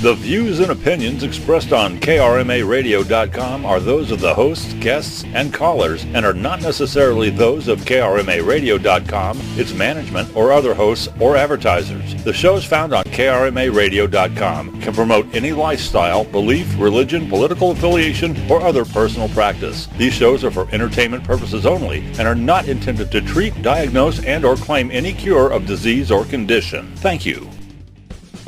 The views and opinions expressed on KRMARadio.com are those of the hosts, guests, and callers and are not necessarily those of KRMARadio.com, its management, or other hosts or advertisers. The shows found on KRMARadio.com can promote any lifestyle, belief, religion, political affiliation, or other personal practice. These shows are for entertainment purposes only and are not intended to treat, diagnose, and or claim any cure of disease or condition. Thank you.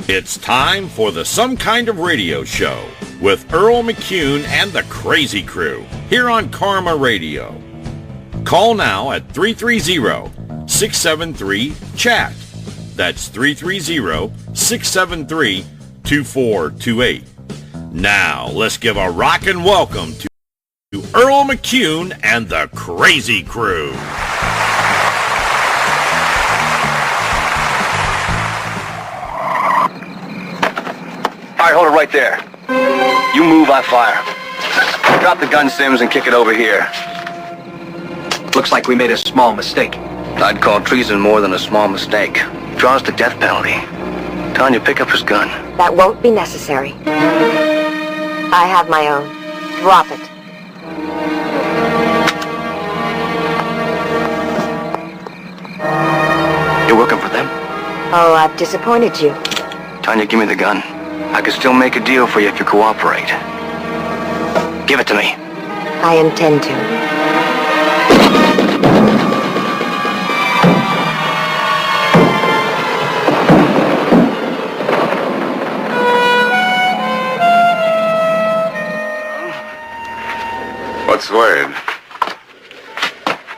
It's time for the Some Kind of Radio Show with Earl McCune and the Crazy Crew here on Karma Radio. Call now at 330-673-CHAT. That's 330-673-2428. Now, let's give a rockin' welcome to Earl McCune and the Crazy Crew. All right, hold it right there. You move, I fire. Drop the gun, Sims, and kick it over here. Looks like we made a small mistake. I'd call treason more than a small mistake. Draws the death penalty. Tanya, pick up his gun. That won't be necessary. I have my own. Drop it. You're working for them? Oh, I've disappointed you. Tanya, give me the gun. I could still make a deal for you if you cooperate. Give it to me. I intend to. What's the word?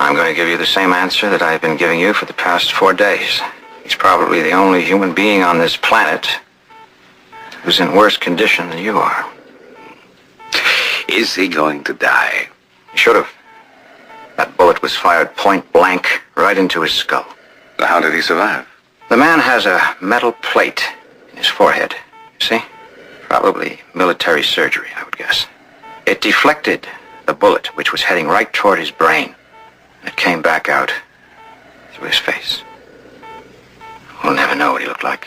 I'm going to give you the same answer that I've been giving you for the past 4 days. He's probably the only human being on this planet who's in worse condition than you are. Is he going to die? He should have. That bullet was fired point blank right into his skull. How did he survive? The man has a metal plate in his forehead. You see? Probably military surgery, I would guess. It deflected the bullet, which was heading right toward his brain. And it came back out through his face. We'll never know what he looked like.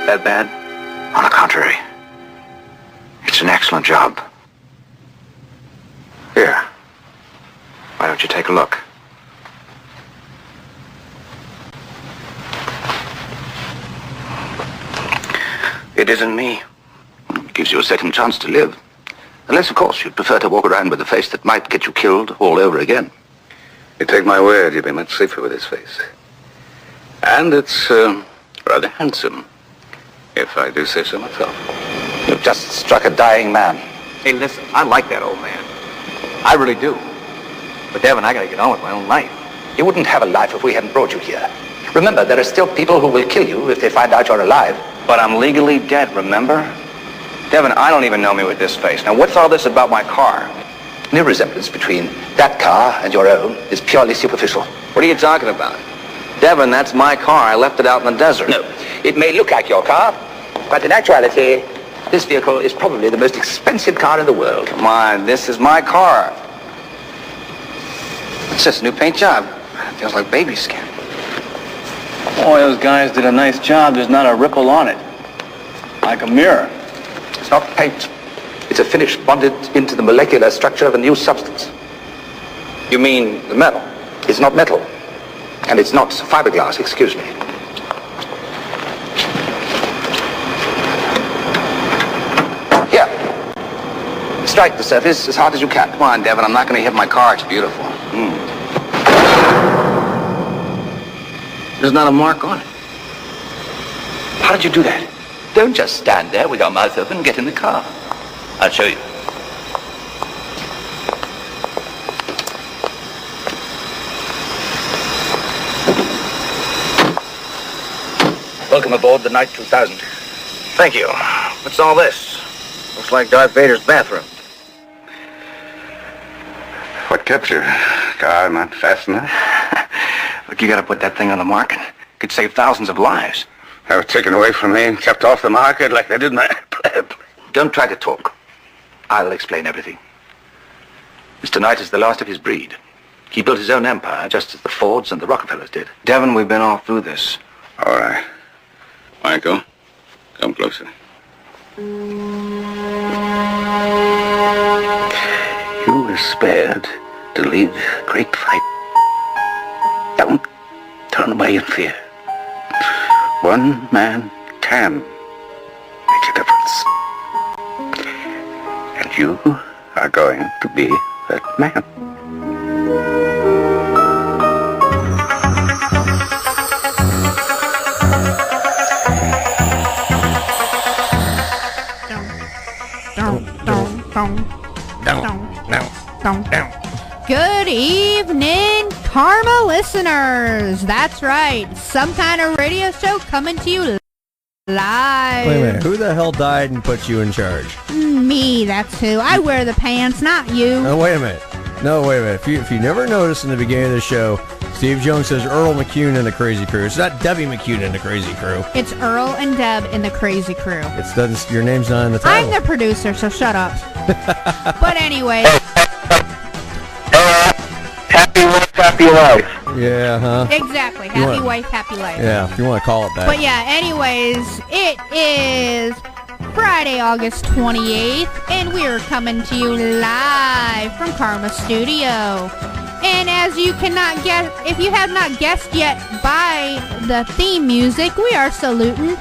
That bad? On the contrary, it's an excellent job. Here, why don't you take a look? It isn't me. It gives you a second chance to live. Unless, of course, you'd prefer to walk around with a face that might get you killed all over again. You take my word, you'd be much safer with his face. And it's rather handsome, if I do say so myself. You've just struck a dying man. Hey, listen, I like that old man. I really do. But, Devin, I gotta get on with my own life. You wouldn't have a life if we hadn't brought you here. Remember, there are still people who will kill you if they find out you're alive. But I'm legally dead, remember? Devin, I don't even know me with this face. Now, what's all this about my car? No resemblance between that car and your own is purely superficial. What are you talking about? Devin, that's my car. I left it out in the desert. No, it may look like your car, but in actuality, this vehicle is probably the most expensive car in the world. Come on, this is my car. It's just a new paint job. It feels like baby skin. Boy, those guys did a nice job. There's not a ripple on it. Like a mirror. It's not paint. It's a finish bonded into the molecular structure of a new substance. You mean the metal? It's not metal. And it's not fiberglass, excuse me. Here. Strike the surface as hard as you can. Come on, Devin, I'm not going to hit my car. It's beautiful. There's not a mark on it. How did you do that? Don't just stand there with your mouth open and get in the car. I'll show you. Welcome aboard the Night 2000. Thank you. What's all this? Looks like Darth Vader's bathroom. What kept your car not fast enough? Look, you gotta put that thing on the market. Could save thousands of lives. They were taken away from me and kept off the market like they did my pleb. Don't try to talk. I'll explain everything. Mr. Knight is the last of his breed. He built his own empire, just as the Fords and the Rockefellers did. Devin, we've been all through this. All right. Michael, come closer. You were spared to lead a great fight. Don't turn away in fear. One man can make a difference. And you are going to be that man. Good evening, Karma listeners. That's right. Some kind of radio show coming to you live. Wait a minute. Who the hell died and put you in charge? Me, that's who. I wear the pants, not you. No, wait a minute. If you never noticed in the beginning of the show, Steve Jones says Earl McCune and the Crazy Crew. It's not Debbie McCune and the Crazy Crew. It's Earl and Deb in the Crazy Crew. Your name's not in the title. I'm the producer, so shut up. But anyway. Happy wife, happy life. Yeah, huh? Exactly. Happy wife, happy life. Yeah, if you want to call it that. But yeah, anyways, it is Friday, August 28th, and we are coming to you live from Karma Studio. And as you cannot guess, if you have not guessed yet by the theme music, we are saluting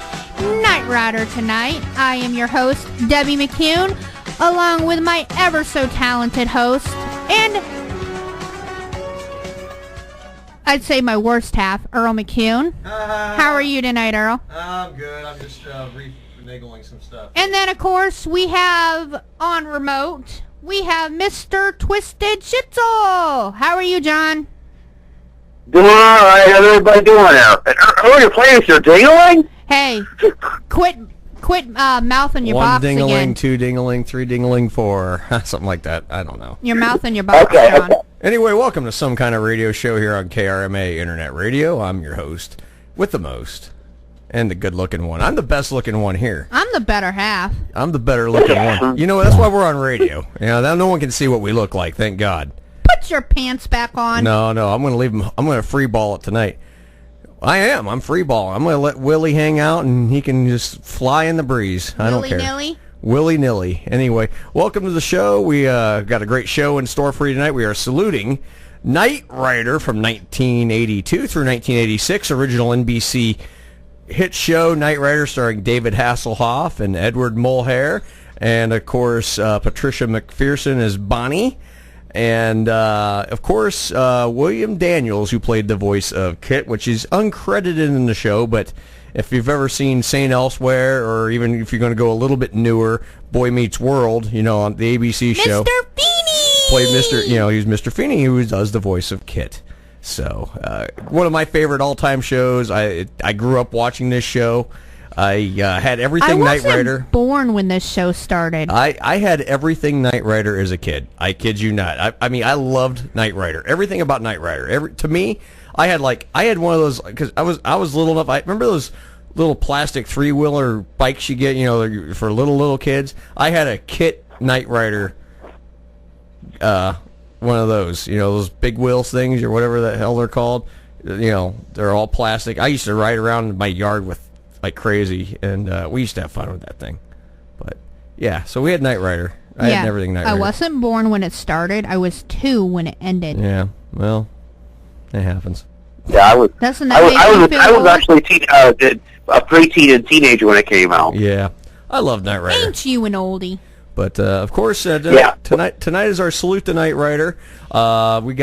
Knight Rider tonight. I am your host, Debbie McCune, along with my ever so talented host, and I'd say my worst half, Earl McCune. How are you tonight, Earl? I'm good. I'm just reneging some stuff. And then, of course, we have on remote, we have Mr. Twisted Schitzel. How are you, John? Doing all right. How's everybody doing out? Who are you playing? Your ding-a-ling? Hey, quit mouthing your box again. 1 ding-a-ling, 2 ding-a-ling, 3 ding-a-ling, 4. Something like that. I don't know. Your mouth and your box, okay, John. okay. Anyway, welcome to Some Kind of Radio Show here on KRMA Internet Radio. I'm your host with the most and the good-looking one. I'm the best-looking one here. I'm the better half. I'm the better-looking one. You know, that's why we're on radio. You know, now no one can see what we look like, thank God. Put your pants back on. No, I'm going to leave him. I'm going to free ball it tonight. I am. I'm free balling. I'm going to let Willie hang out, and he can just fly in the breeze. I don't care. Willy-nilly? Willy-nilly. Anyway, welcome to the show. We got a great show in store for you tonight. We are saluting Knight Rider from 1982 through 1986, original NBC hit show Knight Rider starring David Hasselhoff and Edward Mulhare, and, of course, Patricia McPherson as Bonnie. And, of course, William Daniels, who played the voice of Kit, which is uncredited in the show, but if you've ever seen St. Elsewhere, or even if you're going to go a little bit newer, Boy Meets World, you know, on the ABC show. Mr. Feeney! Played he's Mr. Feeney, who does the voice of Kit. So, one of my favorite all-time shows. I grew up watching this show. I had everything Knight Rider. I wasn't born when this show started. I had everything Knight Rider as a kid. I kid you not. I mean, I loved Knight Rider. Everything about Knight Rider. To me, I had one of those, because I was little enough. I remember those little plastic 3-wheeler bikes you get, you know, for little kids. I had a Kit Knight Rider, one of those, you know, those big wheels things or whatever the hell they're called. You know, they're all plastic. I used to ride around in my yard with like crazy, and we used to have fun with that thing. But yeah, so we had Knight Rider. I had everything Knight Rider. I wasn't born when it started. I was 2 when it ended. Yeah, well, it happens. Yeah, I was. Doesn't that make you feel I was old? actually a preteen and teenager when it came out. Yeah, I love Knight Rider. Ain't you an oldie? But of course, tonight is our salute to Knight Rider. We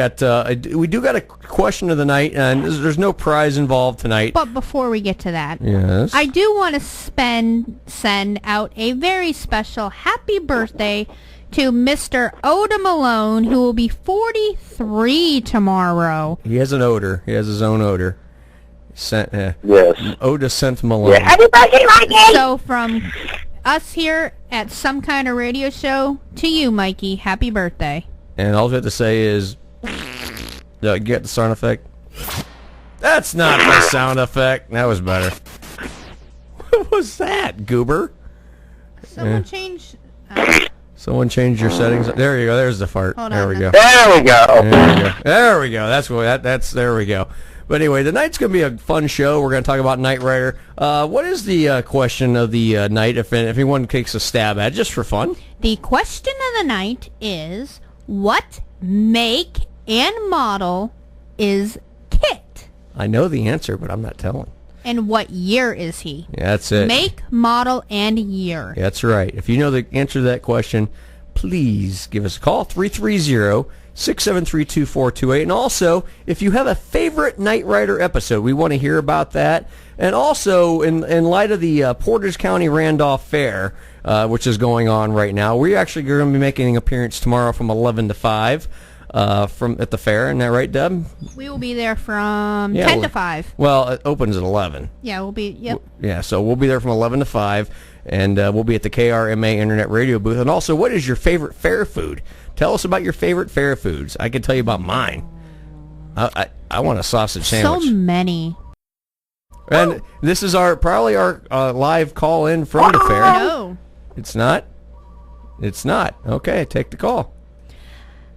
do got a question of the night, and there's no prize involved tonight. But before we get to that, yes, I do want to send out a very special happy birthday to Mr. Oda Malone, who will be 43 tomorrow. He has an odor. He has his own odor. Yes. Oda sent Malone. Yeah. Happy birthday, Mikey! So from us here at Some Kind of Radio Show to you, Mikey, happy birthday. And all we have to say is, get the sound effect. That's not the sound effect. That was better. What was that, goober? Someone change. Someone change your settings. There you go. There's the fart. Hold there on we go. There we go. There we go. There we go. That's what. That's there we go. But anyway, tonight's going to be a fun show. We're going to talk about Knight Rider. What is the question of the night, if anyone takes a stab at it, just for fun? The question of the night is, what make and model is K.I.T.T? I know the answer, but I'm not telling. And what year is he? Yeah, that's it. Make, model, and year. That's right. If you know the answer to that question, please give us a call, 330-673-2428. And also, if you have a favorite Knight Rider episode, we want to hear about that. And also, in light of the Portage County Randolph Fair, which is going on right now, we're actually going to be making an appearance tomorrow from 11 to 5 at the fair. Isn't that right, Deb? We will be there from 10 to 5. Well, it opens at 11. Yeah, we'll be, yep. Yeah, so we'll be there from 11 to 5, and we'll be at the KRMA Internet Radio booth. And also, what is your favorite fair food? Tell us about your favorite fair foods. I can tell you about mine. I want a sausage sandwich. So many. And this is probably our live call-in from the fair. No. It's not? It's not. Okay, take the call.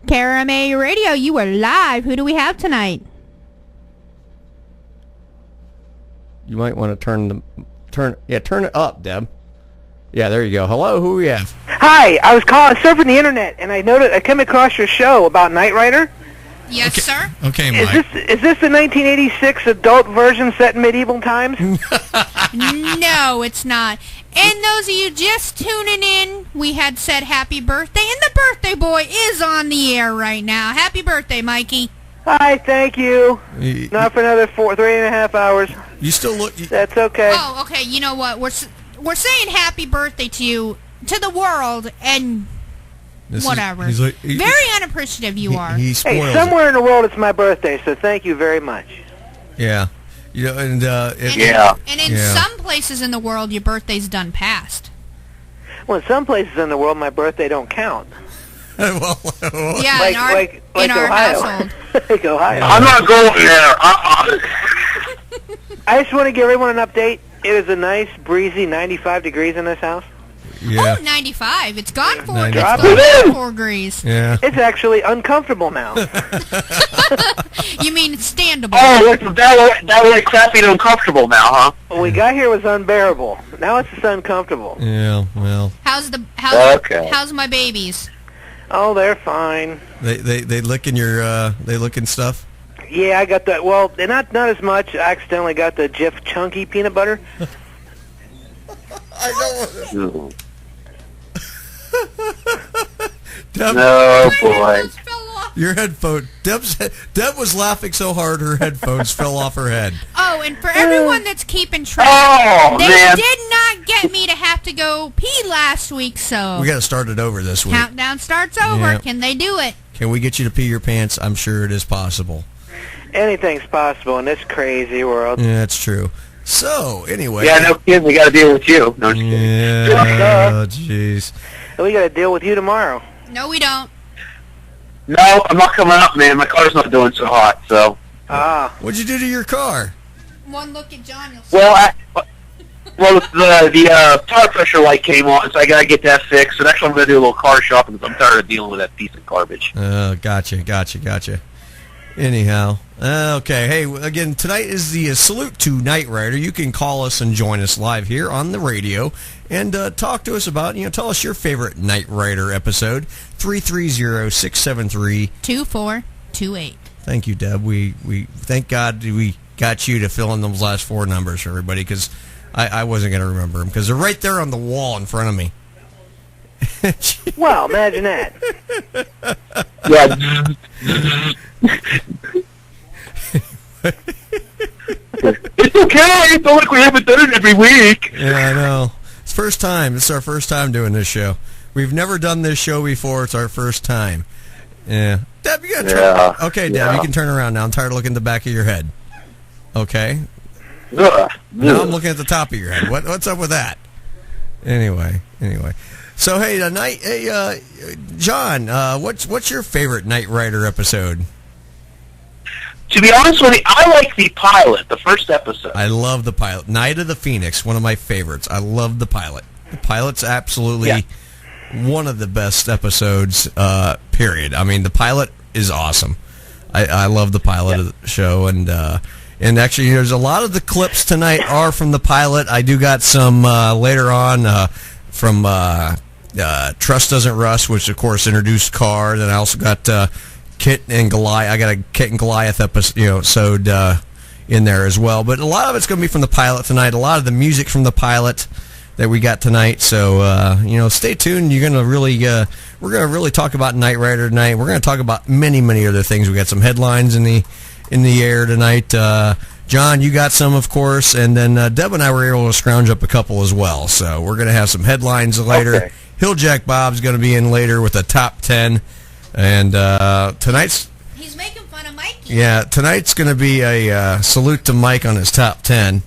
KRMA Radio, you are live. Who do we have tonight? You might want to turn it up, Deb. Yeah, there you go. Hello, who we have? Hi, I was surfing the internet, and I came across your show about Knight Rider. Yes, sir. Okay, Mike. Is this the 1986 adult version set in medieval times? No, it's not. And those of you just tuning in, we had said happy birthday, and the birthday boy is on the air right now. Happy birthday, Mikey. Hi, thank you. Not for another 3.5 hours. You still look... That's okay. Oh, okay, you know what? We're saying happy birthday to you, to the world, and... whatever. Very unappreciative you are. He spoils hey, somewhere in the world it's my birthday, so thank you very much. Yeah. And in some places in the world, your birthday's done past. Well, in some places in the world, my birthday don't count. Yeah, like in our Ohio. household. Like Ohio. I'm not going there. I just want to give everyone an update. It is a nice, breezy 95 degrees in this house. Yeah. Oh, 95. It's gone 4 degrees. Yeah. It's actually uncomfortable now. You mean it's standable? Oh, that was crappy and uncomfortable now, huh? When we got here, it was unbearable. Now it's just uncomfortable. Yeah, well. How's my babies? Oh, they're fine. They licking they licking stuff? Yeah, I got the, well, not as much. I accidentally got the Jif Chunky peanut butter. I know. Deb, no, boy. Your headphone. Deb was laughing so hard her headphones fell off her head. Oh, and for everyone that's keeping track, they did not get me to have to go pee last week, so... We got to start it over this week. Countdown starts over. Yeah. Can they do it? Can we get you to pee your pants? I'm sure it is possible. Anything's possible in this crazy world. Yeah, that's true. So, anyway... Yeah, no kidding. We got to deal with you. No, yeah, jeez. We got to deal with you tomorrow. No, we don't. No, I'm not coming up, man. My car's not doing so hot, so... What'd you do to your car? One look at John, you'll see. Well, the tire pressure light came on, so I got to get that fixed. And actually, I'm going to do a little car shopping because I'm tired of dealing with that piece of garbage. Gotcha. Anyhow, okay. Hey, again, tonight is the salute to Knight Rider. You can call us and join us live here on the radio and talk to us about, tell us your favorite Knight Rider episode. 330-673-2428. Thank you, Deb. We thank God we got you to fill in those last four numbers for everybody because I wasn't going to remember them because they're right there on the wall in front of me. Well, imagine that. Yeah. It's okay. It's not like we haven't done it every week. Yeah, I know. It's first time. It's our first time doing this show. We've never done this show before. It's our first time. Yeah. Deb, you got to turn. Okay, Deb, you can turn around now. I'm tired of looking at the back of your head. Okay. Now I'm looking at the top of your head. What's up with that? Anyway. So hey, John, what's your favorite Knight Rider episode? To be honest with you, I like the pilot, the first episode. I love the pilot. Night of the Phoenix, one of my favorites. I love the pilot. The pilot's absolutely one of the best episodes, period. I mean, the pilot is awesome. I love the pilot of the show, and And actually, there's a lot of the clips tonight are from the pilot. I do got some later on from Trust Doesn't Rust, which, of course, introduced Carr. Then I also got Kit and Goliath. I got a Kit and Goliath episode in there as well. But a lot of it's going to be from the pilot tonight. A lot of the music from the pilot that we got tonight. So, stay tuned. You're going to really, we're going to really talk about Knight Rider tonight. We're going to talk about many, many other things. We got some headlines in the air tonight. John, you got some, of course, and then Deb and I were able to scrounge up a couple as well. So we're going to have some headlines later. Okay. Hilljack Bob's going to be in later with a top 10. And tonight's... He's making fun of Mikey. Yeah, tonight's going to be a salute to Mike on his top 10.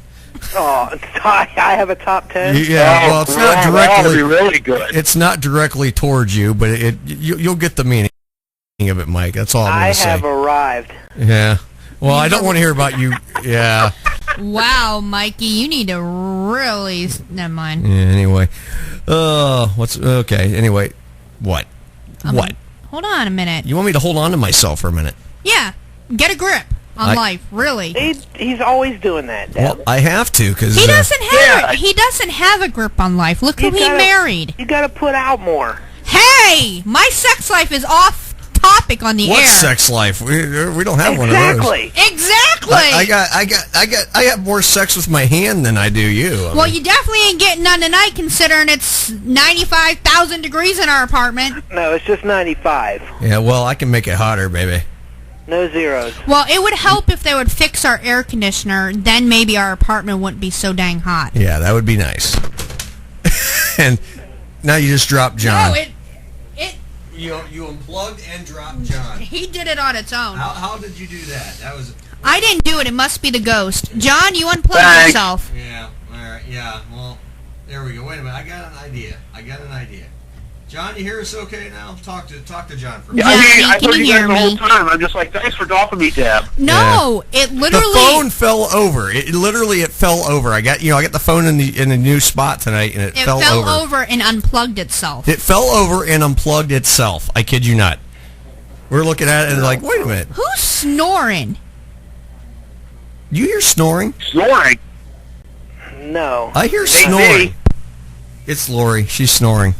Oh, I have a top 10? Yeah, well, it's not directly... That'll be really good. It's not directly towards you, but you'll get the meaning of it, Mike. That's all I'm going to say. I have arrived. Yeah. Well, I don't want to hear about you. Yeah. Wow, Mikey, you need to really... Never mind. Yeah, anyway. Okay, anyway. What? What? Hold on a minute. You want me to hold on to myself for a minute? Yeah, get a grip on life, really. He's always doing that, Deb. Well, I have to, because... He doesn't have a grip on life. Look who he married. You gotta put out more. Hey! My sex life is off topic on the air. What sex life? We don't have one of those. Exactly. I have more sex with my hand than I do you. Well, you definitely ain't getting none tonight, considering it's 95,000 degrees in our apartment. No, it's just 95. Yeah, well, I can make it hotter, baby. No zeros. Well, it would help if they would fix our air conditioner. Then maybe our apartment wouldn't be so dang hot. Yeah, that would be nice. And now you just dropped John. No, You unplugged and dropped John. He did it on its own. How did you do that? That was... I didn't do it. It must be the ghost. John, you unplugged yourself. Yeah, all right, yeah. Well, there we go. Wait a minute. I got an idea. John, you hear us okay now? Talk to John for a minute. I heard you guys the whole time. I'm just like, thanks for dropping me, Deb. No, it literally... The phone fell over. It fell over. I got the phone in the new spot tonight, and it fell over and unplugged itself. It fell over and unplugged itself. I kid you not. We're looking at it and like, wait a minute. Who's snoring? You hear snoring? Snoring? No. I hear snoring. It's Lori. She's snoring.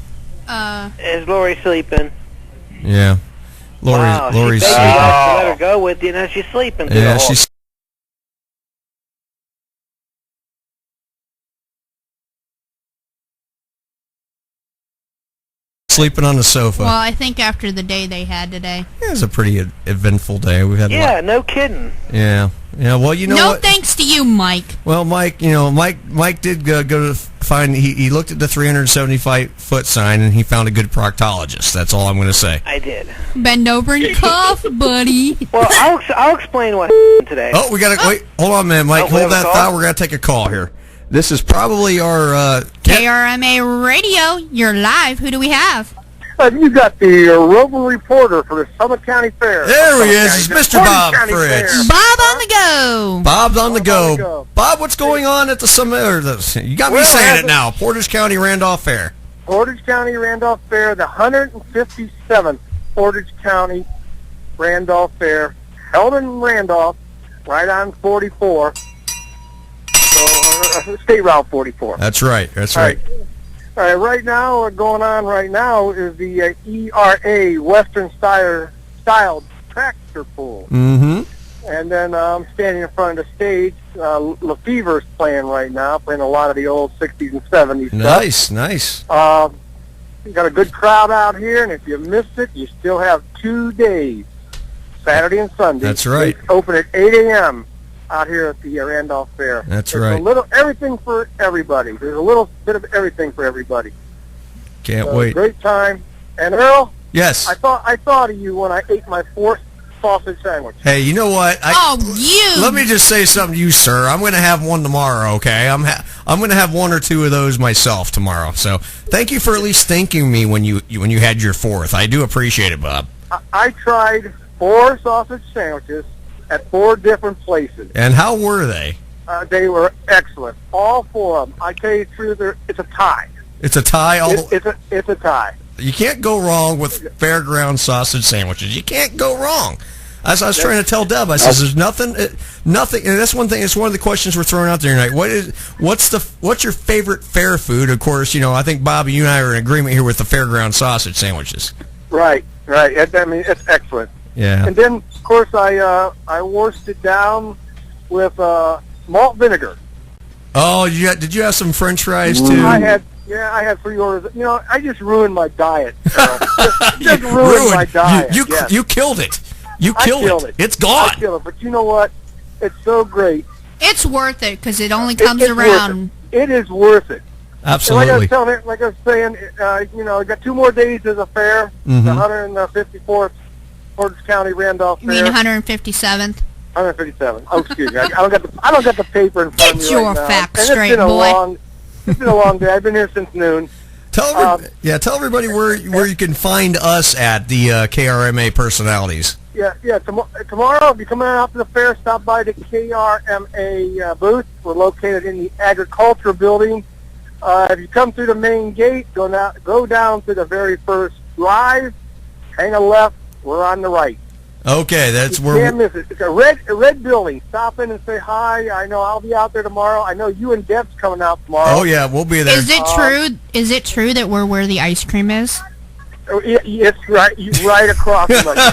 Is Lori sleeping? Yeah. Lori's sleeping. Let her go with you. Now she's sleeping. Yeah, she's... sleeping on the sofa. Well, I think after the day they had today. It was a pretty eventful day. We've had no kidding. Yeah. Well, you know no what? Thanks to you, Mike. Well, Mike, Mike did go to find. He looked at the 375-foot sign and he found a good proctologist. That's all I'm going to say. I did. Bend over and cough, buddy. Well, I'll explain what today. Oh, we got to wait. Hold on, man, Mike. Hold that thought. We're going to take a call here. This is probably our KRMA Radio. You're live. Who do we have? You got the roving reporter for the Summit County Fair. There he is. It's Mr. Bob Fritz. Bob on the go. Bob's on the go. Bob, what's going on at the Summit? You got me saying it now. Portage County Randolph Fair. Portage County Randolph Fair, the 157th Portage County Randolph Fair, held in Randolph, right on 44. So, State Route 44. That's right. All right, right now, what's going on right now is the ERA Western style tractor pull. Mm-hmm. And then I'm standing in front of the stage. Lefevre's playing right now, playing a lot of the old 60s and 70s Nice. You got a good crowd out here, and if you missed it, you still have 2 days, Saturday and Sunday. That's right. It's open at 8 a.m. out here at the Randolph Fair. That's right. Everything for everybody. There's a little bit of everything for everybody. Can't wait. Great time. And Earl? Yes. I thought of you when I ate my 4th sausage sandwich. Hey, you know what? you! Let me just say something to you, sir. I'm going to have one tomorrow, okay? I'm going to have 1 or 2 of those myself tomorrow. So thank you for at least thanking me when you had your 4th. I do appreciate it, Bob. I tried 4 sausage sandwiches at 4 different places. And how were they? They were excellent. All 4 of them. I tell you the truth, it's a tie. It's a tie? It's a tie. You can't go wrong with fairground sausage sandwiches. You can't go wrong. As I was trying to tell Deb, I says there's nothing. And that's one thing. It's one of the questions we're throwing out there tonight. What's your favorite fair food? Of course, I think Bobby, you and I are in agreement here with the fairground sausage sandwiches. Right. It's excellent. Yeah. And then, of course, I washed it down with malt vinegar. Oh, did you have some French fries too? I had 3 orders. I just ruined my diet. Just ruined my diet. You killed it. You killed it. It's gone. I killed it. But you know what? It's so great. It's worth it because it only comes around. It is worth it. Absolutely. And like I was saying, I got 2 more days as a fair. Mm-hmm. The 154th Portage County Randolph Fair. You mean 157th? 157. Oh, excuse me. I don't got the paper in front of me. Get your right now. facts And straight, boy. It's been a long day. I've been here since noon. Tell everybody where you can find us at the KRMA personalities. Yeah. Tomorrow, if you're coming out to the fair, stop by the KRMA booth. We're located in the Agriculture Building. If you come through the main gate, go down to the very first drive, hang a left. We're on the right. Okay, that's where. You can't miss it. It's a red building. Stop in and say hi. I know I'll be out there tomorrow. I know you and Deb's coming out tomorrow. Oh yeah, we'll be there. Is it true? Is it true that we're where the ice cream is? It's right. Right across from us.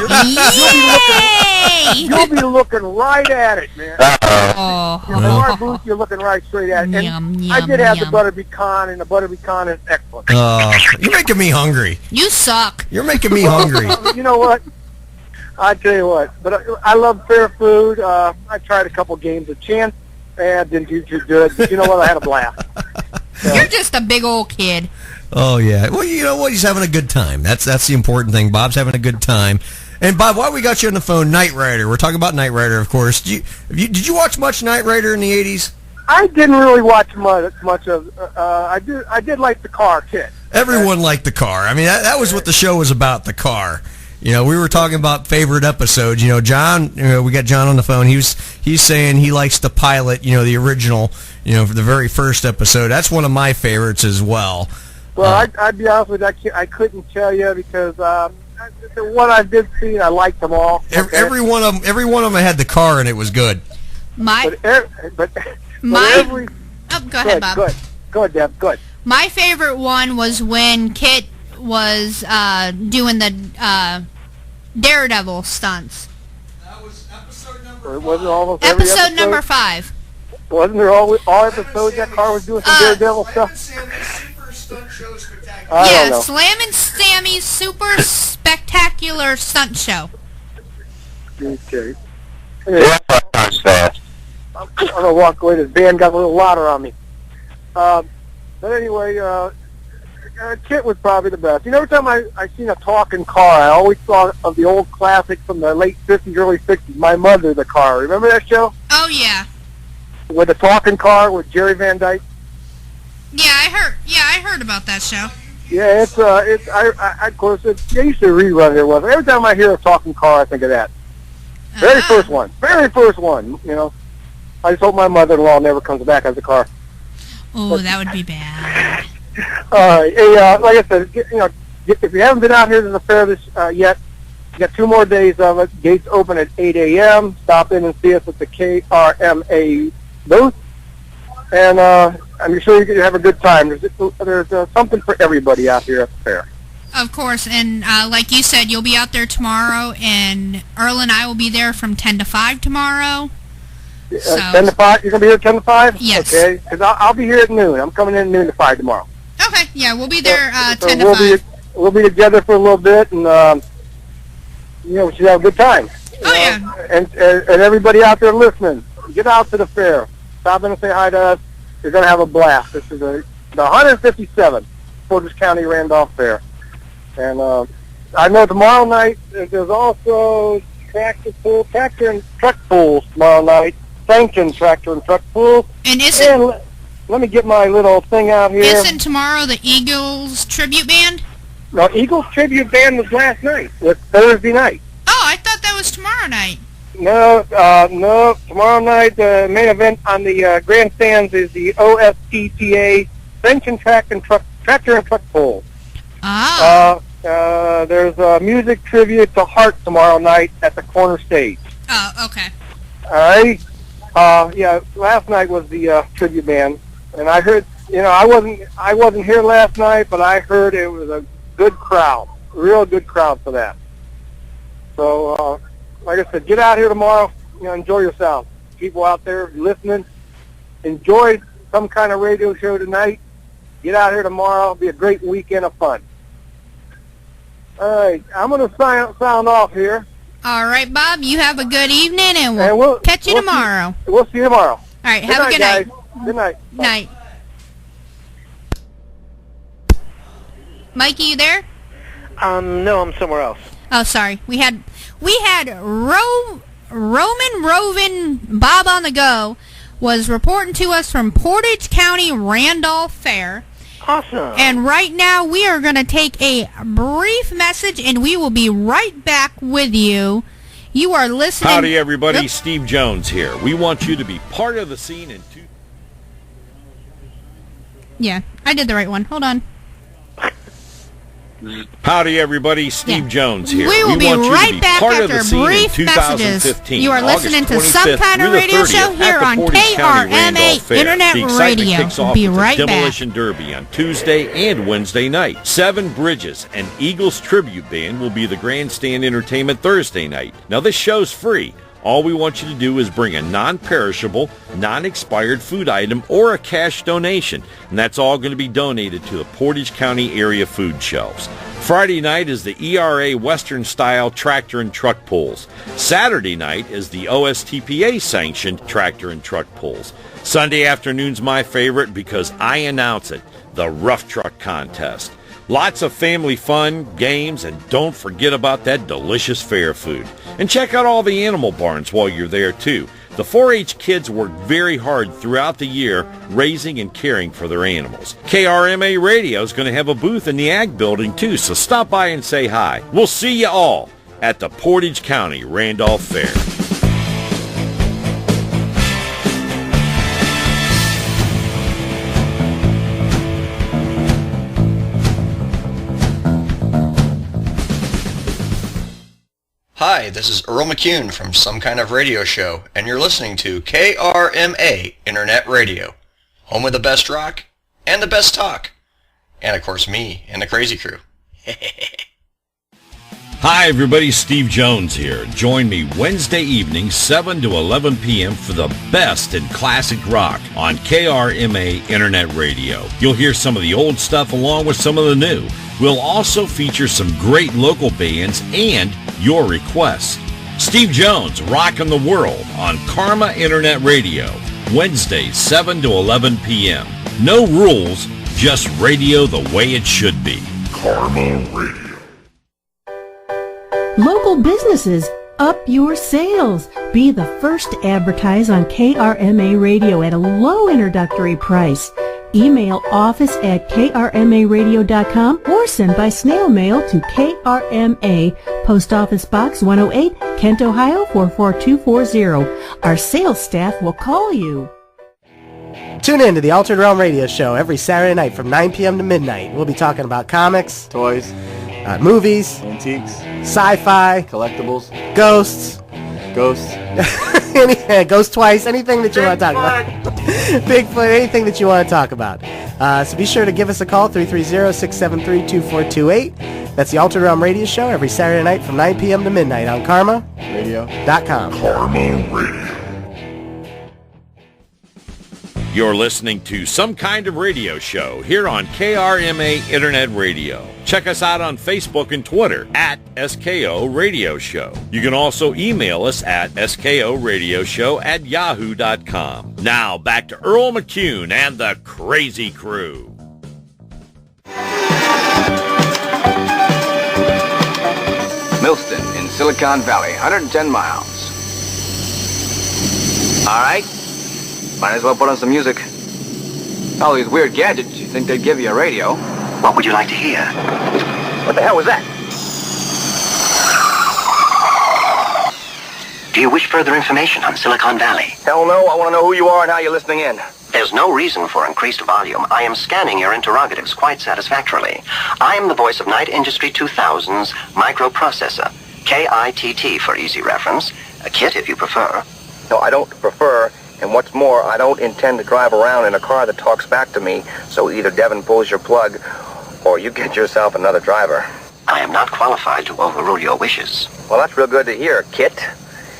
You'll be looking right at it, man. From our booth, you're looking right straight at it. And I did have the butter pecan, and the butter pecan is excellent. You're making me hungry. You suck. You're making me hungry. You know what? I tell you what, but I love fair food. I tried a couple games of chance, and didn't do too good. But you know what? I had a blast. So. You're just a big old kid. Oh yeah. Well, you know what? He's having a good time. That's the important thing. Bob's having a good time. And Bob, while we got you on the phone, Knight Rider. We're talking about Knight Rider, of course. Did you watch much Knight Rider in the '80s? I didn't really watch much of. I did like the car, K.I.T.T. Everyone liked the car. I mean, that was what the show was about. The car. We were talking about favorite episodes. John, we got John on the phone. He's saying he likes the pilot, the original, for the very first episode. That's one of my favorites as well. Well, I'd be honest with you, I couldn't tell you because the one I did see, I liked them all. Okay? Every one of them had the car, and it was good. Go ahead, Bob. Go ahead, Deb. Go ahead. My favorite one was when Kit was doing the Daredevil stunts. That was episode number 5. Episode number 5. Wasn't there all episodes that car was doing some Daredevil stuff? Yeah, Slam and Sammy's Super Spectacular Stunt Show. Okay. I'm going to walk away. This band got a little louder on me. But anyway, Kit was probably the best. Every time I seen a talking car, I always thought of the old classic from the late 50s, early 60s, My Mother, the Car. Remember that show? Oh, yeah. With the talking car with Jerry Van Dyke? Yeah, I heard about that show. Yeah, of course, they used to rerun it. Every time I hear a talking car, I think of that. Very first one. I just hope my mother-in-law never comes back as a car. Oh, that would be bad. All right. Hey, like I said, if you haven't been out here to the fair yet, you got 2 more days of it. Gates open at 8 a.m. Stop in and see us at the KRMA booth. And I'm sure you can have a good time. There's something for everybody out here at the fair. Of course, and like you said, you'll be out there tomorrow, and Earl and I will be there from 10 to 5 tomorrow. 10 to 5? You're going to be here at 10 to 5? Yes. Okay, because I'll be here at noon. I'm coming in noon to 5 tomorrow. Okay, yeah, we'll be there 10 to 5. We'll be together for a little bit, and, we should have a good time. Oh, yeah. And everybody out there listening, get out to the fair. Stop in and say hi to us. You're going to have a blast. This is the 157th Portage County Randolph Fair. And I know tomorrow night there's also tractor and truck pulls tomorrow night. Sanctioned tractor and truck pulls. And let me get my little thing out here. Isn't tomorrow the Eagles tribute band? No, Eagles tribute band was last night. It's Thursday night. Oh, I thought that was tomorrow night. No. Tomorrow night, the main event on the grandstands is the OSTPA Sanctioned tractor and truck pull. There's a music tribute to Heart tomorrow night at the corner stage. Oh, okay. All right. Yeah, last night was the tribute band, and I heard. I wasn't here last night, but I heard it was a good crowd, a real good crowd for that. So, like I said, get out here tomorrow. Enjoy yourself. People out there listening, enjoy some kind of radio show tonight. Get out here tomorrow. It'll be a great weekend of fun. All right, I'm going to sound off here. All right, Bob, you have a good evening, and we'll catch you tomorrow. We'll see you tomorrow. All right, have a good night. Good night. Night. Mikey, you there? No, I'm somewhere else. Oh, sorry. We had Roman Rovin Bob on the Go was reporting to us from Portage County Randolph Fair. Awesome. And right now we are going to take a brief message, and we will be right back with you. You are listening. Howdy, everybody. Steve Jones here. We want you to be part of the scene in Yeah, I did the right one. Hold on. Howdy, everybody. Steve Jones here. We will be want you right to be back part after of the scene brief in messages. 2015, You are listening to August Some 25th Kind of through the Radio 30th Show here at the on Portage County KRMA Randolph Fair. Internet The excitement Radio. kicks off Be with right the back. Demolition Derby on Tuesday and Wednesday night. Seven Bridges and Eagles Tribute Band will be the grandstand entertainment Thursday night. Now, this show's free. All we want you to do is bring a non-perishable, non-expired food item or a cash donation, and that's all going to be donated to the Portage County area food shelves. Friday night is the ERA Western-style tractor and truck pulls. Saturday night is the OSTPA-sanctioned tractor and truck pulls. Sunday afternoon's my favorite because I announce it, the Rough Truck Contest. Lots of family fun, games, and don't forget about that delicious fair food. And check out all the animal barns while you're there, too. The 4-H kids work very hard throughout the year raising and caring for their animals. KRMA Radio is going to have a booth in the Ag Building, too, so stop by and say hi. We'll see you all at the Portage County Randolph Fair. Hi, this is Earl McCune from Some Kind of Radio Show, and you're listening to KRMA Internet Radio, home of the best rock and the best talk, and of course me and the Crazy Crew. Hi, everybody. Steve Jones here. Join me Wednesday evening, 7 to 11 p.m. for the best in classic rock on KRMA Internet Radio. You'll hear some of the old stuff along with some of the new. We'll also feature some great local bands and your requests. Steve Jones, rocking the world on Karma Internet Radio, Wednesdays, 7 to 11 p.m. No rules, just radio the way it should be. Karma Radio. Local businesses, up your sales. Be the first to advertise on KRMA Radio at a low introductory price. Email office@krmaradio.com or send by snail mail to KRMA, Post Office Box 108, Kent, Ohio 44240. Our sales staff will call you. Tune in to the Altered Realm Radio Show every Saturday night from 9 p.m. to midnight. We'll be talking about comics, toys, movies, antiques, sci-fi, collectibles, ghosts, Ghost twice, anything that you want to talk about. Bigfoot, anything that you want to talk about. So be sure to give us a call, 330-673-2428. That's the Altered Realm Radio Show every Saturday night from 9 p.m. to midnight on KarmaRadio.com. Karma Radio. You're listening to Some Kind of Radio Show here on KRMA Internet Radio. Check us out on Facebook and Twitter at SKO Radio Show. You can also email us at skoradioshow@yahoo.com. Now back to Earl McCune and the Crazy Crew. Millston in Silicon Valley, 110 miles. All right. Might as well put on some music. All these weird gadgets, you think they'd give you a radio. What would you like to hear? What the hell was that? Do you wish further information on Silicon Valley? Hell no, I want to know who you are and how you're listening in. There's no reason for increased volume. I am scanning your interrogatives quite satisfactorily. I am the voice of Knight Industry 2000's microprocessor, K.I.T.T for easy reference, a KITT if you prefer. No, I don't prefer, and what's more, I don't intend to drive around in a car that talks back to me, so either Devin pulls your plug, or you get yourself another driver. I am not qualified to overrule your wishes. Well, that's real good to hear, Kit,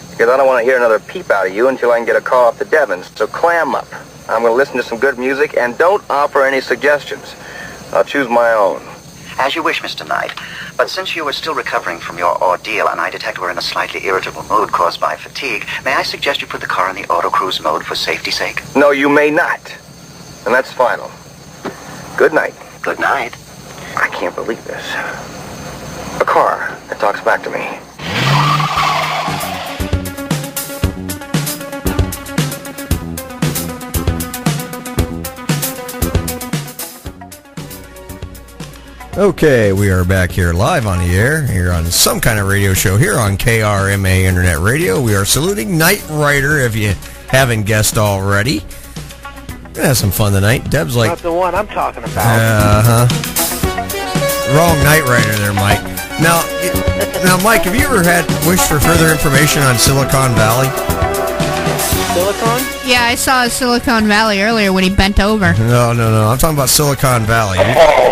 because I don't want to hear another peep out of you until I can get a call up to Devon's, so clam up. I'm going to listen to some good music, and don't offer any suggestions. I'll choose my own. As you wish, Mr. Knight. But since you are still recovering from your ordeal and I detect we're in a slightly irritable mood caused by fatigue, may I suggest you put the car in the auto-cruise mode for safety's sake? No, you may not. And that's final. Good night. Good night. I can't believe this. A car that talks back to me. Okay, we are back here live on the air, here on some kind of radio show here on KRMA Internet Radio. We are saluting Knight Rider, if you haven't guessed already. We're going to have some fun tonight. Deb's like... Not the one I'm talking about. Wrong Knight Rider there, Mike. Now, Mike, have you ever wished for further information on Silicon Valley? Silicon? Yeah, I saw Silicon Valley earlier when he bent over. No. I'm talking about Silicon Valley.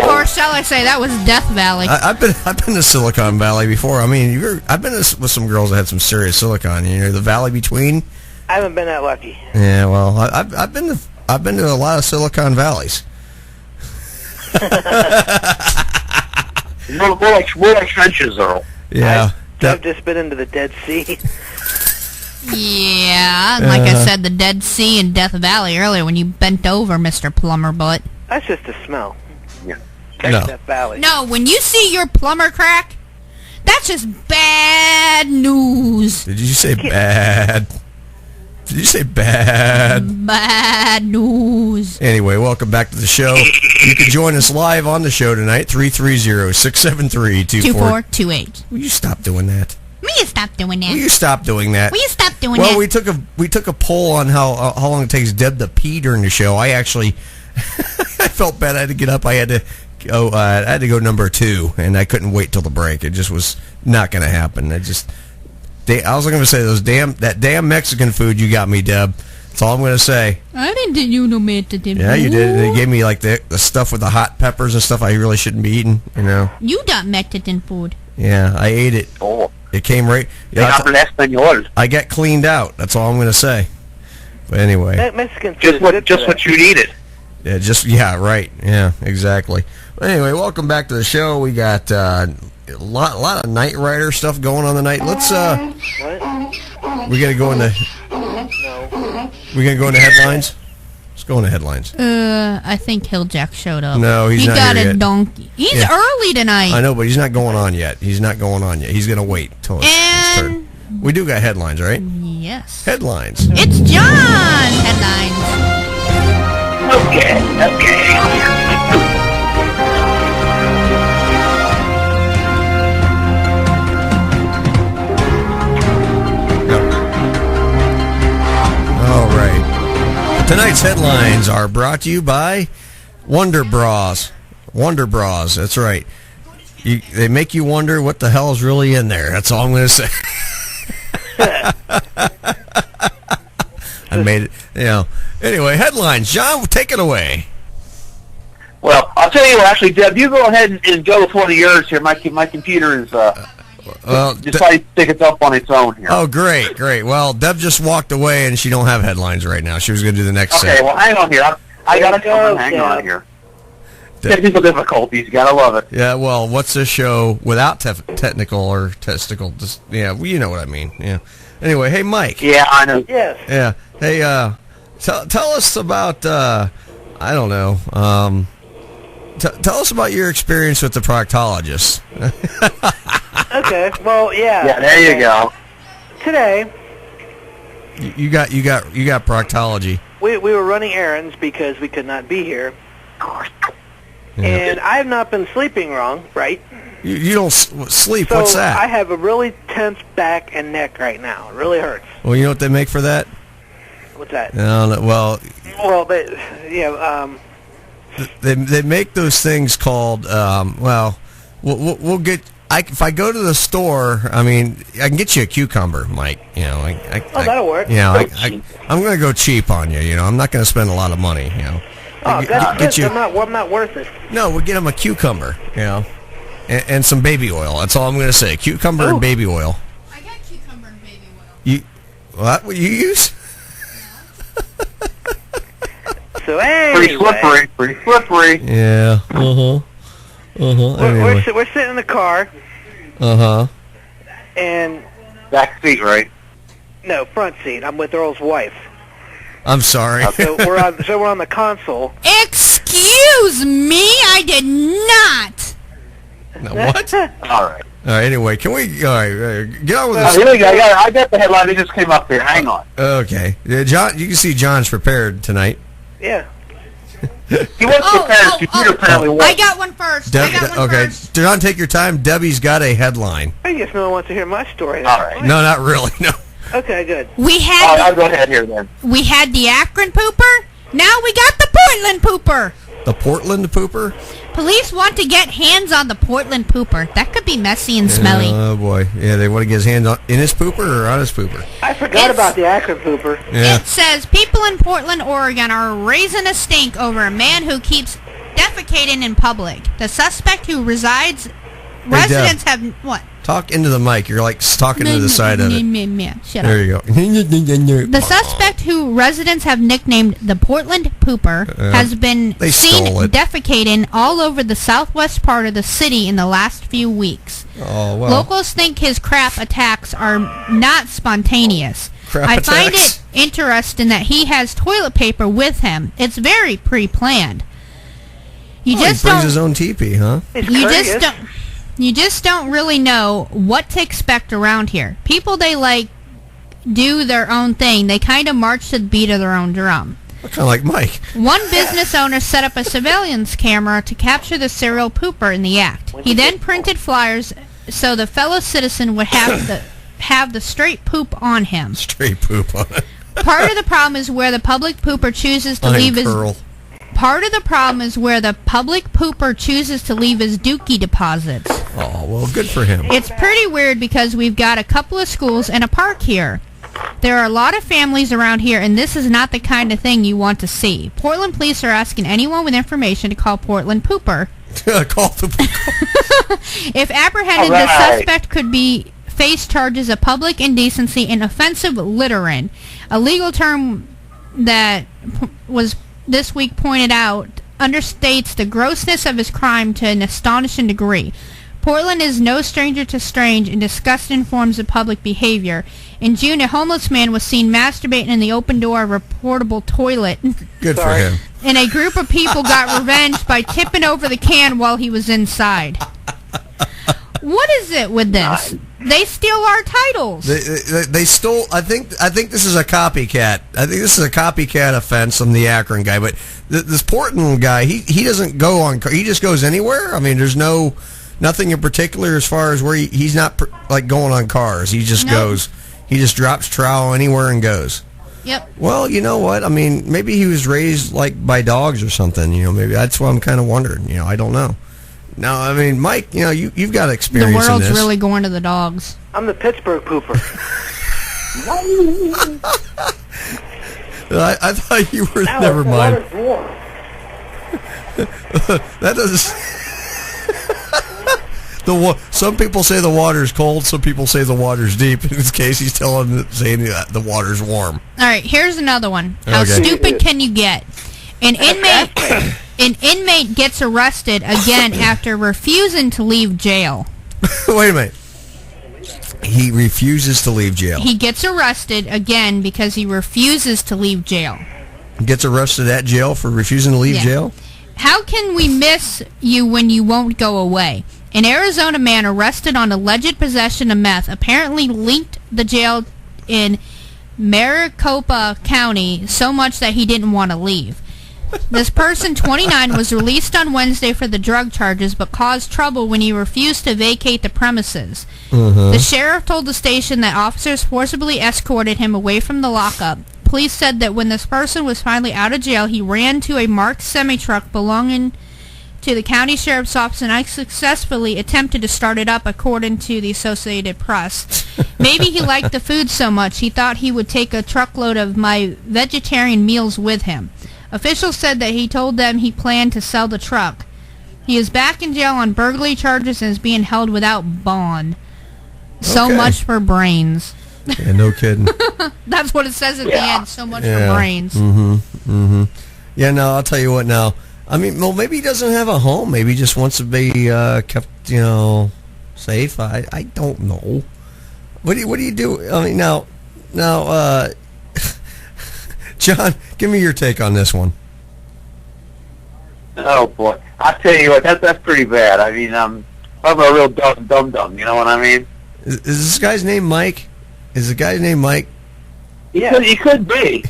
Or shall I say, that was Death Valley. I've been to Silicon Valley before. I mean, I've been with some girls that had some serious silicon. You know, the valley between. I haven't been that lucky. Yeah, well, I've been to a lot of Silicon Valleys. More like trenches, though. Yeah. I've just been into the Dead Sea. Yeah, like I said, the Dead Sea and Death Valley earlier when you bent over, Mr. Plumber Butt. That's just a smell. Yeah. No. Death Valley. No, when you see your plumber crack, that's just bad news. Did you say bad? Did you say bad? Bad news. Anyway, welcome back to the show. You can join us live on the show tonight, 330-673-2428. Will you stop doing that? Will you stop doing that? Will you stop doing that? Will you stop doing well, that? we took a poll on how long it takes Deb to pee during the show. I actually I felt bad. I had to get up. I had to go number 2, and I couldn't wait till the break. It just was not going to happen. I was going to say that damn Mexican food you got me, Deb. That's all I'm going to say. I didn't do you no Mexican. Yeah, you did. They gave me like the stuff with the hot peppers and stuff I really shouldn't be eating. You know. You got Mexican food. Yeah, I ate it. Oh. It came right. I got cleaned out. That's all I'm going to say. But anyway, Mexican food just what you needed. Yeah, right. Yeah, exactly. Well, anyway, welcome back to the show. We got a lot of Knight Rider stuff going on tonight. Let's we got to go into. No. We gonna go into headlines. Let's go into headlines. I think Hilljack showed up. No, he's not here yet. He got a donkey. He's early tonight. I know, but he's not going on yet. He's gonna wait till his turn. We do got headlines, right? Yes. Headlines. It's John. Headlines. Okay. All right. Tonight's headlines are brought to you by Wonder Bras. Wonder Bras, that's right. They make you wonder what the hell is really in there. That's all I'm going to say. I made it, Anyway, headlines. John, take it away. Well, I'll tell you what, actually, Deb, you go ahead and go with one of yours here. My computer is decided to pick it up on its own here. Oh, great. Well, Deb just walked away, and she don't have headlines right now. She was going to do the next set. Okay, well, hang on here. I got to hang on here. Technical difficulties. You got to love it. Yeah, well, what's this show without technical or testicle? You know what I mean. Yeah. Anyway, hey, Mike. Yeah, I know. Yes. Yeah. Hey, tell us about, I don't know, tell us about your experience with the proctologist. Okay, well, yeah. Yeah, there you go. Today, you got proctology. We were running errands because we could not be here. Yeah. And I have not been sleeping wrong, right? You don't sleep. So What's that? I have a really tense back and neck right now. It really hurts. Well, you know what they make for that? What's that? No, well, but they make those things called. We'll get. If I go to the store, I mean, I can get you a cucumber, Mike. You know, that'll work. You know, I'm going to go cheap on you. You know, I'm not going to spend a lot of money. You know. That's good. I'm not worth it. No, we'll get them a cucumber. You know, and some baby oil. That's all I'm going to say. Cucumber and baby oil. I got cucumber and baby oil. What you use? So anyway, pretty slippery. Yeah. Anyway. We're sitting in the car. And back seat, right? No, front seat. I'm with Earl's wife. I'm sorry. So we're on the console. Excuse me, I did not. No, what? All right. Anyway, can we get on with this? Here we go. I got the headline. It just came up here. Hang on. Okay. John, you can see John's prepared tonight. Yeah. He was prepared. His computer apparently was. I got one first. First. John, take your time. Debbie's got a headline. I guess no one wants to hear my story. All right. No, not really. No. Okay, good. I'll go ahead here then. We had the Akron pooper. Now we got the Portland pooper. The Portland pooper? Police want to get hands on the Portland pooper. That could be messy and smelly. Oh, boy. Yeah, they want to get his hands in his pooper or on his pooper? I forgot about the Akron pooper. Yeah. It says people in Portland, Oregon are raising a stink over a man who keeps defecating in public. The suspect who residents have... What? Talk into the mic. You're like talking to the side of it. Shut there you go. The suspect, who residents have nicknamed the Portland Pooper, has been seen defecating all over the southwest part of the city in the last few weeks. Oh, well. Locals think his crap attacks are not spontaneous. I find it interesting that he has toilet paper with him. It's very pre-planned. He brings his own teepee, huh? You just don't really know what to expect around here. People, they do their own thing. They kind of march to the beat of their own drum. Kind of like Mike. One business owner set up a surveillance camera to capture the serial pooper in the act. He then printed flyers so the fellow citizen would have the straight poop on him. Straight poop on it. Part of the problem is where the public pooper chooses to leave his... Part of the problem is where the public pooper chooses to leave his dookie deposits. Oh, well, good for him. It's pretty weird because we've got a couple of schools and a park here. There are a lot of families around here, and this is not the kind of thing you want to see. Portland police are asking anyone with information to call Portland Pooper. Call the pooper. If apprehended, the suspect could face charges of public indecency and offensive littering, a legal term that was this week pointed out understates the grossness of his crime to an astonishing degree. Portland is no stranger to strange and disgusting forms of public behavior. In June, a homeless man was seen masturbating in the open door of a portable toilet. Good for him. And a group of people got revenge by tipping over the can while he was inside. What is it with this? They steal our titles. They stole. I think this is a copycat. I think this is a copycat offense from the Akron guy. But this Portland guy, he doesn't go on. He just goes anywhere. I mean, there's nothing in particular as far as where he's not going on cars. He just goes. He just drops trowel anywhere and goes. Yep. Well, you know what? I mean, maybe he was raised by dogs or something. You know, maybe that's what I'm kind of wondering. You know, I don't know. No, I mean, Mike, you know, you've got experience in this. The world's really going to the dogs. I'm the Pittsburgh pooper. I thought you were... Never mind. That doesn't... Some people say the water's cold, some people say the water's deep. In this case, he's saying that the water's warm. All right, here's another one. How stupid can you get? An inmate gets arrested again after refusing to leave jail. Wait a minute. He refuses to leave jail. He gets arrested again because he refuses to leave jail. He gets arrested at jail for refusing to leave jail? How can we miss you when you won't go away? An Arizona man arrested on alleged possession of meth apparently linked the jail in Maricopa County so much that he didn't want to leave. This person, 29, was released on Wednesday for the drug charges, but caused trouble when he refused to vacate the premises. The sheriff told the station that officers forcibly escorted him away from the lockup, police said that when this person was finally out of jail, he ran to a marked semi-truck belonging to the county sheriff's office and unsuccessfully attempted to start it up, according to the Associated Press. Maybe he liked the food so much he thought he would take a truckload of my vegetarian meals with him. Officials said that he told them he planned to sell the truck. He is back in jail on burglary charges and is being held without bond. So much for brains. Yeah, no kidding. That's what it says at the end. So much for brains. Yeah, no, I'll tell you what now. I mean, well, maybe he doesn't have a home. Maybe he just wants to be kept, safe. I don't know. What do you do? I mean, now, John, give me your take on this one. Oh boy, I tell you what, that's pretty bad. I mean, I'm a real dumb. You know what I mean? Is this guy's name Mike? Is the guy's name Mike? Yeah, he could be.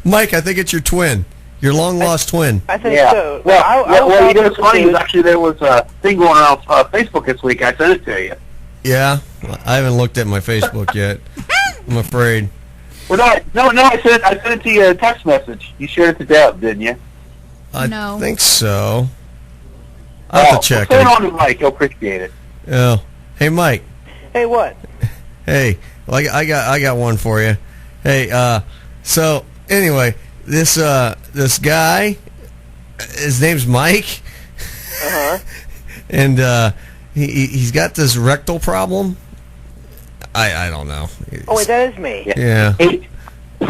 Mike, I think it's your twin. Your long-lost twin. I think so. Well, you know what's funny is actually there was a thing going around Facebook this week. I sent it to you. Yeah? I haven't looked at my Facebook yet. I'm afraid. Well, no, I sent it to you a text message. You shared it to Deb, didn't you? I think so. I'll have to check it. Send it on to Mike. He'll appreciate it. Oh. Hey, Mike. Hey, what? Hey, well, I got one for you. Hey, so anyway, this guy, his name's Mike. And he's got this rectal problem. I don't know. Oh, wait, that is me. Yeah.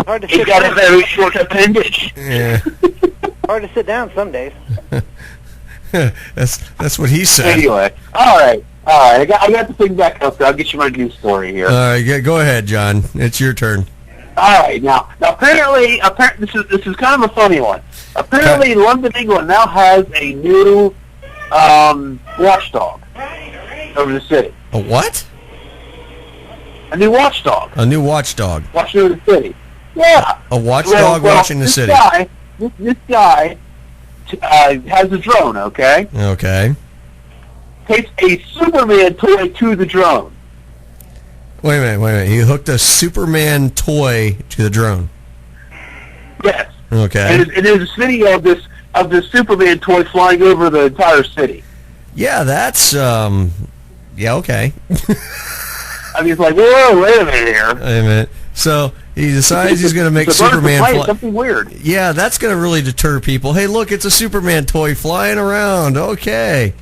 Hard to He's got a very short appendage. Yeah. Hard to sit down some days. That's what he said. Anyway, all right. I got the thing back up there. I'll get you my news story here. All right, go ahead, John. It's your turn. All right, now apparently this is kind of a funny one. Apparently, London, England now has a new watchdog over the city. A what? A new watchdog. A new watchdog. Watching over the city. Yeah. A watchdog watching the city. This guy has a drone. Okay. Okay. Takes a Superman toy to the drone. Wait a minute. He hooked a Superman toy to the drone. Yes. Okay. And there's a video of this Superman toy flying over the entire city. Yeah, that's yeah, okay. I mean, it's like, whoa, wait a minute here. Wait a minute. So he decides he's going to make Superman fly. Something weird. Yeah, that's going to really deter people. Hey, look, it's a Superman toy flying around. Okay.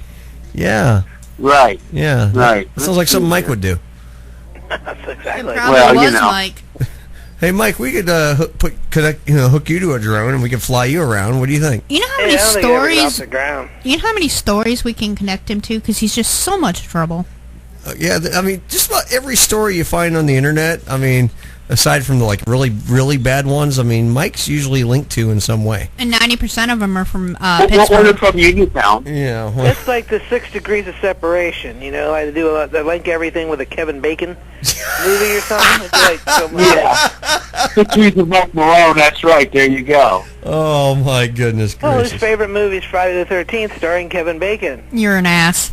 Yeah. Right. Yeah. Right. That sounds like something Mike would do. That's exactly. Well, was Mike. Hey, Mike, we could hook you to a drone and we could fly you around. What do you think? You know how many stories? You know how many stories we can connect him to? Because he's just so much trouble. Yeah, I mean, just about every story you find on the internet. I mean, aside from the really, really bad ones, I mean, Mike's usually linked to in some way. And 90% of them are from Pittsburgh. Pittsburgh. From Uniontown. Yeah. Well. It's like the 6 Degrees of Separation. You know, I do they link everything with a Kevin Bacon movie or something. It's like so much. Yeah. 6 Degrees of Mark Malone. That's right. There you go. Oh my goodness gracious. Well, his favorite movie is Friday the 13th, starring Kevin Bacon. You're an ass.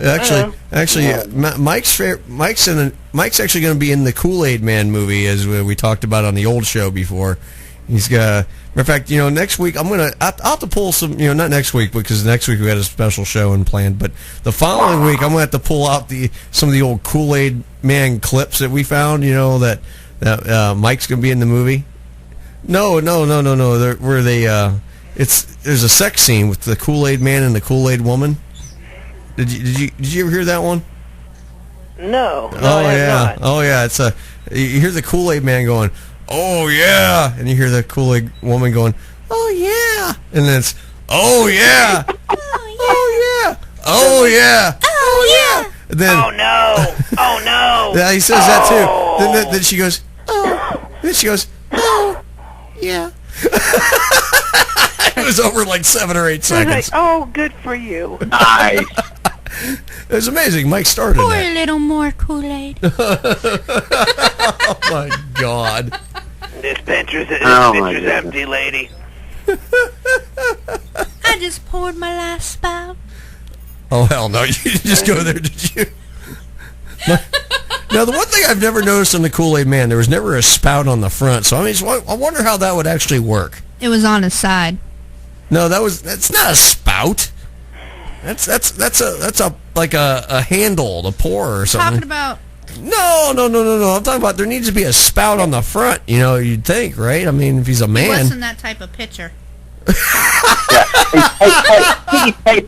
Actually, Mike's actually going to be in the Kool-Aid Man movie, as we talked about on the old show before. He's got. Matter of fact, next week I'll have to pull some. Not next week because next week we had a special show and planned, but the following week I'm going to have to pull out some of the old Kool-Aid Man clips that we found. That Mike's going to be in the movie. No. There's a sex scene with the Kool-Aid Man and the Kool-Aid Woman. Did you ever hear that one? No. I have not. Oh yeah. It's you hear the Kool-Aid Man going, "Oh yeah," and you hear the Kool-Aid Woman going, "Oh yeah," and then it's, "Oh yeah, oh yeah, oh yeah, oh yeah." And then, oh no, oh no. Yeah, he says that too. Then she goes, "Oh," then she goes, "Oh yeah." It was over like 7 or 8 seconds. Like, oh, good for you. Nice. It was amazing. Mike started Pour that. a little more Kool-Aid. Oh my God. This bencher's empty, lady. I just poured my last spout. Oh hell no! You didn't just go there, did you? Now, the one thing I've never noticed on the Kool-Aid Man, there was never a spout on the front. So I wonder how that would actually work. It was on his side. No, that's not a spout. That's a like a handle to pour or something. Talking about. No. I'm talking about there needs to be a spout on the front. You know, you'd think, right? I mean, if he's a man. He wasn't that type of pitcher. Hey,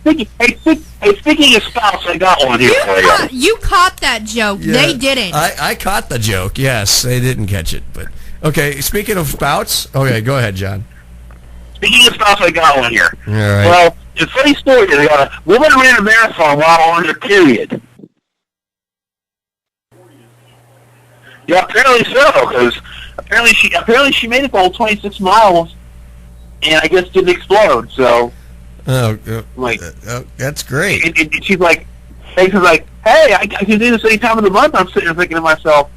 speaking of spouts, I got one here for you. You caught that joke. Yeah, They didn't. I caught the joke. Yes, they didn't catch it. But okay, speaking of spouts, okay, go ahead, John. Speaking of spouts, I got one here. All right. Well, it's a funny story. A woman ran a marathon while on her period. Yeah, apparently so, because apparently she made it the whole 26 miles, and I guess didn't explode. So, that's great. And she's like, hey, I can do this any time of the month. I'm sitting there thinking to myself,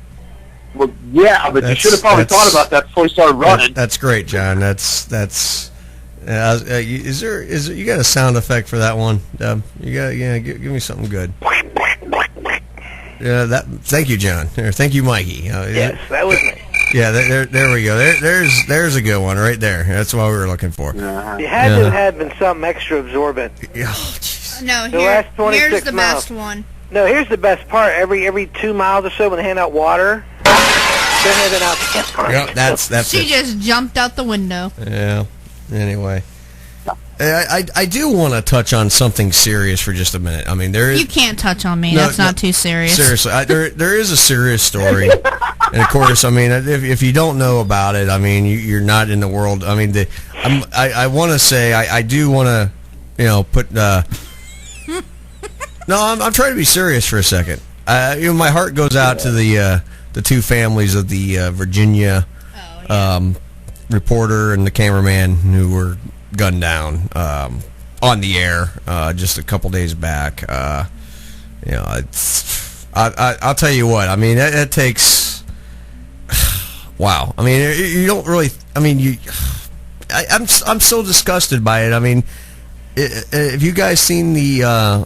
well, yeah, but you should have probably thought about that before you started running. That's great, John. That's. Is there you got a sound effect for that one? You got give me something good. Yeah, thank you, John. Thank you, Mikey. Yes, that was me. Yeah, there we go. There's a good one right there. That's what we were looking for. You had to have been something extra absorbent. No, The last 26 here's the miles. best one. No, here's the best part. Every 2 miles or so, when they hand out water, they're handing out. Yep, that's She it. just jumped out the window. Yeah. Anyway, I do want to touch on something serious for just a minute. I mean, there is. You can't touch on me. No, That's not too serious. Seriously, there is a serious story, and of course, I mean, if you don't know about it, I mean, you're not in the world. I mean, I want to say I do want to, put. No, I'm trying to be serious for a second. My heart goes out to the two families of the Virginia reporter and the cameraman who were gunned down on the air just a couple days back. I'll tell you what. I mean, it takes. Wow. I mean, you don't really. I mean, I'm so disgusted by it. I mean, have you guys seen the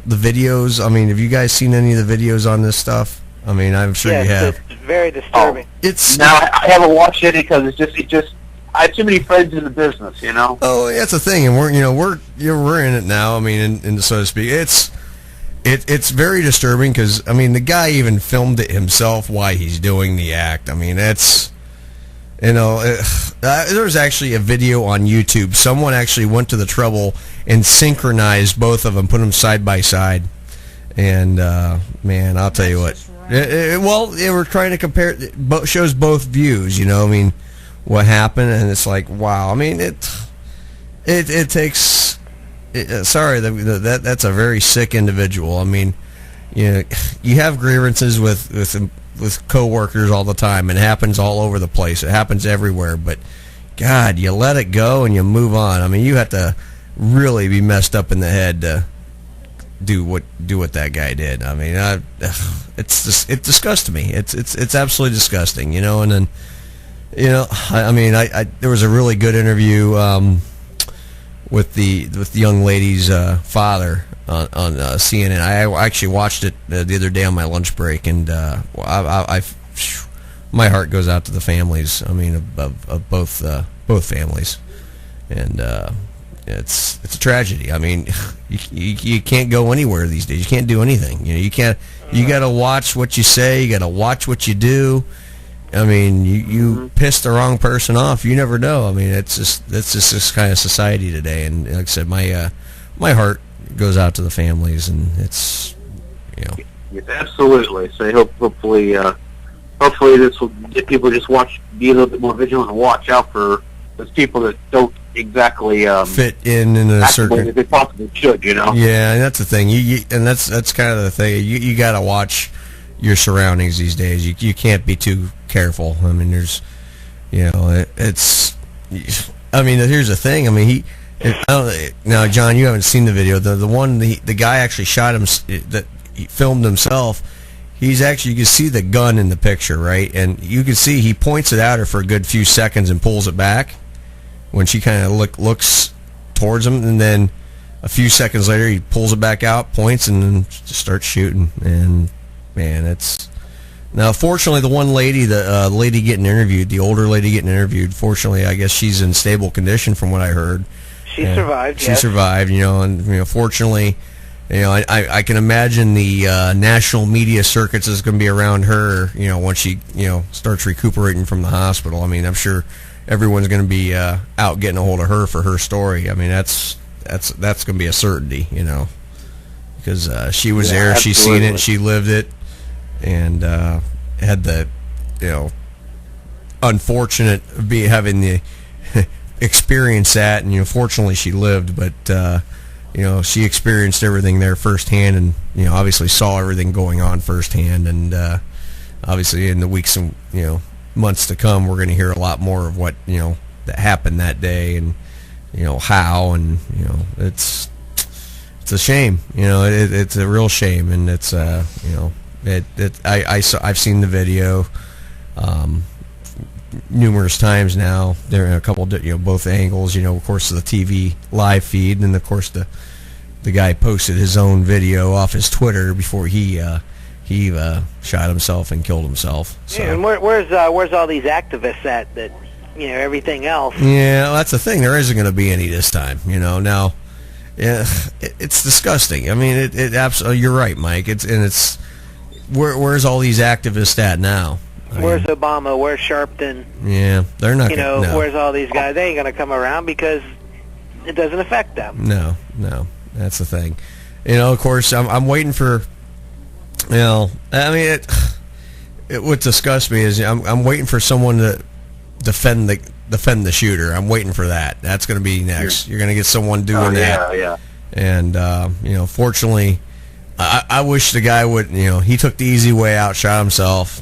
videos? I mean, have you guys seen any of the videos on this stuff? I mean, I'm sure you have. It's very disturbing. I haven't watched it because it just. I have too many friends in the business, Oh, that's the thing, and we're in it now. I mean, and so to speak, it's very disturbing because I mean the guy even filmed it himself while he's doing the act. I mean, that's there's actually a video on YouTube. Someone actually went to the trouble and synchronized both of them, put them side by side, and man, I'll tell you what. Well, they were trying to compare. Shows both views. I mean. What happened, and it's like, wow. I mean, it takes. Sorry, that's a very sick individual. I mean, you have grievances with coworkers all the time. It happens all over the place. It happens everywhere. But God, you let it go and you move on. I mean, you have to really be messed up in the head to do what that guy did. I mean, it disgusts me. It's absolutely disgusting. And then. I mean, there was a really good interview with the young lady's father on CNN. I actually watched it the other day on my lunch break, and my heart goes out to the families. I mean, of both families, and it's a tragedy. I mean, you can't go anywhere these days. You can't do anything. You can't. You got to watch what you say. You got to watch what you do. I mean, you piss the wrong person off. You never know. I mean, it's just this kind of society today. And like I said, my heart goes out to the families, and it's Yes, absolutely. So hopefully this will get people to just be a little bit more vigilant and watch out for those people that don't exactly fit in a certain way they possibly should. Yeah, and that's the thing. And that's kind of the thing. You got to watch your surroundings these days. You can't be too careful. I mean, there's, it's. I mean, here's the thing. I mean, now, John, you haven't seen the video. The guy actually shot him. That he filmed himself. He's actually, you can see the gun in the picture, right? And you can see he points it at her for a good few seconds and pulls it back when she kind of looks towards him, and then a few seconds later he pulls it back out, points, and then just starts shooting. And man, Now, fortunately, the one lady, the lady getting interviewed, the older lady getting interviewed, fortunately, I guess she's in stable condition from what I heard. She survived, She survived, and, fortunately, I can imagine the national media circuits is going to be around her, once she, starts recuperating from the hospital. I mean, I'm sure everyone's going to be out getting a hold of her for her story. I mean, that's going to be a certainty, because she was there, she's seen it, she lived it, and had the, unfortunate having the experience that, and fortunately she lived, but she experienced everything there firsthand, and obviously saw everything going on firsthand, and obviously in the weeks and months to come, we're going to hear a lot more of what that happened that day, and how, and it's a shame, it's a real shame, and it's I've seen the video numerous times now. There are a couple both angles, of course the TV live feed, and of course the guy posted his own video off his Twitter before he shot himself and killed himself. So. Yeah, and where's all these activists at that everything else? Yeah, well, that's the thing. There isn't going to be any this time. Now, yeah, it's disgusting. I mean, it absolutely. You're right, Mike. It's where's all these activists at now? Where's Obama? Where's Sharpton? Yeah, they're not. No. Where's all these guys? They ain't going to come around because it doesn't affect them. No, that's the thing. Of course, I'm waiting for. I mean, what disgusts me is I'm waiting for someone to defend the shooter. I'm waiting for that. That's going to be next. You're going to get someone doing that. Yeah. And fortunately, I wish the guy would. He took the easy way out, shot himself.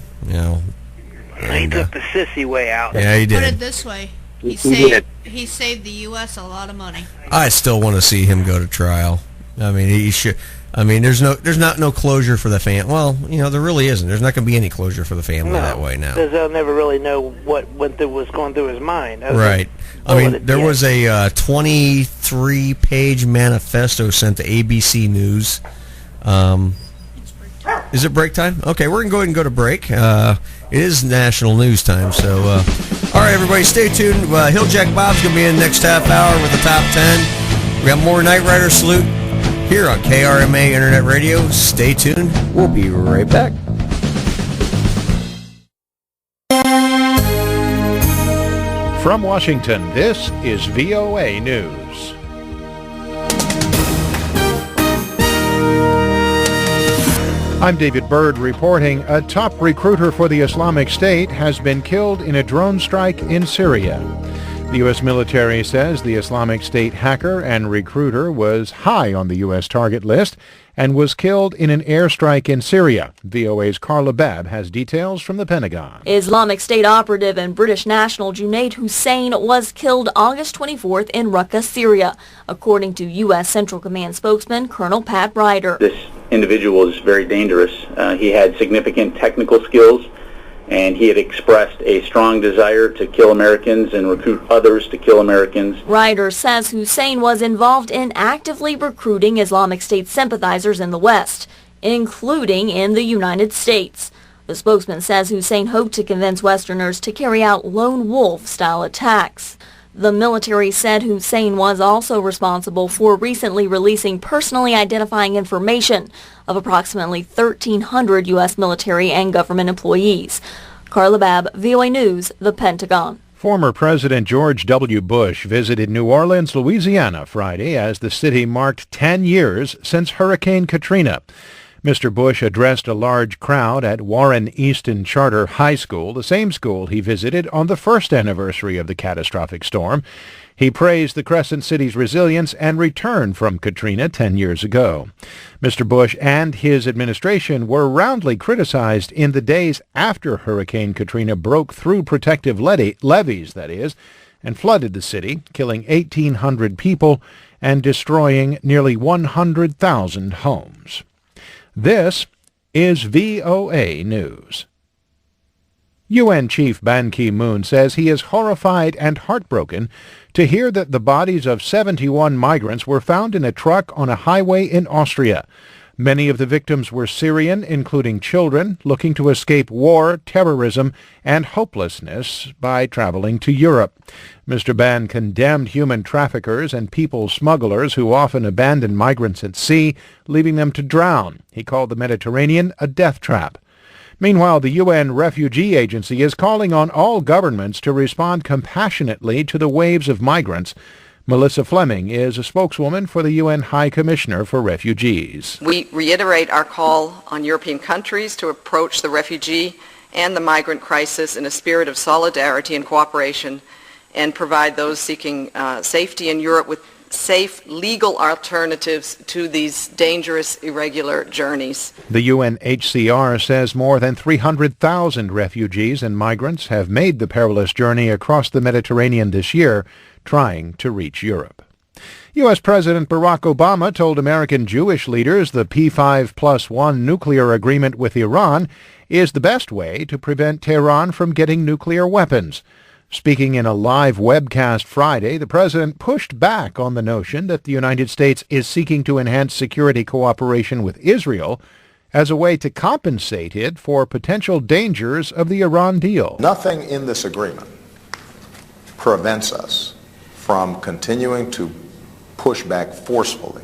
He took the sissy way out. Yeah, he did. Put it this way: he saved the U.S. a lot of money. I still want to see him go to trial. I mean, he should. I mean, there's no closure for the family. Well, there really isn't. There's not going to be any closure for the family that way now. Because they'll never really know what was going through his mind. Right. I mean, there was a 23-page manifesto sent to ABC News. Is it break time? Okay, we're going to go ahead and go to break. It is national news time, so... all right, everybody, stay tuned. Hilljack Bob's going to be in the next half hour with the top 10. We got more Knight Rider Salute here on KRMA Internet Radio. Stay tuned. We'll be right back. From Washington, this is VOA News. I'm David Byrd reporting a top recruiter for the Islamic State has been killed in a drone strike in Syria. The U.S. military says the Islamic State hacker and recruiter was high on the U.S. target list and was killed in an airstrike in Syria. VOA's Carla Babb has details from the Pentagon. Islamic State operative and British national Junaid Hussein was killed August 24th in Raqqa, Syria, according to U.S. Central Command spokesman Colonel Pat Ryder. This individual is very dangerous. He had significant technical skills, and he had expressed a strong desire to kill Americans and recruit others to kill Americans. Ryder says Hussein was involved in actively recruiting Islamic State sympathizers in the West, including in the United States. The spokesman says Hussein hoped to convince Westerners to carry out lone wolf-style attacks. The military said Hussein was also responsible for recently releasing personally identifying information of approximately 1,300 U.S. military and government employees. Carla Babb, VOA News, The Pentagon. Former President George W. Bush visited New Orleans, Louisiana, Friday as the city marked 10 years since Hurricane Katrina. Mr. Bush addressed a large crowd at Warren Easton Charter High School, the same school he visited on the first anniversary of the catastrophic storm. He praised the Crescent City's resilience and return from Katrina 10 years ago. Mr. Bush and his administration were roundly criticized in the days after Hurricane Katrina broke through protective levees, and flooded the city, killing 1,800 people and destroying nearly 100,000 homes. This is VOA News. UN Chief Ban Ki-moon says he is horrified and heartbroken to hear that the bodies of 71 migrants were found in a truck on a highway in Austria. Many of the victims were Syrian, including children, looking to escape war, terrorism, and hopelessness by traveling to Europe. Mr. Ban condemned human traffickers and people smugglers who often abandon migrants at sea, leaving them to drown. He called the Mediterranean a death trap. Meanwhile, the UN Refugee Agency is calling on all governments to respond compassionately to the waves of migrants. Melissa Fleming is a spokeswoman for the UN High Commissioner for Refugees. We reiterate our call on European countries to approach the refugee and the migrant crisis in a spirit of solidarity and cooperation and provide those seeking safety in Europe with safe, legal alternatives to these dangerous, irregular journeys. The UNHCR says more than 300,000 refugees and migrants have made the perilous journey across the Mediterranean this year, trying to reach Europe. U.S. President Barack Obama told American Jewish leaders the P5+1 nuclear agreement with Iran is the best way to prevent Tehran from getting nuclear weapons. Speaking in a live webcast Friday, the president pushed back on the notion that the United States is seeking to enhance security cooperation with Israel as a way to compensate it for potential dangers of the Iran deal. Nothing in this agreement prevents us from continuing to push back forcefully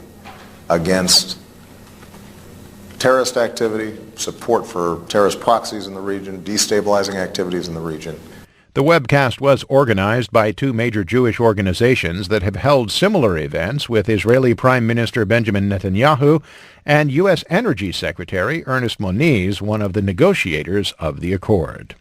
against terrorist activity, support for terrorist proxies in the region, destabilizing activities in the region. The webcast was organized by two major Jewish organizations that have held similar events with Israeli Prime Minister Benjamin Netanyahu and U.S. Energy Secretary Ernest Moniz, one of the negotiators of the accord.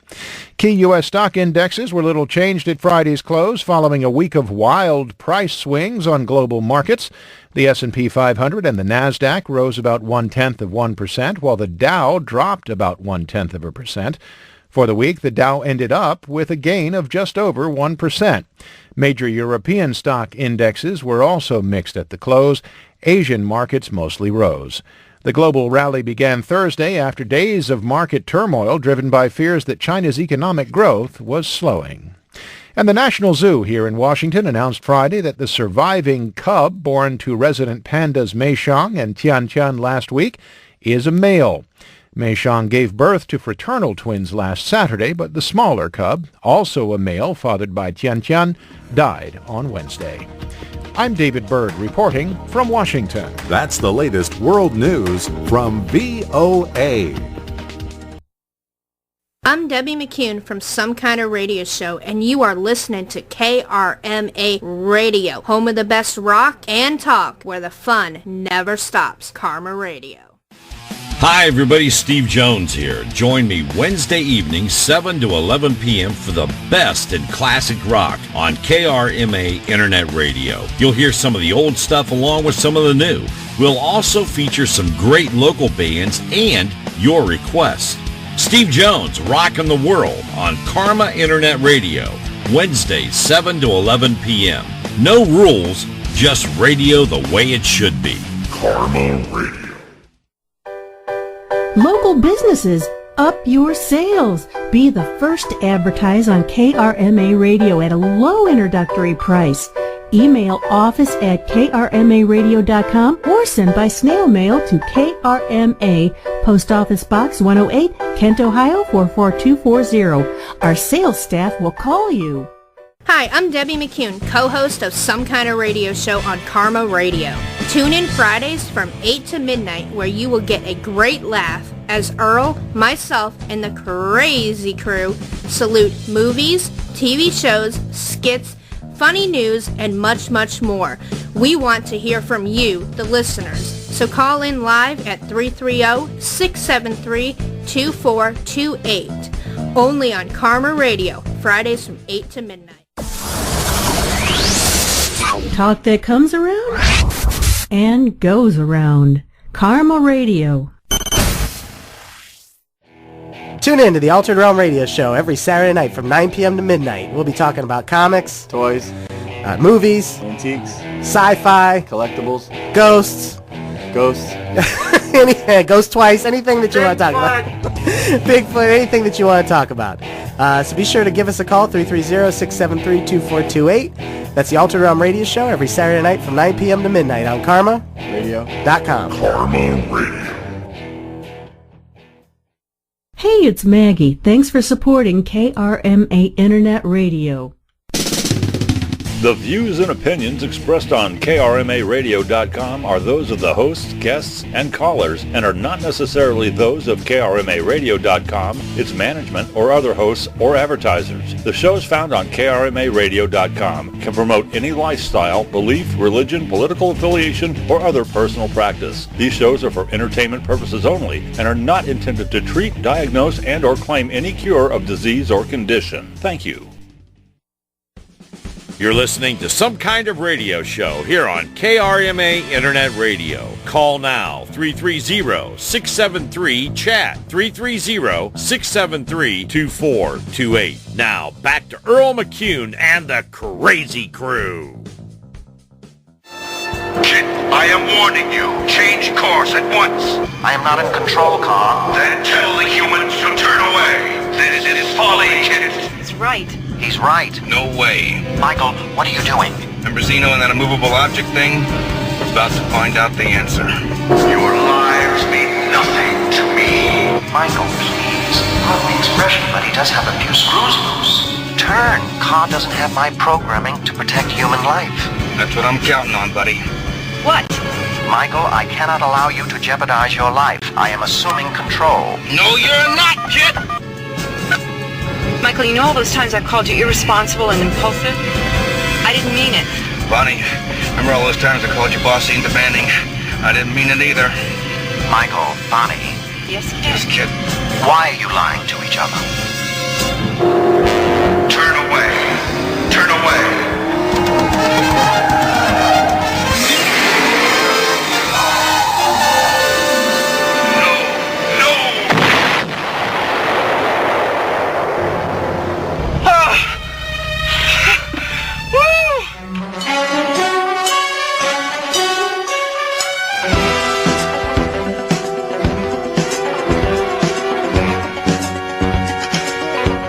Key U.S. stock indexes were little changed at Friday's close following a week of wild price swings on global markets. The S&P 500 and the NASDAQ rose about 0.1%, while the Dow dropped about 0.1%. For the week, the Dow ended up with a gain of just over 1%. Major European stock indexes were also mixed at the close. Asian markets mostly rose. The global rally began Thursday after days of market turmoil driven by fears that China's economic growth was slowing. And the National Zoo here in Washington announced Friday that the surviving cub born to resident pandas Mei Xiang and Tian Tian last week is a male. Mei Xiang gave birth to fraternal twins last Saturday, but the smaller cub, also a male fathered by Tian Tian, died on Wednesday. I'm David Byrd reporting from Washington. That's the latest world news from VOA. I'm Debbie McCune from Some Kind of Radio Show, and you are listening to KRMA Radio, home of the best rock and talk, where the fun never stops. Karma Radio. Hi, everybody. Steve Jones here. Join me Wednesday evening, 7 to 11 p.m. for the best in classic rock on KRMA Internet Radio. You'll hear some of the old stuff along with some of the new. We'll also feature some great local bands and your requests. Steve Jones, Rockin' the World on Karma Internet Radio, Wednesdays, 7 to 11 p.m. No rules, just radio the way it should be. Karma Radio. Local businesses, up your sales. Be the first to advertise on KRMA Radio at a low introductory price. Email office@krmaradio.com or send by snail mail to KRMA, Post Office Box 108, Kent, Ohio 44240. Our sales staff will call you. Hi, I'm Debbie McCune, co-host of Some Kind of Radio Show on Karma Radio. Tune in Fridays from 8 to midnight where you will get a great laugh as Earl, myself, and the crazy crew salute movies, TV shows, skits, funny news, and much, much more. We want to hear from you, the listeners. So call in live at 330-673-2428. Only on Karma Radio, Fridays from 8 to midnight. Talk that comes around and goes around. Karma Radio. Tune in to the Altered Realm Radio Show every Saturday night from 9 p.m. to midnight. We'll be talking about comics, toys, movies, antiques, sci-fi, collectibles, ghosts, Ghost twice, anything that you want to talk about. Bigfoot, anything that you want to talk about. So be sure to give us a call, 330-673-2428. That's the Altered Realm Radio Show every Saturday night from 9 p.m. to midnight on KarmaRadio.com. Karma Radio. Hey, it's Maggie. Thanks for supporting KRMA Internet Radio. The views and opinions expressed on KRMARadio.com are those of the hosts, guests, and callers and are not necessarily those of KRMARadio.com, its management, or other hosts or advertisers. The shows found on KRMARadio.com can promote any lifestyle, belief, religion, political affiliation, or other personal practice. These shows are for entertainment purposes only and are not intended to treat, diagnose, and or claim any cure of disease or condition. Thank you. You're listening to Some Kind of Radio Show here on KRMA Internet Radio. Call now, 330-673-CHAT, 330-673-2428. Now, back to Earl McCune and the Crazy Crew. Kit, I am warning you. Change course at once. I am not in control, Khan. Then tell the humans to turn away. This is folly, Kit. He's right. He's right. No way. Michael, what are you doing? Remember Zeno and that immovable object thing? About to find out the answer. Your lives mean nothing to me. Michael, please. Pardon the expression, but he does have a few screws loose. Turn. Khan doesn't have my programming to protect human life. That's what I'm counting on, buddy. What? Michael, I cannot allow you to jeopardize your life. I am assuming control. No, you're not, Kit! Michael, you know all those times I've called you irresponsible and impulsive? I didn't mean it. Bonnie, remember all those times I called you bossy and demanding? I didn't mean it either. Michael, Bonnie. Yes, Kit. Yes, Kit. Why are you lying to each other? Turn away. Turn away.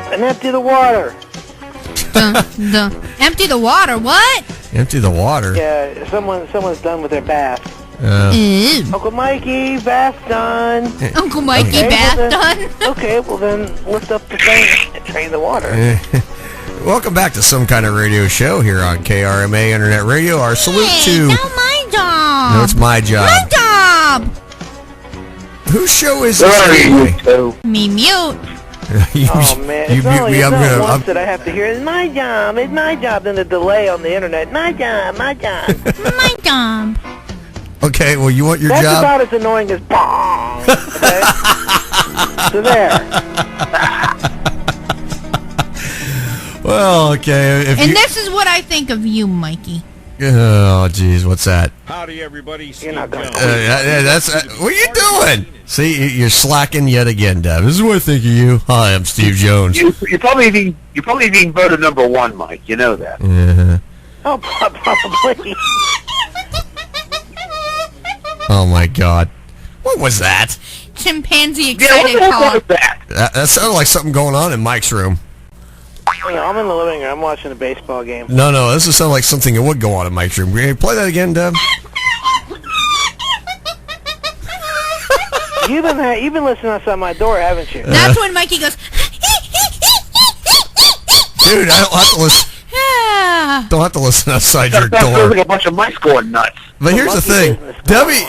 And empty the water. Empty the water, what? Empty the water? Yeah, someone's done with their bath. Uncle Mikey, bath done. Uncle Mikey, bath done? Okay, well then lift up the thing and drain the water. Welcome back to Some Kind of Radio Show here on KRMA Internet Radio. Our salute to... Not my job. No, it's my job. My job. Whose show is this anyway? Me mute. Oh man, it's only once that I have to hear, it's my job, then the delay on the internet, my job. My job. Okay, well, you want your That's job? about as annoying as bong. Okay? So there. Well, okay. This is what I think of you, Mikey. Oh, jeez, what's that? Howdy, everybody. You're not going to that's what are you doing? See, you're slacking yet again, Deb. This is what I think of you. Hi, I'm Steve Jones. You're probably being voted number one, Mike. You know that. Oh, probably. Oh my God, what was that? Chimpanzee excited what call. was that? That sounded like something going on in Mike's room. I'm in the living room. I'm watching a baseball game. No, this would sound like something that would go on in Mike's room. Can you play that again, Deb? You've been listening outside my door, haven't you? That's when Mikey goes. Dude, I don't have to listen. Don't have to listen outside your That sounds door. like a bunch of mice going nuts. But here's the thing, Debbie.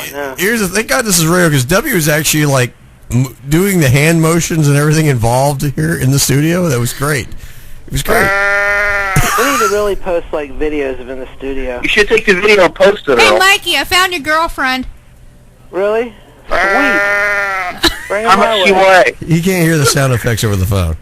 Thank God this is radio, because Debbie was actually like doing the hand motions and everything involved here in the studio. That was great. It was great. We need to really post like videos of in the studio. You should take the video and post it. Hey, Earl. Mikey, I found your girlfriend. Really? Sweet. Bring her How my much she way. weigh? You can't hear the sound effects over the phone.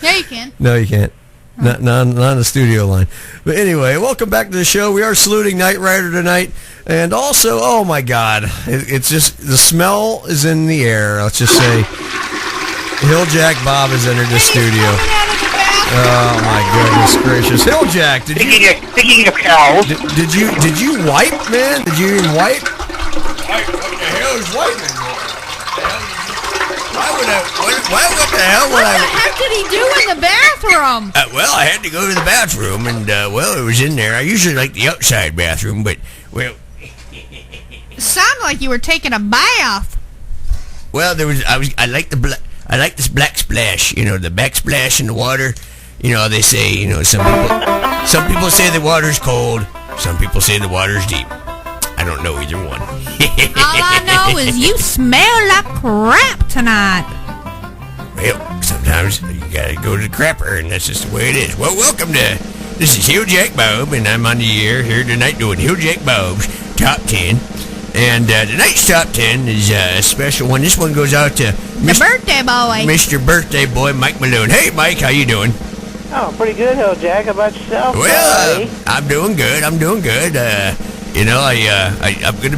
Yeah, you can. No, you can't. Not on the studio line. But anyway, welcome back to the show. We are saluting Knight Rider tonight. And also, oh my God, it's just, the smell is in the air. Let's just say, Hilljack Bob has entered the studio. Oh my goodness gracious. Hilljack, Thinking of cows. Did you wipe, man? Did you even wipe? What the hell is wiping? I what the hell would What I... the heck did he do in the bathroom? Well, I had to go to the bathroom, and, it was in there. I usually like the outside bathroom, but, well... It sounded like you were taking a bath. Well, I like this black splash, the backsplash in the water. They say, some people say the water's cold, some people say the water's deep. I don't know either one. All I know is you smell like crap tonight. Well, sometimes you gotta go to the crapper, and that's just the way it is. Well, welcome to... This is Hill Jack Bob, and I'm on the air here tonight doing Hill Jack Bob's Top 10. And tonight's Top 10 is a special one. This one goes out to The birthday boy. Mr. Birthday Boy, Mike Malone. Hey, Mike, how you doing? Oh, pretty good, Hill Jack. How about yourself? Well, I'm doing good. I'm going to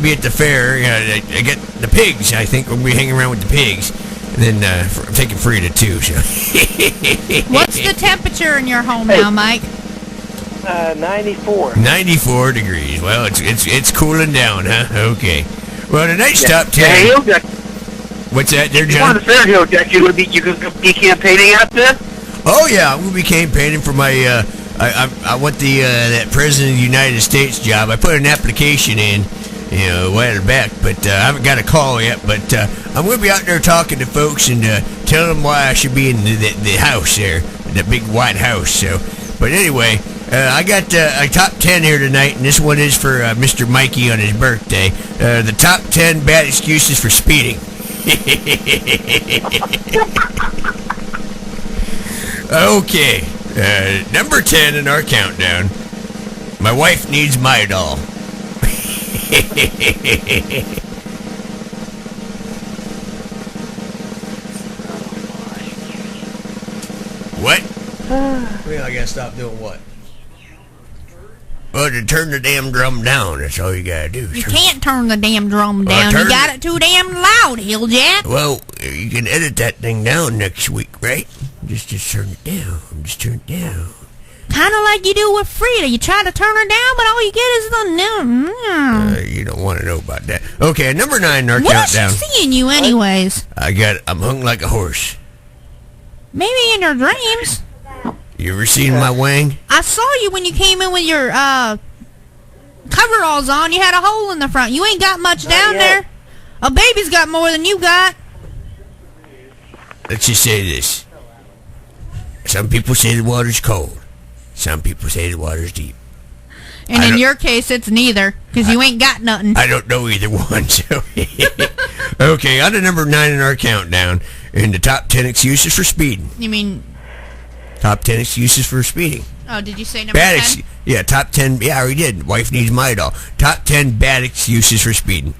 be at the fair. I get the pigs. I think we'll be hanging around with the pigs. And then I'm taking Frida, too. So. What's the temperature in your home now, Mike? 94. 94 degrees. Well, it's cooling down, huh? Okay. Well, tonight's Top 10. Yeah, Hill Jack. What's that there, You John? want the fair, Hill Jack? You could be campaigning out there? Oh, yeah. I'm going to be campaigning for my... I want that President of the United States job. I put an application in, a while back, but I haven't got a call yet. But I'm going to be out there talking to folks and telling them why I should be in the house there, the big white house. So, but anyway, I got a top 10 here tonight, and this one is for Mr. Mikey on his birthday. The top 10 bad excuses for speeding. Okay. Number 10 in our countdown. My wife needs my doll. What? Well, I gotta stop doing what? Well, to turn the damn drum down, that's all you gotta do. You can't turn the damn drum down. You got it too damn loud, Hill Jack. Well, you can edit that thing down next week, right? Just turn it down. Just turn it down. Kind of like you do with Frida. You try to turn her down, but all you get is the... You don't want to know about that. Okay, number 9 in our What's countdown. she seeing you anyways? I'm hung like a horse. Maybe in your dreams. You ever seen my wang? I saw you when you came in with your coveralls on. You had a hole in the front. You ain't got much down there. A baby's got more than you got. Let's just say this. Some people say the water's cold. Some people say the water's deep. And in your case, it's neither, because you ain't got nothing. I don't know either one, so... Okay, on to number 9 in our countdown. In the top 10 excuses for speeding. You mean... Top 10 excuses for speeding. Oh, did you say number 10? Yeah, top 10... Yeah, we did. Wife needs my doll. Top 10 bad excuses for speeding.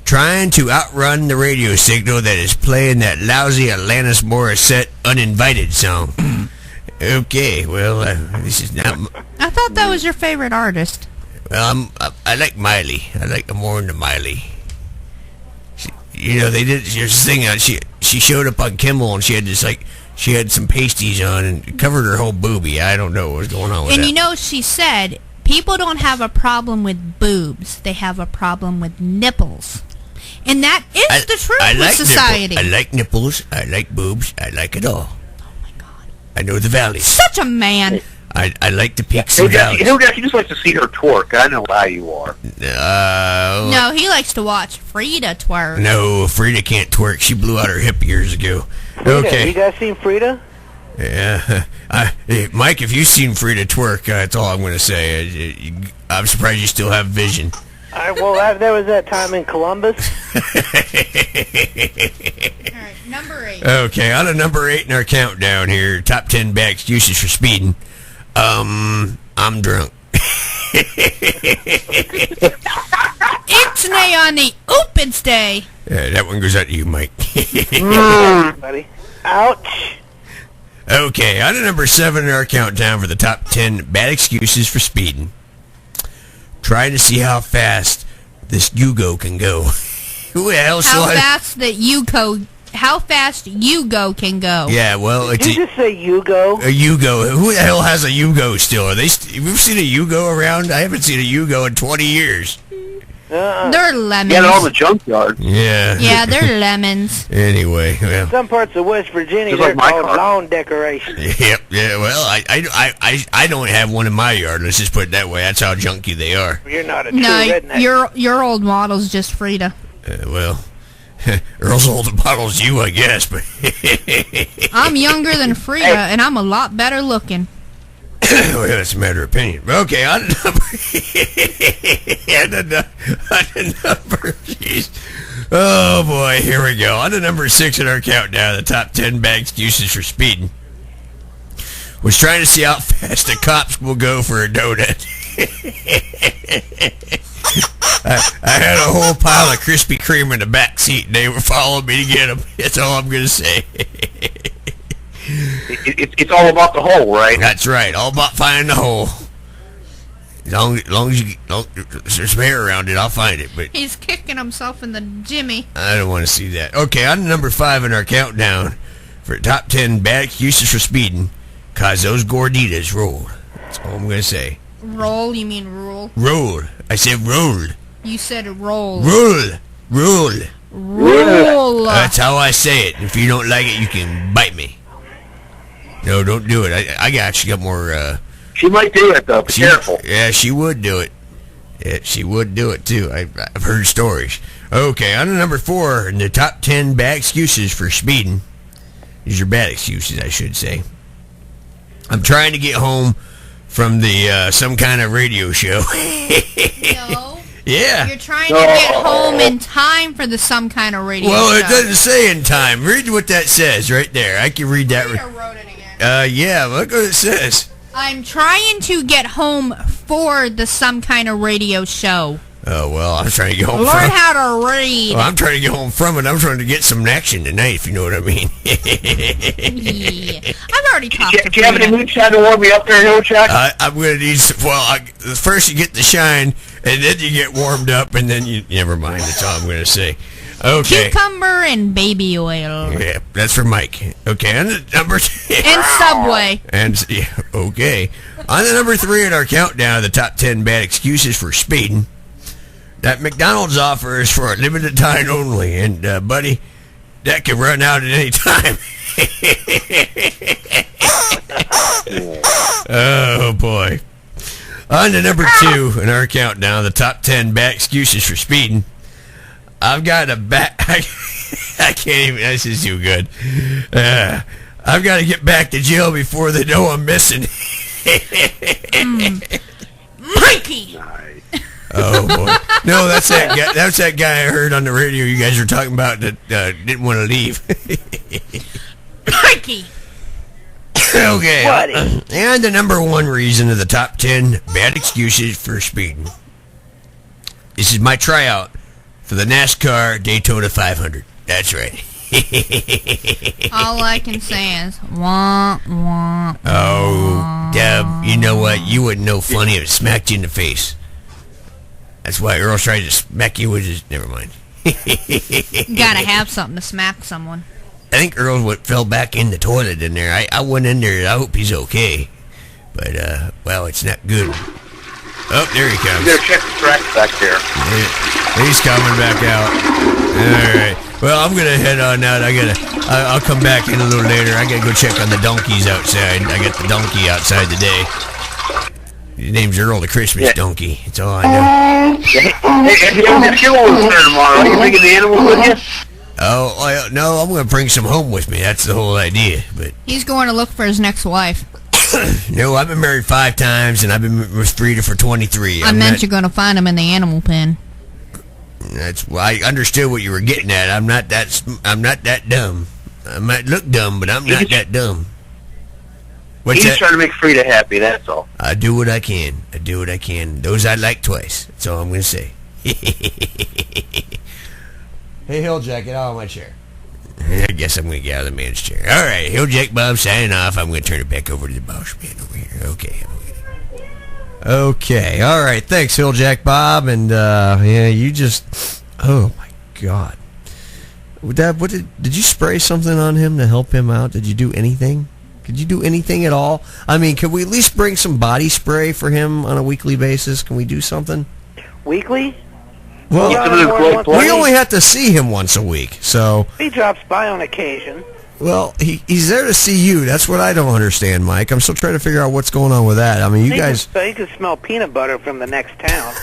Trying to outrun the radio signal that is playing that lousy Alanis Morissette Uninvited song. Okay, well, this is not... I thought that was your favorite artist. Well, I like Miley. I like more into Miley. They did this thing. She showed up on Kimmel, and she had some pasties on and covered her whole boobie. I don't know what was going on with that. And she said, people don't have a problem with boobs. They have a problem with nipples. And that is the truth with society. I like nipples. I like boobs. I like it all. Oh, my God. I know the valleys. Such a man. I like the peaks and valleys. He just likes to see her twerk. I know how you are. No, he likes to watch Frida twerk. No, Frida can't twerk. She blew out her hip years ago. Frida, Okay. you guys seen Frida? Yeah. Mike, if you've seen Frida twerk, that's all I'm going to say. I'm surprised you still have vision. There was that time in Columbus. All right, number 8. Okay, on to number 8 in our countdown here. Top 10 bad excuses for speeding. I'm drunk. It's nay on the Oopens Day. Yeah, that one goes out to you, Mike. Buddy. Ouch. Okay, on to number 7 in our countdown for the top 10 bad excuses for speeding. Trying to see how fast this Yugo can go. Who the hell How fast Yugo can go. Yeah, well, Did you just say Yugo? A Yugo. Who the hell has a Yugo still? Have you seen a Yugo around? I haven't seen a Yugo in 20 years. They're lemons. Get it all in the junkyard. Yeah. Yeah, they're lemons. Anyway, well. Some parts of West Virginia, Just they're like my called car. lawn decorations. Yep. Yeah. Well, I don't have one in my yard. Let's just put it that way. That's how junky they are. You're not a true No, redneck. your old model's just Frida. Well, Earl's old models you, I guess, but I'm younger than Frida, and I'm a lot better looking. well, that's a matter of opinion. Okay, on the number, jeez. Oh boy, here we go. On to number 6 in our countdown, the top 10 bad excuses for speeding. Was trying to see how fast the cops will go for a donut. I had a whole pile of Krispy Kreme in the back seat, and they were following me to get them. That's all I'm gonna say. It's all about the hole, right? That's right. All about finding the hole. As long as there's some hair around it, I'll find it. But He's kicking himself in the jimmy. I don't want to see that. Okay, on to number 5 in our countdown for top 10 bad excuses for speeding. Cause those gorditas rolled. That's all I'm gonna say. Roll? You mean rule? Rolled. I said rolled. You said roll. Roll. Roll. Roll. That's how I say it. If you don't like it, you can bite me. No, don't do it. I actually got more. She might do it though. Be careful. Yeah, she would do it. Yeah, she would do it too. I've heard stories. Okay, on to number 4 in the top 10 bad excuses for speeding. These are bad excuses, I should say. I'm trying to get home from the some kind of radio show. No. Yeah. You're trying to get home in time for the some kind of radio Well, show. it doesn't say in time. Read what that says right there. I can read that. Frida wrote it again. Yeah, look what it says. I'm trying to get home for the some kind of radio show. Oh, well, I'm trying to get home Learn from how to read. Well, I'm trying to get home from it. I'm trying to get some action tonight, if you know what I mean. Yeah. I've already talked to Do you have any Frida. moonshine to warm me up there, Hill Jack? I'm going to need first you get the shine, and then you get warmed up, and then you... Never mind, that's all I'm going to say. Okay. Cucumber and baby oil. Yeah, that's for Mike. Okay, on the number... And Subway. And, yeah, okay. On the number 3 in our countdown of the top 10 bad excuses for speeding, that McDonald's offer is for a limited time only, and, buddy, that can run out at any time. Oh, boy. On to number 2 in our countdown, the top 10 bad excuses for speeding. I've got a I can't even, this is too good. I've got to get back to jail before they know I'm missing. Mikey! Oh, boy. No, that's that guy. That's that guy I heard on the radio you guys were talking about that didn't want to leave. Mikey! Okay. And the number 1 reason of the top 10 bad excuses for speeding. This is my tryout for the NASCAR Daytona 500. That's right. All I can say is, wah, wah. Oh, Deb, you know what? You wouldn't know funny if it smacked you in the face. That's why Earl tried to smack you with his... Never mind. Gotta have something to smack someone. I think Earl fell back in the toilet in there. I went in there. I hope he's okay. But, well, it's not good. Oh, there he comes. You better check the tracks back there. Yeah, he's coming back out. All right. Well, I'm gonna head on out. I'll come back in a little later. I gotta go check on the donkeys outside. I got the donkey outside today. His name's Earl, the Christmas donkey. That's all I know. Hey, you're there tomorrow. Are you bringing the animals with you? Oh, no, I'm gonna bring some home with me. That's the whole idea. But He's going to look for his next wife. no, I've been married 5 times, and I've been with Frida for 23. I meant you're going to find him in the animal pen. That's well, I understood what you were getting at. I'm not that dumb. I might look dumb, but I'm not that dumb. What's He's that? trying to make Frida happy, that's all. I do what I can. Those I like twice. That's all I'm going to say. Hey, Hilljack, get out of my chair. I guess I'm going to get out of the man's chair. All right, Hilljack Bob signing off. I'm going to turn it back over to the boss man over here. Okay, all right. Thanks, Hilljack Bob. And, yeah, you just... Oh, my God. Dad, did you spray something on him to help him out? Did you do anything? Could you do anything at all? I mean, could we at least bring some body spray for him on a weekly basis? Can we do something? Weekly? Well, Well, we only have to see him once a week, so... He drops by on occasion. Well, he's there to see you. That's what I don't understand, Mike. I'm still trying to figure out what's going on with that. I mean, you guys... He can smell peanut butter from the next town.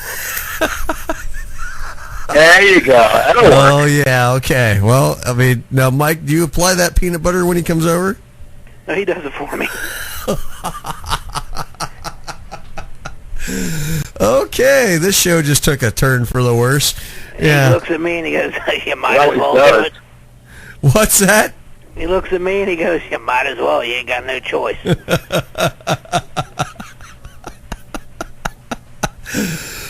There you go. That'll work. Oh, yeah, okay. Well, I mean, now, Mike, do you apply that peanut butter when he comes over? No, he does it for me. Okay, this show just took a turn for the worse. Yeah. He looks at me and he goes, you might as well do it. What's that? He looks at me and he goes, you might as well. You ain't got no choice.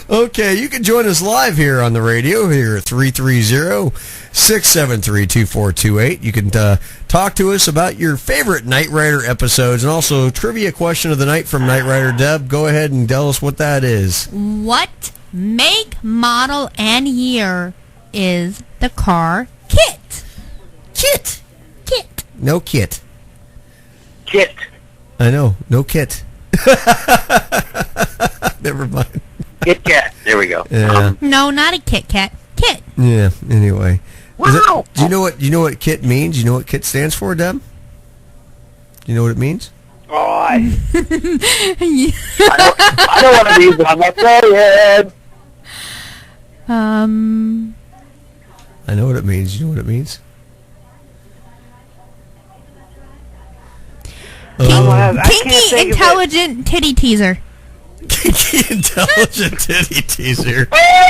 Okay, you can join us live here on the radio here at 330-673-2428. You can talk to us about your favorite Knight Rider episodes and also trivia question of the night from Knight Rider. Deb, go ahead and tell us what that is. What make, model, and year is the car K.I.T.T? Kit. Kit. No kit. Kit. I know, no kit. Never mind. Kit Kat. There we go. Yeah. No, not a Kit Kat. Kit. Yeah. Anyway. Wow. Do you know what KIT means? You know what KIT stands for, Deb? Do you know what it means? Oh, I know what it means, but I'm not saying. I know what it means. You know what it means? Kinky intelligent titty teaser. Kinky intelligent titty teaser.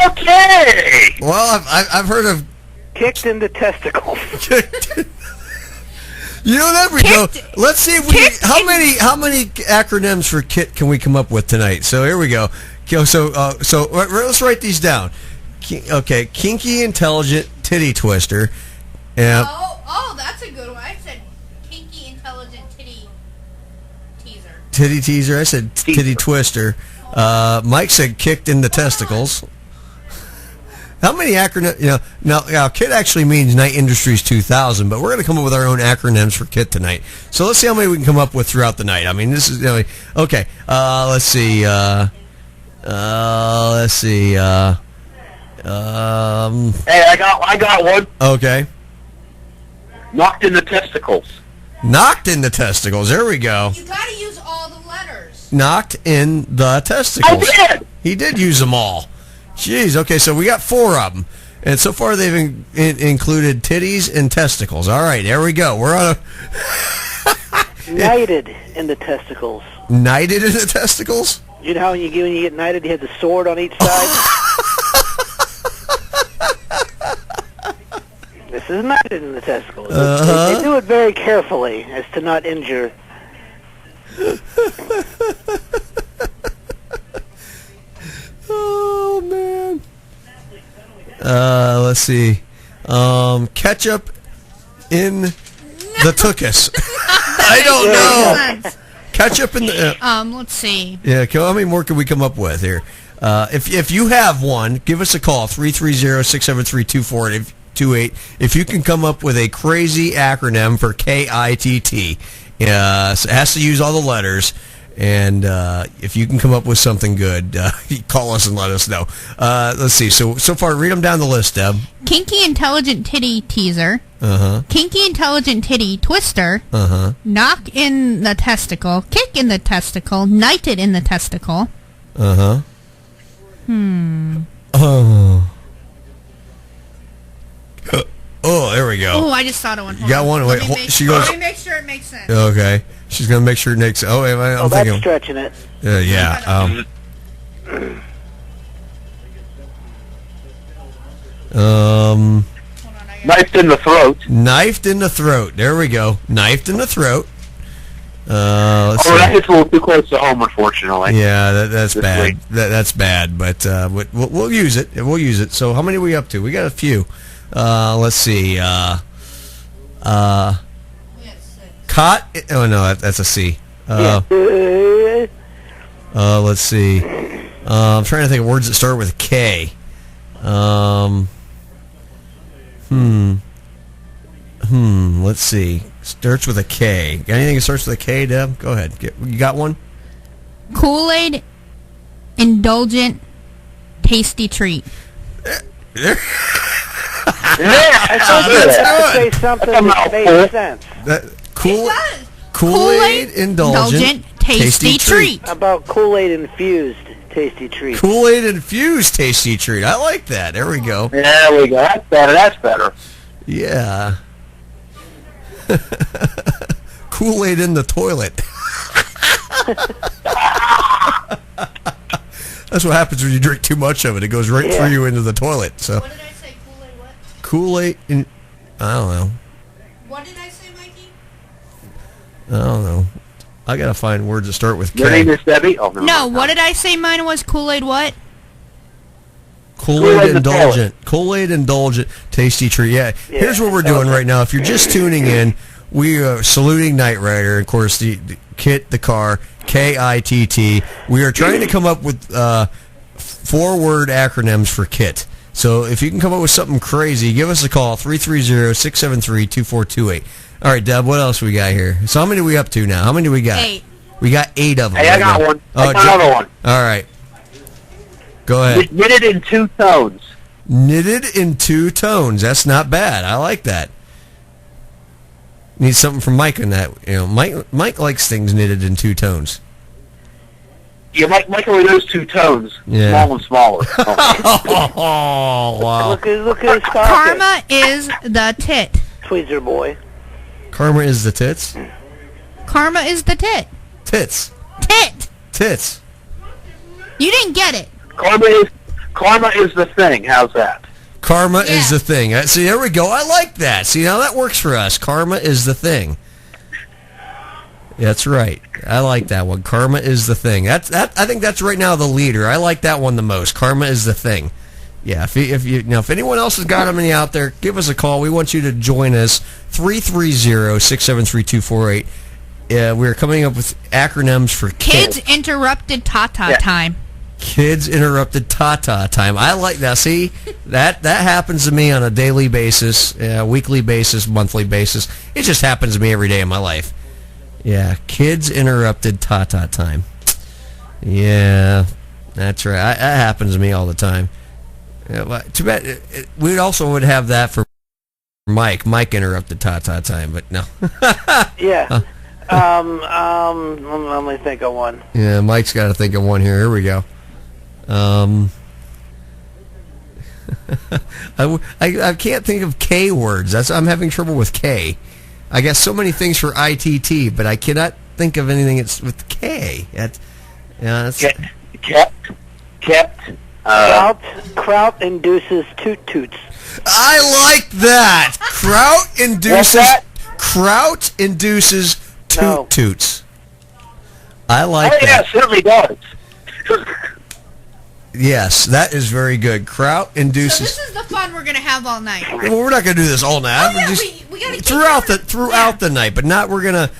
Okay. Well, I've heard of kicked into testicles. You know, there we go. Let's see if we how many acronyms for KIT can we come up with tonight. So here we go. So let's write these down. Okay, kinky intelligent titty twister. Yeah. Oh, that's a good one. I said kinky intelligent titty teaser. Titty teaser. I said titty twister. Mike said kicked in the testicles. How many acronyms? Now KIT actually means Knight Industries 2000, but we're going to come up with our own acronyms for KIT tonight. So let's see how many we can come up with throughout the night. I mean, this is okay. Let's see. Hey, I got one. Okay. Knocked in the testicles. Knocked in the testicles. There we go. You got to use all the letters. Knocked in the testicles. I did. He did use them all. Jeez. Okay, so we got 4 of them, and so far they've included titties and testicles. All right, there we go. We're on a knighted in the testicles. Knighted in the testicles. You know how when you get knighted, you had the sword on each side. This is knighted in the testicles. They do it very carefully as to not injure. Oh man. Let's see. Ketchup in the tuchus. I don't know. Ketchup in the. Let's see. Yeah. How many more can we come up with here? If you have one, give us a call 330-673-2428. If you can come up with a crazy acronym for K.I.T.T. So it has to use all the letters. And if you can come up with something good, call us and let us know. Let's see. So far, read them down the list, Deb. Kinky intelligent titty teaser. Kinky intelligent titty twister. Knock in the testicle. Kick in the testicle. Knighted in the testicle. Oh. Oh, there we go. Oh, I just thought of one. You got one? Wait, let me make sure it makes sense. Okay. She's going to make sure it makes sense. Oh, wait, I'm that's thinking. Stretching it. Yeah. Knifed in the throat. Knifed in the throat. There we go. Knifed in the throat. That hits a little too close to home, unfortunately. Yeah, that's bad. That's bad, but we'll use it. We'll use it. So how many are we up to? We got a few. Let's see. Cot. Oh no, that's a C. Let's see. I'm trying to think of words that start with K. Let's see. Starts with a K. Got anything that starts with a K, Deb? Go ahead. You got one? Kool-Aid, indulgent, tasty treat. I thought you had to say something that made sense. Kool-Aid indulgent tasty treat. How about Kool-Aid infused tasty treat? Kool-Aid infused tasty treat. I like that. There we go. There we go. That's better. That's better. Yeah. Kool-Aid in the toilet. That's what happens when you drink too much of it. It goes right through you into the toilet. So. What did I say? Kool-Aid what? Kool-Aid in... I don't know. What did I say, Mikey? I don't know. I gotta find words that start with K. Your name is Debbie? Oh, No, what did I say mine was? Kool-Aid what? Kool-Aid indulgent. Kool-Aid indulgent tasty treat. Yeah. Here's what we're doing right now. If you're just tuning in, we are saluting Knight Rider, of course, the KITT, the car, K-I-T-T. We are trying to come up with 4-word acronyms for KITT. So if you can come up with something crazy, give us a call, 330-673-2428. All right, Deb, what else we got here? So how many are we up to now? How many do we got? 8. We got 8 of them. Hey, I got one. I got another one. All right. Go ahead. Knitted in 2 tones. Knitted in 2 tones. That's not bad. I like that. Need something from Mike on that. You know, Mike likes things knitted in 2 tones. Yeah, Mike only knows 2 tones. Yeah. Small and smaller. Oh, wow. Look at his pocket. Karma is the tit. Tweezer boy. Karma is the tits? Karma is the tit. Tits. Tit. Tits. You didn't get it. Karma is the thing. How's that? Karma is the thing. See, there we go. I like that. See, now that works for us. Karma is the thing. That's right. I like that one. Karma is the thing. I think that's right now the leader. I like that one the most. Karma is the thing. Yeah. If anyone else has got any out there, give us a call. We want you to join us. 330-673-248. We're coming up with acronyms for Kids interrupted Tata time. Kids interrupted Tata time. I like that. See, that happens to me on a daily basis, weekly basis, monthly basis. It just happens to me every day of my life. Yeah, kids interrupted Tata time. Yeah, that's right. That happens to me all the time. Too bad. We also would have that for Mike. Mike interrupted Tata time, but no. Yeah. Let me think of one. Yeah, Mike's got to think of one here. Here we go. I can't think of K words. I'm having trouble with K. I got so many things for ITT, but I cannot think of anything with K. Kraut induces toot toots. I like that. Kraut induces toot toots. I like that. Yeah, it certainly does. Yes, that is very good. Kraut induces. So this is the fun we're gonna have all night. Well, we're not gonna do this all night. Oh, yeah, we gotta throughout the night, but not. We're gonna.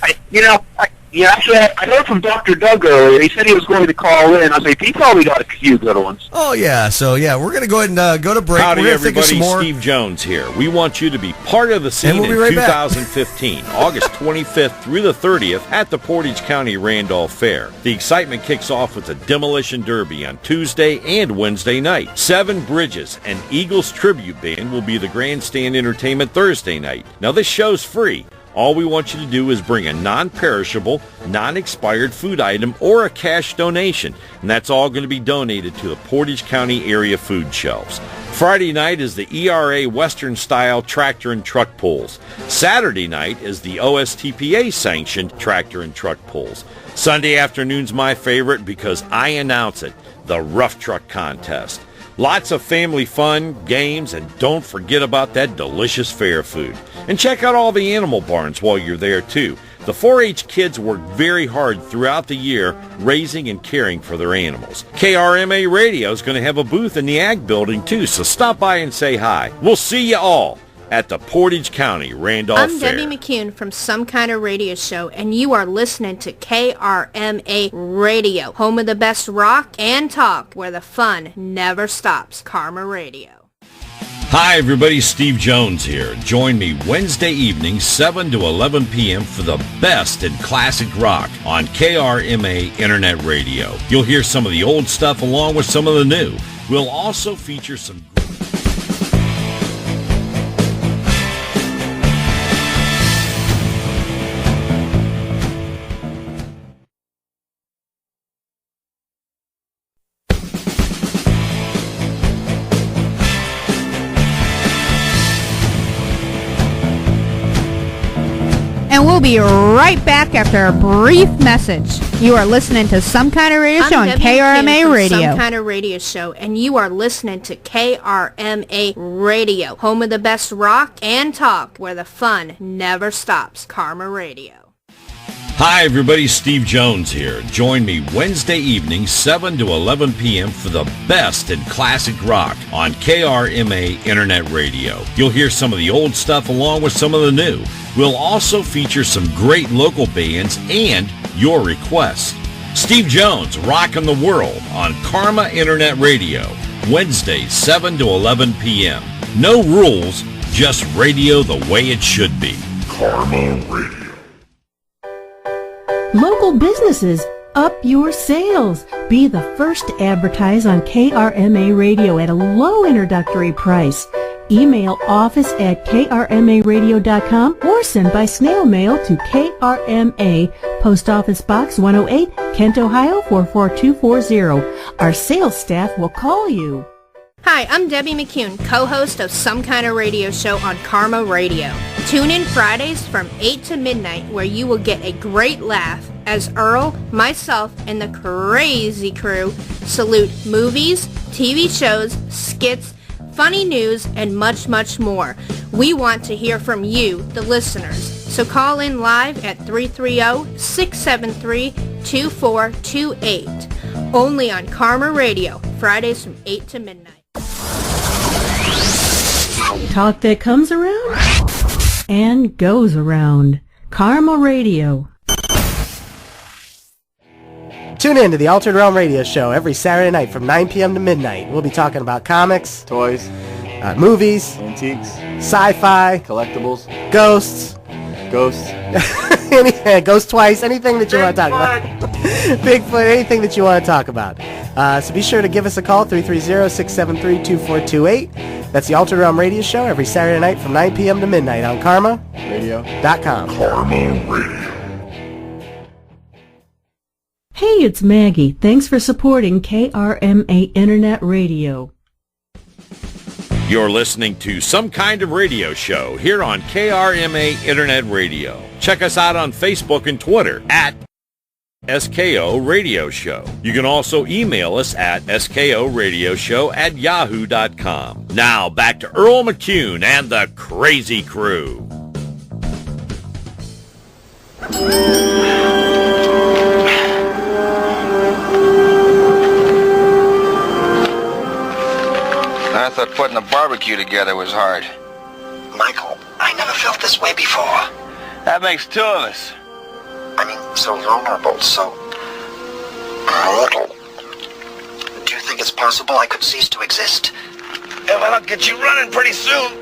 Actually, I heard from Dr. Doug earlier. He said he was going to call in. I was like, he probably got a few good ones. Oh, yeah. So, yeah, we're going to go ahead and go to break. Howdy, we're everybody. Think of some more. Steve Jones here. We want you to be part of the scene we'll in right 2015, August 25th through the 30th at the Portage County Randolph Fair. The excitement kicks off with a Demolition Derby on Tuesday and Wednesday night. 7 Bridges and Eagles Tribute Band will be the grandstand entertainment Thursday night. Now, this show's free. All we want you to do is bring a non-perishable, non-expired food item or a cash donation, and that's all going to be donated to the Portage County area food shelves. Friday night is the ERA Western-style tractor and truck pulls. Saturday night is the OSTPA-sanctioned tractor and truck pulls. Sunday afternoon's my favorite because I announce it, the Rough Truck Contest. Lots of family fun, games, and don't forget about that delicious fair food. And check out all the animal barns while you're there, too. The 4-H kids work very hard throughout the year raising and caring for their animals. KRMA Radio is going to have a booth in the Ag Building, too, so stop by and say hi. We'll see you all at the Portage County Randolph Fair. I'm Debbie McCune from Some Kind of Radio Show, and you are listening to KRMA Radio, home of the best rock and talk, where the fun never stops. Karma Radio. Hi, everybody. Steve Jones here. Join me Wednesday evening, 7 to 11 p.m. for the best in classic rock on KRMA Internet Radio. You'll hear some of the old stuff along with some of the new. We'll also feature some and we'll be right back after a brief message. You are listening to Some Kind of Radio Show on KRMA Radio. Some Kind of Radio Show, and you are listening to KRMA Radio, home of the best rock and talk, where the fun never stops. Karma Radio. Hi, everybody. Steve Jones here. Join me Wednesday evening, 7 to 11 p.m. for the best in classic rock on KRMA Internet Radio. You'll hear some of the old stuff along with some of the new. We'll also feature some great local bands and your requests. Steve Jones, Rockin' the World on Karma Internet Radio, Wednesdays, 7 to 11 p.m. No rules, just radio the way it should be. Karma Radio. Local businesses, up your sales. Be the first to advertise on KRMA Radio at a low introductory price. Email office@krmaradio.com or send by snail mail to KRMA, Post Office Box 108, Kent, Ohio 44240. Our sales staff will call you. Hi, I'm Debbie McCune, co-host of Some Kind of Radio Show on Karma Radio. Tune in Fridays from 8 to midnight where you will get a great laugh as Earl, myself, and the crazy crew salute movies, TV shows, skits, funny news, and much, much more. We want to hear from you, the listeners. So call in live at 330-673-2428. Only on Karma Radio, Fridays from 8 to midnight. Talk that comes around and goes around. Karma Radio. Tune in to the Altered Realm Radio Show every Saturday night from 9 p.m. to midnight. We'll be talking about comics, toys, movies, antiques, sci-fi, collectibles, ghosts, Ghost twice, anything that you want to talk about. Bigfoot, anything that you want to talk about. So be sure to give us a call, 330-673-2428. That's the Altered Realm Radio Show every Saturday night from 9 p.m. to midnight on KarmaRadio.com. Karma Radio. Hey, it's Maggie. Thanks for supporting KRMA Internet Radio. You're listening to Some Kind of Radio Show here on KRMA Internet Radio. Check us out on Facebook and Twitter at SKO Radio Show. You can also email us at skoradioshow@yahoo.com. Now back to Earl McCune and the Crazy Crew. I thought putting a barbecue together was hard. Michael, I never felt this way before. That makes two of us. I mean, so vulnerable, so little. Do you think it's possible I could cease to exist? Yeah, well, I'll get you running pretty soon.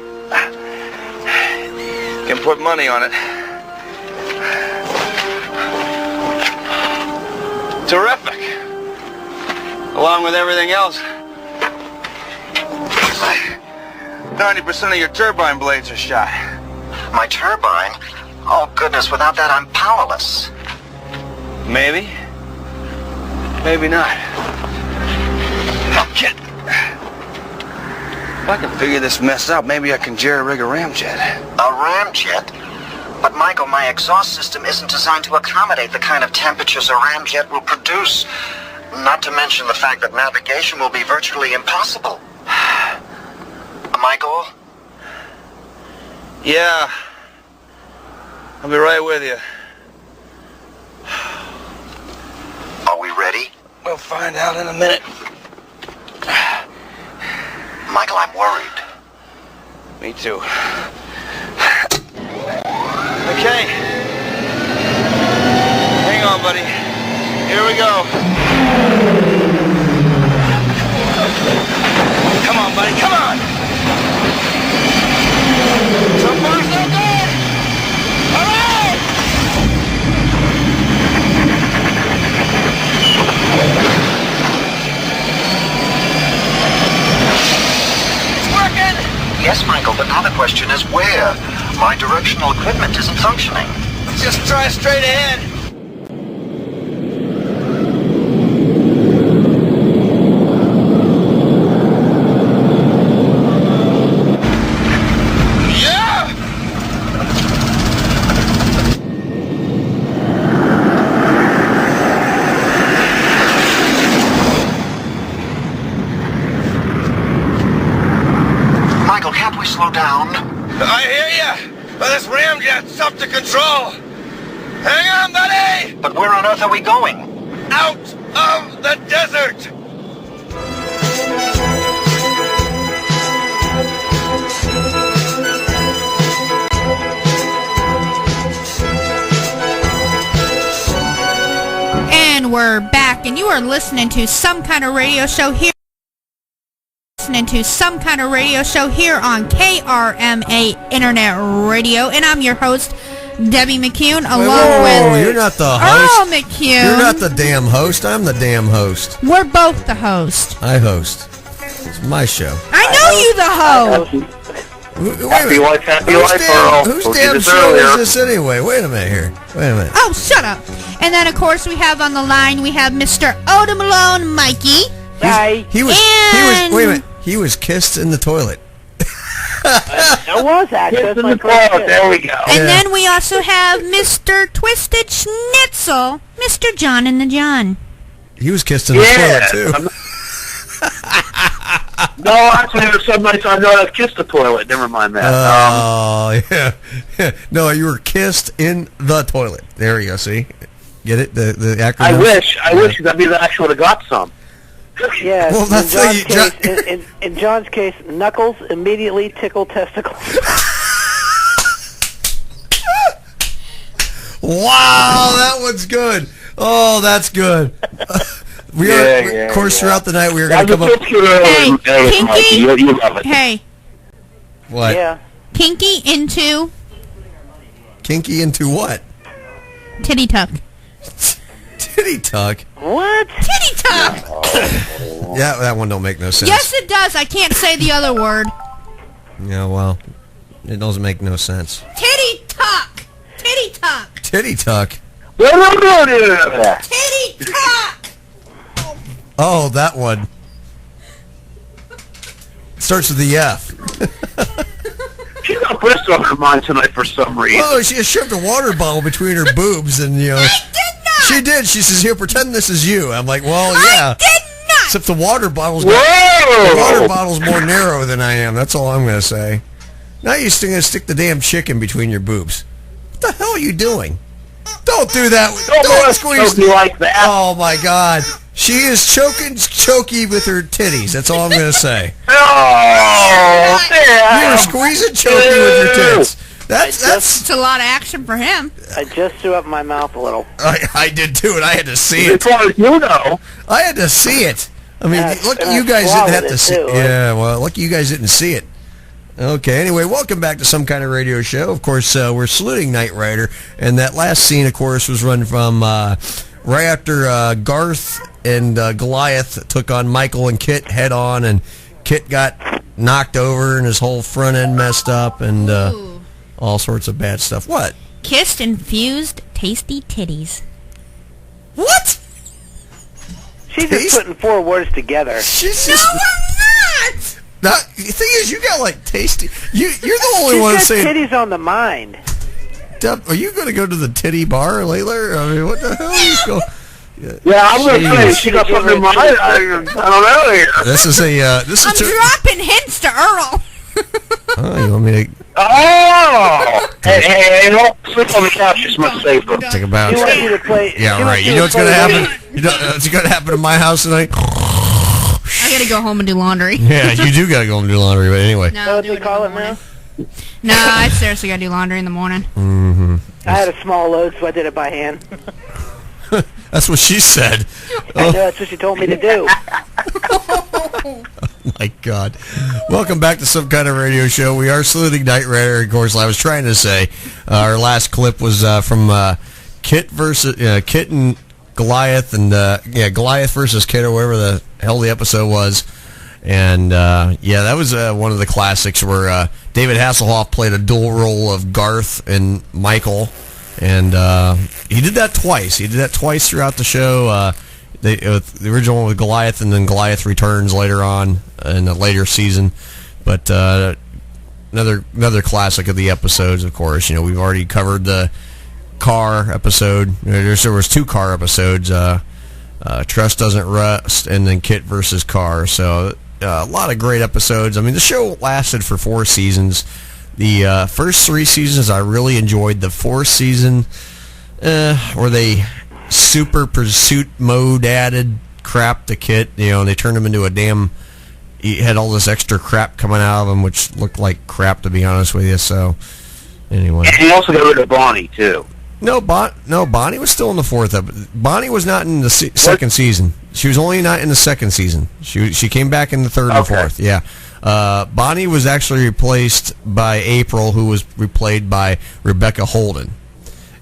Can put money on it. Terrific. Along with everything else. 90% of your turbine blades are shot. My turbine? Oh, goodness, without that I'm powerless. Maybe. Maybe not. Oh, kid. If I can figure this mess out, maybe I can jerry-rig a ramjet. A ramjet? But, Michael, my exhaust system isn't designed to accommodate the kind of temperatures a ramjet will produce. Not to mention the fact that navigation will be virtually impossible. Michael? Yeah. I'll be right with you. Are we ready? We'll find out in a minute. Michael, I'm worried. Me too. Okay. Hang on, buddy. Here we go. Come on, buddy, come on! So far, so good! All right! It's working! Yes, Michael, but now the question is where? My directional equipment isn't functioning. Just try straight ahead. down. I hear ya! But this ramjet's up to control! Hang on, buddy! But where on earth are we going? Out of the desert! And we're back, and you are listening to Some Kind of Radio Show here. Listening to Some Kind of Radio Show here on KRMA Internet Radio, and I'm your host, Debbie McCune, along with you're not the host. Earl McCune. You're not the damn host. I'm the damn host. We're both the host. I host. It's my show. I know you the host. Happy life, Earl. Whose damn show is this anyway? Wait a minute here. Wait a minute. Oh, shut up. And then, of course, we have on the line, we have Mr. Oda Malone, Mikey. Hi. He was, wait a minute. He was kissed in the toilet. It was actually. Kissed in the toilet. There we go. And then we also have Mr. Twisted Schnitzel, Mr. John and the John. He was kissed in the toilet, too. No, actually, there's some nights I know I've kissed the toilet. Never mind that. Oh, yeah. No, you were kissed in the toilet. There you go, see? Get it? The acronym? I wish. That means I actually would have got some. Yeah, well, that's in John's case, knuckles immediately tickle testicles. Wow, that one's good. Oh, that's good. Of course, throughout the night, we were going to come up. Hey, kinky. You love it. Hey. What? Yeah. Kinky into what? titty tuck. Titty tuck? What? Titty tuck! Yeah, that one don't make no sense. Yes, it does. I can't say the other word. Yeah, well, it doesn't make no sense. Titty tuck! Titty tuck! Titty tuck? Titty tuck! Oh, that one. Starts with the F. She's got breast on her mind tonight for some reason. Oh, she shoved a water bottle between her boobs, and I did not. She did. She says, "Here, pretend this is you." I'm like, "Well, yeah." I did not. Except the water bottle's the water bottle's more narrow than I am. That's all I'm gonna say. Now you're still gonna stick the damn chicken between your boobs. What the hell are you doing? Don't do that. Don't squeeze me like that. Oh my God. She is choky with her titties. That's all I'm going to say. Oh, you were squeezing choky with your tits. It's a lot of action for him. I just threw up my mouth a little. I did too, and I had to see it. As far as you know. I had to see it. I mean, lucky you guys didn't have to see it. Yeah, well, lucky you guys didn't see it. Okay, anyway, welcome back to Some Kind of Radio Show. Of course, we're saluting Knight Rider, and that last scene, of course, was run from right after Garth and Goliath took on Michael and K.I.T.T head on, and K.I.T.T got knocked over and his whole front end messed up, and all sorts of bad stuff. What? Kissed infused tasty titties. What? She's just putting four words together. She's just... No, I'm not! Now, the thing is, you got like tasty... You're the only one saying... She's got titties on the mind. Deb, are you going to go to the titty bar, Layla? I mean, what the hell are you going... Yeah, I'm going to say she got something in mind. I don't know here. This is a... I'm dropping hints to Earl. Oh, you want me to... Oh! Hey, don't sleep on the couch. It's much safer. Take a bounce. She wants you to play... Yeah, right. You know what's going to happen? You know what's going to happen in my house tonight? I got to go home and do laundry. Yeah, you do got to go home and do laundry, but anyway. No, what do we call it now? No, I seriously got to do laundry in the morning. Mm-hmm. I had a small load, so I did it by hand. That's what she said. I know, that's what she told me to do. Oh, my God. Welcome back to Some Kind of Radio Show. We are saluting Knight Rider. Of course, I was trying to say our last clip was from K.I.T.T versus K.I.T.T and Goliath, and Goliath versus K.I.T.T, or whatever the hell the episode was. And that was one of the classics where David Hasselhoff played a dual role of Garth and Michael, and he did that twice. He did that twice throughout the show. The original one with Goliath, and then Goliath returns later on in a later season. But another classic of the episodes, of course. You know, we've already covered the car episode. There was 2 car episodes. Trust Doesn't Rust, and then K.I.T.T versus Car. So A lot of great episodes. I mean, the show lasted for 4 seasons. The first 3 seasons I really enjoyed. The 4th season, where they super pursuit mode added crap to Kit. They turned him into a damn... He had all this extra crap coming out of him, which looked like crap, to be honest with you. So, anyway. And he also got rid of Bonnie, too. No, Bonnie was still in the 4th episode. Bonnie was not in the second season. She was only not in the 2nd season. She came back in the 3rd and 4th. Yeah. Bonnie was actually replaced by April, who was replayed by Rebecca Holden.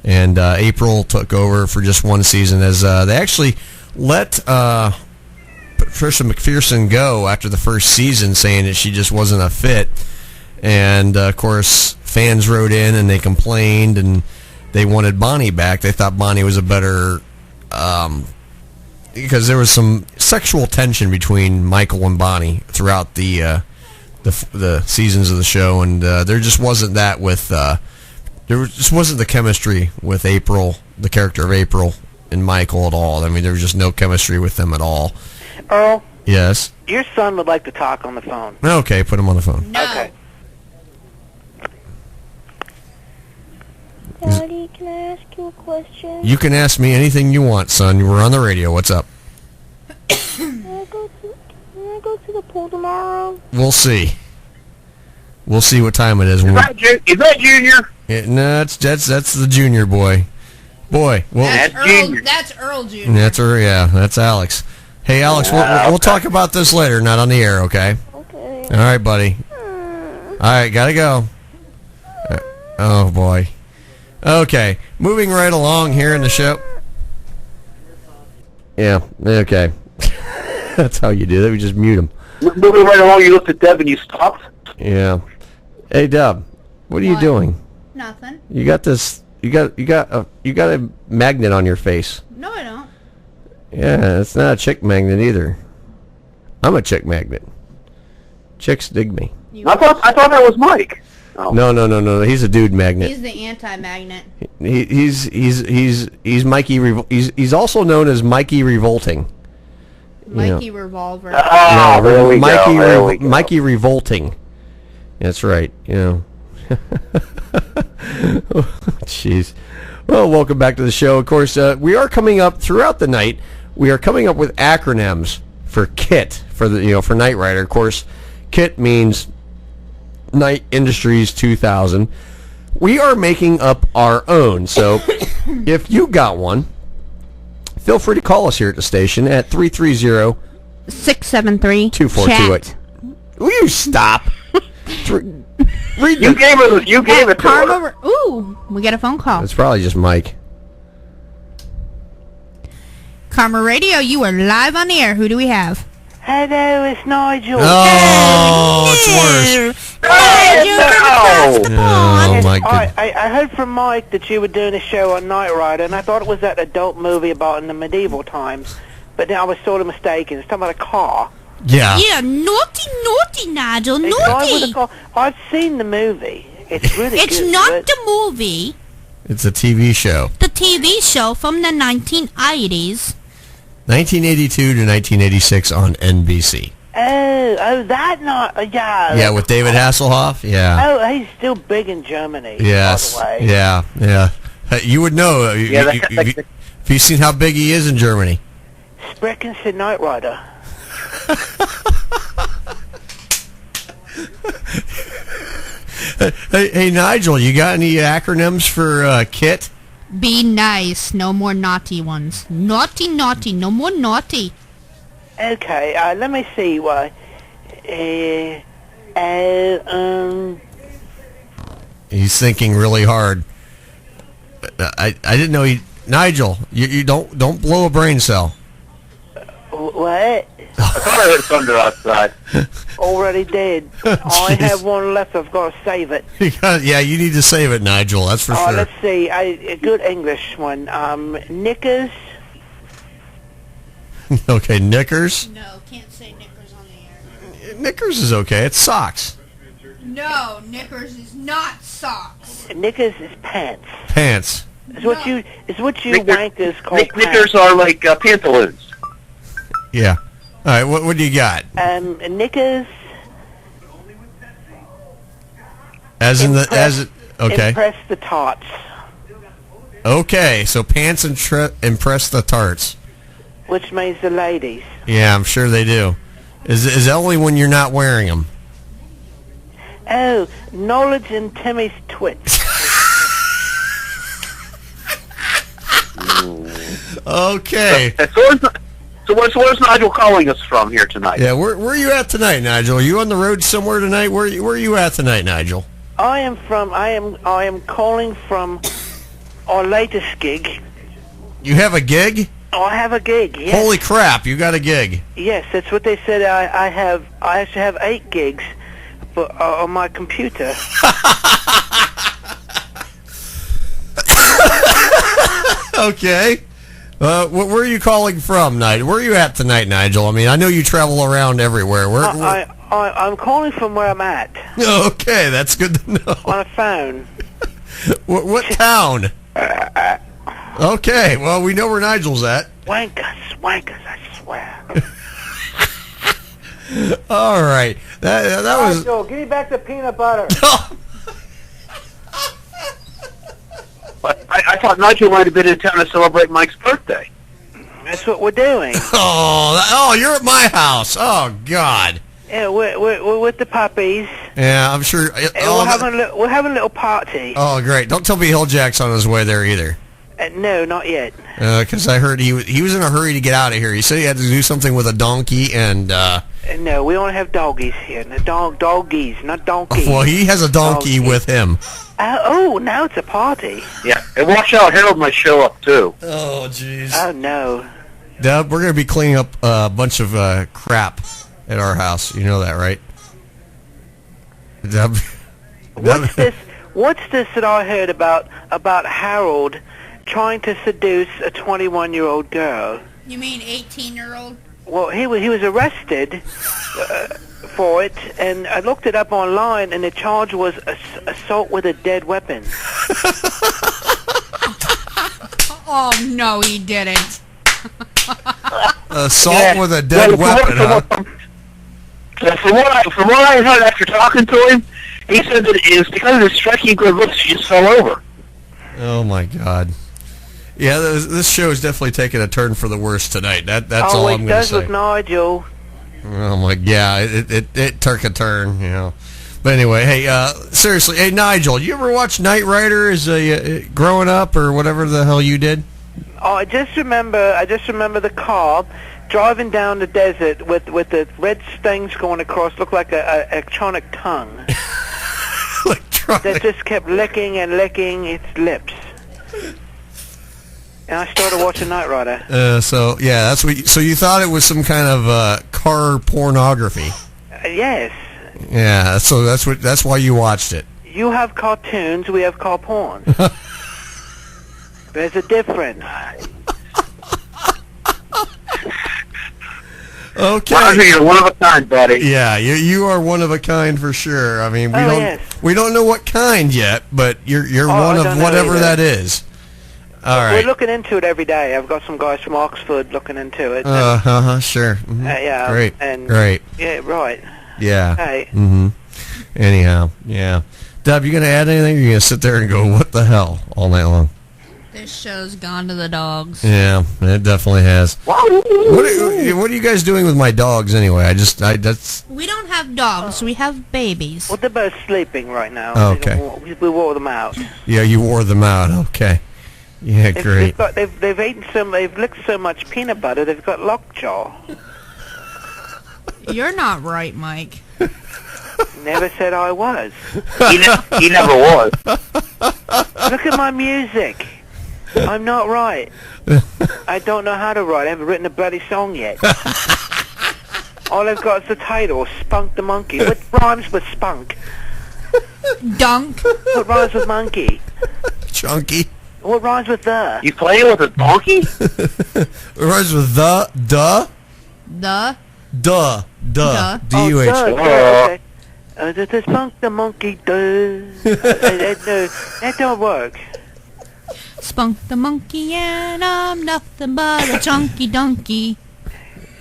And April took over for just 1 season, as they actually let Patricia McPherson go after the first season, saying that she just wasn't a fit. And, of course, fans wrote in and they complained, and they wanted Bonnie back. They thought Bonnie was a better... because there was some sexual tension between Michael and Bonnie throughout the seasons of the show, and there just wasn't that with... there just wasn't the chemistry with April, the character of April, and Michael at all. I mean, there was just no chemistry with them at all. Earl? Yes? Your son would like to talk on the phone. Okay, put him on the phone. No. Okay. Daddy, can I ask you a question? You can ask me anything you want, son. We're on the radio. What's up? Can I go to the pool tomorrow? We'll see. We'll see what time it is. Is that Junior? Yeah, no, that's the Junior boy. Well, That's Earl Jr. That's Alex. Hey, Alex, we'll talk about this later, not on the air, okay? Okay. All right, buddy. All right, gotta go. Oh, boy. Okay, moving right along here in the show. Yeah, okay. That's how you do that. We just mute them. Moving right along, you looked at Deb and you stopped? Yeah. Hey, Deb, what are you doing? Nothing. You got this... You got a magnet on your face. No, I don't. Yeah, it's not a chick magnet either. I'm a chick magnet. Chicks dig me. I thought that was Mike. Oh. No. He's a dude magnet. He's the anti-magnet. He's Mikey. He's also known as Mikey Revolting. Mikey Revolver. Oh, there we go. Mikey Revolting. That's right. Jeez. Well, welcome back to the show. Of course, we are coming up throughout the night. We are coming up with acronyms for KITT, for Knight Rider. Of course, KITT means Knight Industries 2000. We are making up our own. So, if you got one, feel free to call us here at the station at 330-673-2428. Will you stop? You gave it to her. Ooh, we got a phone call. It's probably just Mike. Karma Radio, you are live on the air. Who do we have? Hello, it's Nigel. Oh, it's worse. Oh, my God. I heard from Mike that you were doing a show on Knight Rider, and I thought it was that adult movie about in the medieval times, but then I was sort of mistaken. It's talking about a car. Yeah. Yeah, naughty, Nigel, A guy with a car. I've seen the movie. It's really good. It's not the movie. It's a TV show. The TV show from the 1980s. 1982 to 1986 on NBC. Oh, that not, yeah. Yeah, with David Hasselhoff. Yeah. Oh, he's still big in Germany. Yes. By the way. Yeah. You would know. Have you seen how big he is in Germany? Sprechen Sie Knight Rider. Hey, Nigel, you got any acronyms for KITT? Be nice, no more naughty ones. Naughty, no more naughty. Okay, let me see why. He's thinking really hard. I didn't know he... Nigel, you don't blow a brain cell. What? I thought I heard thunder outside. Already did. I have one left. I've got to save it. Yeah, you need to save it, Nigel. That's for sure. Let's see. A good English one. Knickers. Okay, knickers? No, can't say knickers on the air. Knickers is okay. It's socks. No, knickers is not socks. Knickers is pants. Pants. It's what you wankers call Knickers are like pantaloons. Yeah. All right, what do you got? Knickers. Okay. Impress the tots. Okay, so pants impress the tarts. Which means the ladies. Yeah, I'm sure they do. Is that only when you're not wearing them? Oh, knowledge and Timmy's twits. Okay. So where's Nigel calling us from here tonight? Yeah, where are you at tonight, Nigel? Are you on the road somewhere tonight? Where are you at tonight, Nigel? I am calling from our latest gig. You have a gig? I have a gig, yes. Holy crap, you got a gig. Yes, that's what they said. I actually have 8 gigs on my computer. Okay. Where are you calling from, Nigel? Where are you at tonight, Nigel? I mean, I know you travel around everywhere. I'm calling from where I'm at. Okay, that's good to know. On a phone. What town? Okay, well, we know where Nigel's at. Wankers, I swear. All right. That was... Nigel, give me back the peanut butter. I thought Nigel might have been in town to celebrate Mike's birthday. That's what we're doing. Oh, you're at my house. Oh, God. Yeah, we're with the puppies. Yeah, I'm sure. We're having a little party. Oh, great. Don't tell me Hilljack's on his way there either. No, not yet. Because I heard he was in a hurry to get out of here. He said he had to do something with a donkey and... No, we don't have doggies here. No, doggies, not donkeys. Well, he has a donkey with him. Now it's a party. Yeah, and watch out, Harold might show up, too. Oh, jeez. Oh, no. Dub, we're going to be cleaning up a bunch of crap at our house. You know that, right? Dub? What's this that I heard about Harold trying to seduce a 21-year-old girl? You mean 18-year-old? Well, he was arrested for it, and I looked it up online, and the charge was assault with a dead weapon. Oh, no, he didn't. Assault with a dead weapon, huh? From what I heard after talking to him, he said that it was because of his striking good looks, he just fell over. Oh, my God. Yeah, this show is definitely taking a turn for the worse tonight. That's all I'm going to say. Oh, it does with Nigel. Oh, my God. It took a turn, you know. But anyway, hey, seriously, hey, Nigel, you ever watch Knight Rider as growing up or whatever the hell you did? Oh, I just remember the car driving down the desert with the red things going across, looked like a electronic tongue. That just kept licking and licking its lips. And I started watching Knight Rider. So that's what. So you thought it was some kind of car pornography? Yes. Yeah. So that's why you watched it. You have cartoons. We have car porn. There's a difference. Okay. Well, you're one of a kind, buddy. Yeah, you are one of a kind for sure. I mean, we don't know what kind yet, but you're one of whatever that is. All right. We're looking into it every day. I've got some guys from Oxford looking into it. Sure. Mm-hmm. Yeah. Great. Yeah, right. Yeah. Hey. Mm-hmm. Anyhow, yeah. Dub, you gonna add anything? Or are you gonna sit there and go, what the hell, all night long? This show's gone to the dogs. Yeah, it definitely has. What are you guys doing with my dogs anyway? That's. We don't have dogs. We have babies. Well, they're both sleeping right now. Okay. We wore them out. Yeah, you wore them out. Okay. Yeah, great. They've eaten they've licked so much peanut butter, they've got lockjaw. You're not right, Mike. Never said I was. He never was. Look at my music. I'm not right. I don't know how to write. I haven't written a bloody song yet. All I've got is the title, Spunk the Monkey. What rhymes with spunk? Dunk. What rhymes with monkey? Chunky. What rhymes with the? You playing with a donkey? It rhymes with the. D-U-H. Okay. The spunk the monkey, no, that don't work. Spunk the monkey and I'm nothing but a chunky donkey.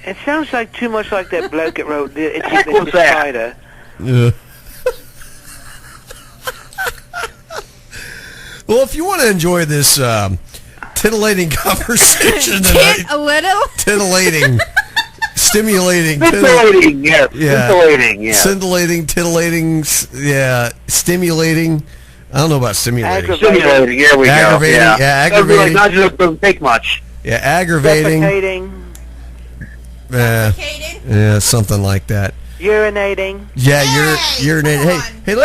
It sounds like too much like that bloke that wrote the Itchy heck was Bitchy that? Spider. Yeah. Well, if you want to enjoy this titillating conversation tonight, A little? titillating, stimulating, Scintillating, yes. Scintillating, yes. Scintillating, titillating, stimulating. I don't know about stimulating. Stimulating, here we Aggravating, go. yeah, Aggravating. aggravating. Not just doesn't take much. Yeah, aggravating. Defecating, Yeah, something like that. urinating. Yeah, urinating. Hey,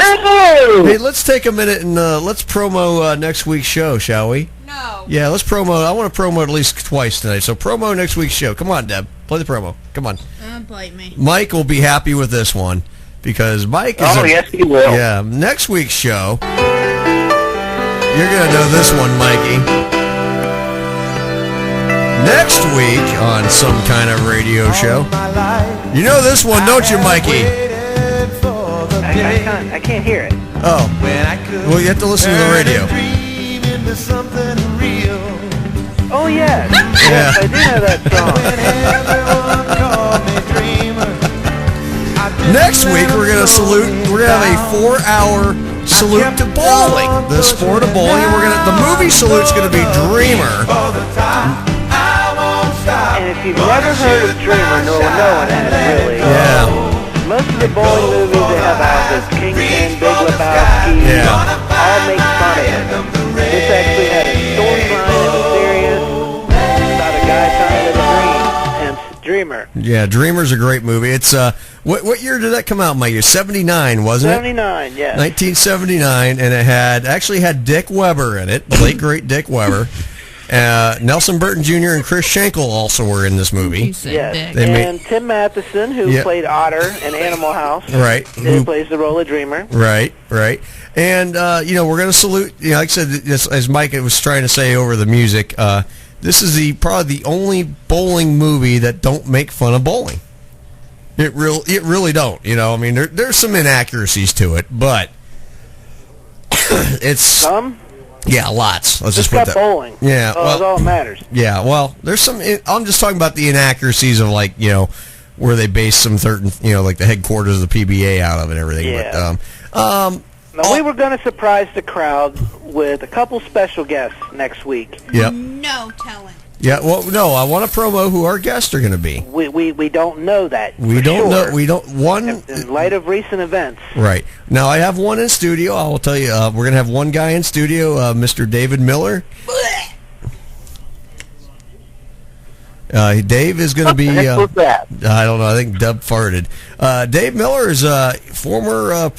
let's take a minute and let's promo next week's show, shall we? No. Yeah, let's promo. I want to promo at least twice tonight. So promo next week's show. Come on, Deb. Play the promo. Come on. Don't bite me. Mike will be happy with this one because Mike is. Yes, he will. Yeah, next week's show. You're gonna know this one, Mikey. Next week on some kind of radio show. You know this one, don't you, Mikey? I can't hear it. Oh. Well, you have to listen to the radio. Oh, yes. Yeah. Yes, I do know that song. Next week, we're going to salute. We're going to have a 4-hour salute to bowling, the sport of bowling. And the movie salute's going to be Dreamer. And if you've never heard of Dreamer, no one has, really. Yeah. Most of the bowling movies they have out, the Kingpin, Big Lebowski, all make fun of it. This actually had a storyline that was serious about a guy trying to live a dream, hence Dreamer. Yeah, Dreamer's a great movie. It's what year did that come out, Mike? 79, wasn't it? 79, yes. 1979, and it actually had Dick Weber in it, the late great Dick Weber. Nelson Burton Jr. and Chris Schenkel also were in this movie. Yes, and Tim Matheson, who played Otter in Animal House. Right. Who plays the role of Dreamer. Right. And, we're going to salute, like I said, as Mike was trying to say over the music, this is probably the only bowling movie that don't make fun of bowling. It really don't. I mean, there's some inaccuracies to it, but it's... Some? Yeah, lots. Let's just put that. Bowling. Yeah, that's all that matters. Yeah, well, there's some. I'm just talking about the inaccuracies of where they base some certain, like the headquarters of the PBA out of and everything. Yeah. But now we were going to surprise the crowd with a couple special guests next week. Yep. No telling. Yeah. Well, no. I want to promo who our guests are going to be. We don't know that. We don't know. We don't. One in light of recent events. Right. Now I have one in studio. I will tell you. We're going to have one guy in studio, Mr. David Miller. Dave is going to be. What's that? I don't know. I think Dub farted. Dave Miller is a former.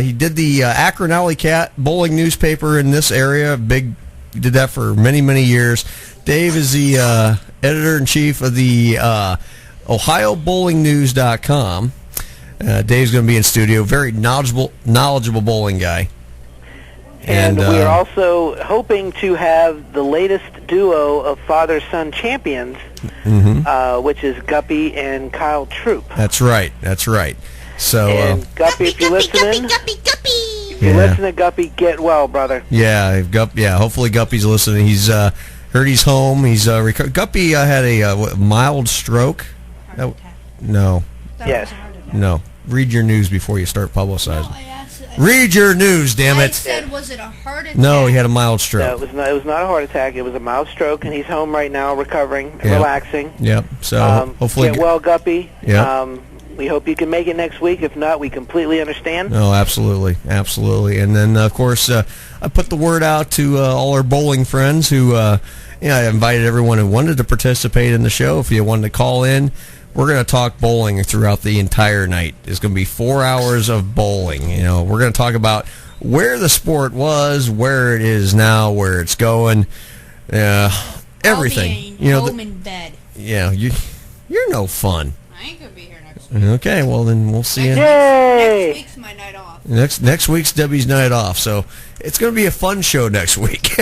He did the Akron Alley Cat bowling newspaper in this area. He did that for many, many years. Dave is the editor-in-chief of the OhioBowlingNews.com. Dave's going to be in studio. Very knowledgeable bowling guy. And we are also hoping to have the latest duo of father-son champions, which is Guppy and Kyle Troop. That's right. So, and Guppy, if you're listening, if you're listening, Guppy, get well, brother. Yeah, hopefully Guppy's listening. He's heard he's home. He's Guppy had a mild stroke. No. Yes. No. Read your news before you start publicizing. Read your news, damn it. I said, was it a heart attack? No, he had a mild stroke. No, it was not a heart attack. It was a mild stroke, and he's home right now, recovering, and relaxing. Yep. So hopefully, get well, Guppy. Yep. We hope you can make it next week. If not, we completely understand. Oh, absolutely. And then, of course, I put the word out to all our bowling friends who, I invited everyone who wanted to participate in the show. If you wanted to call in, we're going to talk bowling throughout the entire night. It's going to be 4 hours of bowling. We're going to talk about where the sport was, where it is now, where it's going, everything. I'll be home in bed. Yeah, you're no fun. I ain't going to be here next week. Okay, well then we'll see you. Yay! Next week's my night off. Next week's Debbie's night off, so it's going to be a fun show next week.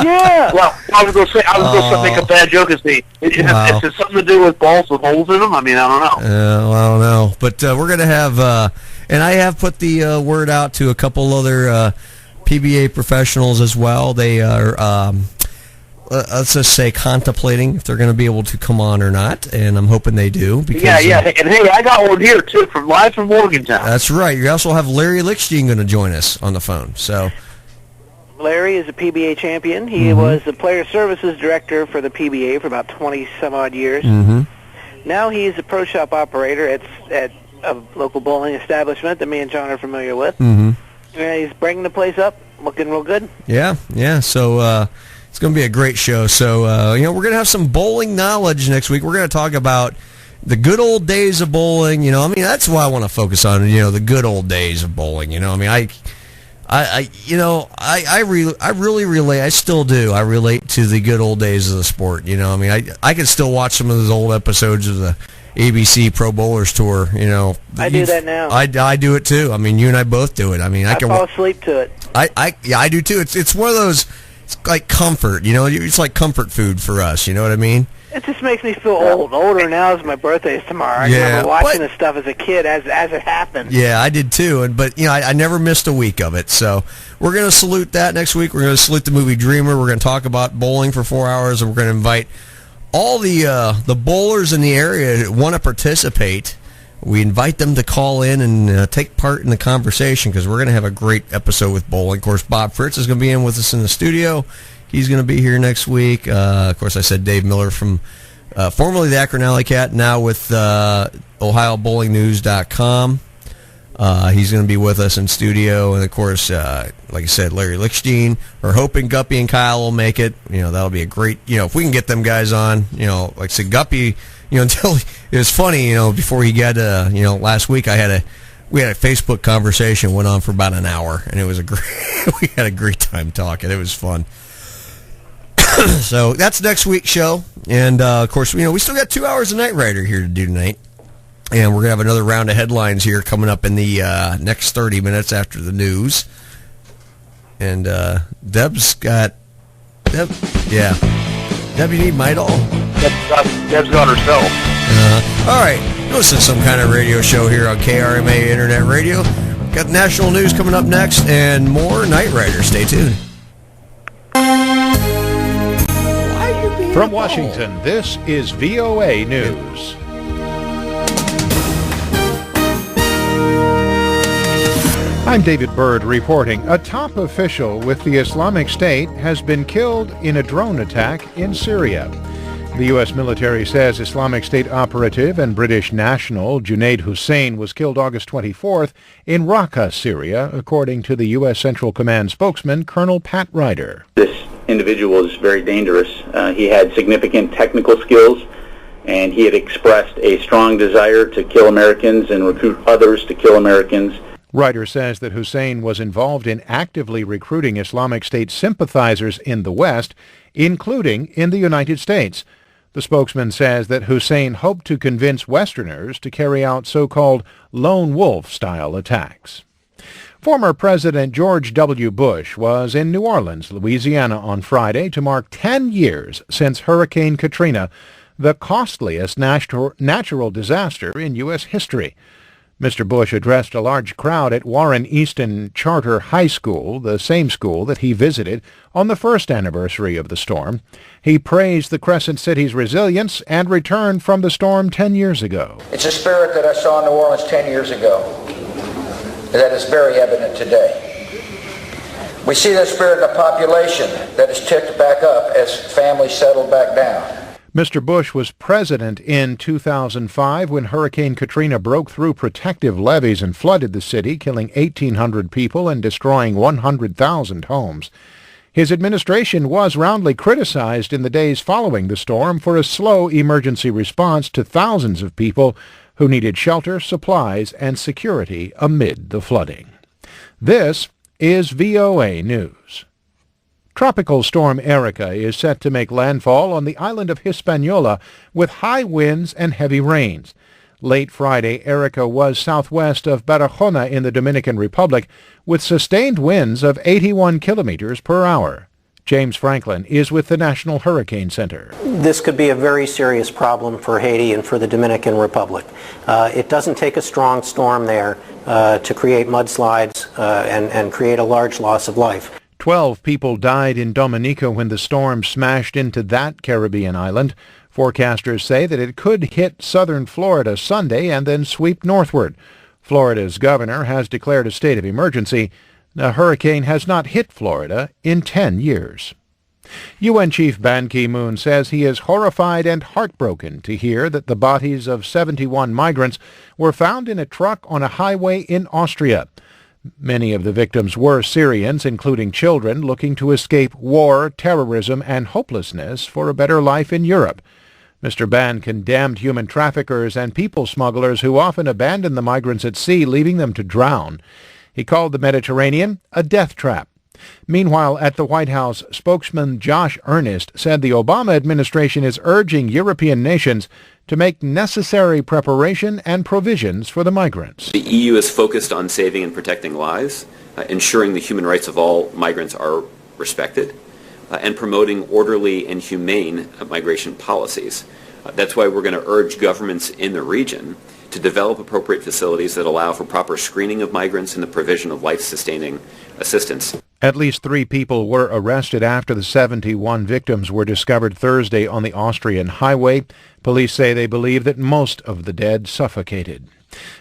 Yeah. Well, I was going to make a bad joke and say, is it something to do with balls with holes in them? I mean, I don't know. I don't know. But we're going to have, and I have put the word out to a couple other PBA professionals as well. They are, let's just say, contemplating if they're going to be able to come on or not, and I'm hoping they do. Because, yeah. And hey, I got one here too, live from Morgantown. That's right. You also have Larry Lichstein going to join us on the phone. So, Larry is a PBA champion. He was the player services director for the PBA for about 20-some-odd years. Now he's a pro shop operator at a local bowling establishment that me and John are familiar with. And he's bringing the place up, looking real good. Yeah. So it's going to be a great show. So, we're going to have some bowling knowledge next week. We're going to talk about the good old days of bowling. That's why I want to focus on, the good old days of bowling. I really relate. I still do. I relate to the good old days of the sport. I can still watch some of those old episodes of the ABC Pro Bowlers Tour. I do that now. I do it too. You and I both do it. I can fall asleep to it. I do too. It's one of those. It's like comfort. It's like comfort food for us. You know what I mean? It just makes me feel old. Older now as my birthday is tomorrow. I remember watching this stuff as a kid as it happened. Yeah, I did too. But I never missed a week of it. So we're going to salute that next week. We're going to salute the movie Dreamer. We're going to talk about bowling for 4 hours, and we're going to invite all the bowlers in the area that want to participate. We invite them to call in and take part in the conversation because we're going to have a great episode with bowling. Of course, Bob Fritz is going to be in with us in the studio. He's going to be here next week. Of course, I said Dave Miller from formerly the Akron Alley Cat, now with OhioBowlingNews.com. He's going to be with us in studio. And, of course, like I said, Larry Lichstein. We're hoping Guppy and Kyle will make it. That'll be a great, if we can get them guys on, like I said, Guppy, until it was funny, before he got, last week we had a Facebook conversation, went on for about an hour, and it was we had a great time talking. It was fun. So that's next week's show. And, of course, we still got 2 hours of Night Rider here to do tonight. And we're going to have another round of headlines here coming up in the next 30 minutes after the news. And Deb's got... Deb, you need Midol? Deb's got herself. All right. This is some kind of radio show here on KRMA Internet Radio. Got national news coming up next and more Night Rider. Stay tuned. From Washington, this is VOA News. I'm David Byrd reporting. A top official with the Islamic State has been killed in a drone attack in Syria. The U.S. military says Islamic State operative and British national Junaid Hussain was killed August 24th in Raqqa, Syria, according to the U.S. Central Command spokesman, Colonel Pat Ryder. This individual is very dangerous. He had significant technical skills, and he had expressed a strong desire to kill Americans and recruit others to kill Americans. Ryder says that Hussain was involved in actively recruiting Islamic State sympathizers in the West, including in the United States. The spokesman says that Hussain hoped to convince Westerners to carry out so-called lone wolf-style attacks. Former President George W. Bush was in New Orleans, Louisiana on Friday to mark 10 years since Hurricane Katrina, the costliest natural disaster in U.S. history. Mr. Bush addressed a large crowd at Warren Easton Charter High School, the same school that he visited on the first anniversary of the storm. He praised the Crescent City's resilience and return from the storm 10 years ago. It's a spirit that I saw in New Orleans 10 years ago that is very evident today. We see that spirit in a population that has ticked back up as families settle back down. Mr. Bush was president in 2005 when Hurricane Katrina broke through protective levees and flooded the city, killing 1,800 people and destroying 100,000 homes. His administration was roundly criticized in the days following the storm for a slow emergency response to thousands of people who needed shelter, supplies, and security amid the flooding. This is VOA News. Tropical storm Erica is set to make landfall on the island of Hispaniola with high winds and heavy rains. Late Friday, Erica was southwest of Barahona in the Dominican Republic with sustained winds of 81 kilometers per hour. James Franklin is with the National Hurricane Center. This could be a very serious problem for Haiti and for the Dominican Republic. It doesn't take a strong storm there to create mudslides and create a large loss of life. 12 people died in Dominica when the storm smashed into that Caribbean island. Forecasters say that it could hit southern Florida Sunday and then sweep northward. Florida's governor has declared a state of emergency. The hurricane has not hit Florida in 10 years. UN Chief Ban Ki-moon says he is horrified and heartbroken to hear that the bodies of 71 migrants were found in a truck on a highway in Austria. Many of the victims were Syrians, including children looking to escape war, terrorism, and hopelessness for a better life in Europe. Mr. Ban condemned human traffickers and people smugglers who often abandon the migrants at sea, leaving them to drown. He called the Mediterranean a death trap. Meanwhile, at the White House, spokesman Josh Earnest said the Obama administration is urging European nations to make necessary preparation and provisions for the migrants. The EU is focused on saving and protecting lives, ensuring the human rights of all migrants are respected, and promoting orderly and humane migration policies. That's why we're going to urge governments in the region to develop appropriate facilities that allow for proper screening of migrants and the provision of life-sustaining assistance. At least 3 people were arrested after the 71 victims were discovered Thursday on the Austrian highway. Police say they believe that most of the dead suffocated.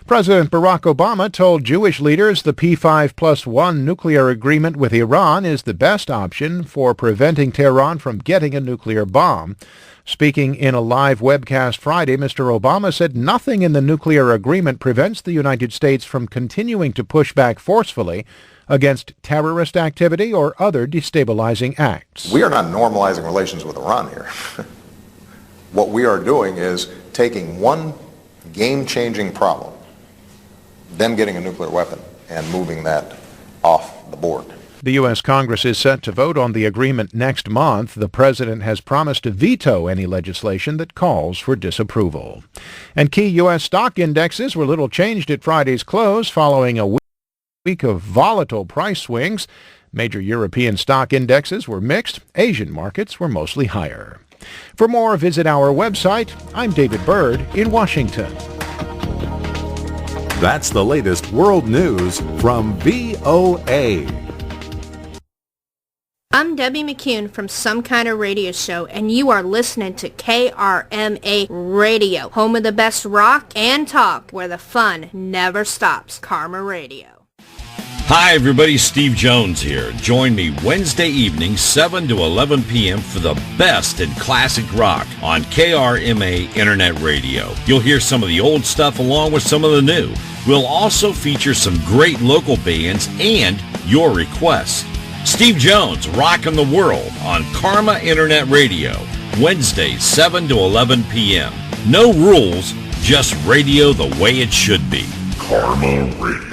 President Barack Obama told Jewish leaders the P5+1 nuclear agreement with Iran is the best option for preventing Tehran from getting a nuclear bomb. Speaking in a live webcast Friday, Mr. Obama said nothing in the nuclear agreement prevents the United States from continuing to push back forcefully against terrorist activity or other destabilizing acts. We are not normalizing relations with Iran here. What we are doing is taking one game-changing problem, them getting a nuclear weapon, and moving that off the board. The U.S. Congress is set to vote on the agreement next month. The president has promised to veto any legislation that calls for disapproval. And key U.S. stock indexes were little changed at Friday's close following a week of volatile price swings. Major European stock indexes were mixed. Asian markets were mostly higher. For more, visit our website. I'm David Byrd in Washington. That's the latest world news from VOA. I'm Debbie McCune from Some Kind of Radio Show, and you are listening to KRMA Radio, home of the best rock and talk, where the fun never stops. Karma Radio. Hi, everybody. Steve Jones here. Join me Wednesday evening, 7 to 11 p.m. for the best in classic rock on KRMA Internet Radio. You'll hear some of the old stuff along with some of the new. We'll also feature some great local bands and your requests. Steve Jones, rocking the world on Karma Internet Radio, Wednesdays, 7 to 11 p.m. No rules, just radio the way it should be. Karma Radio.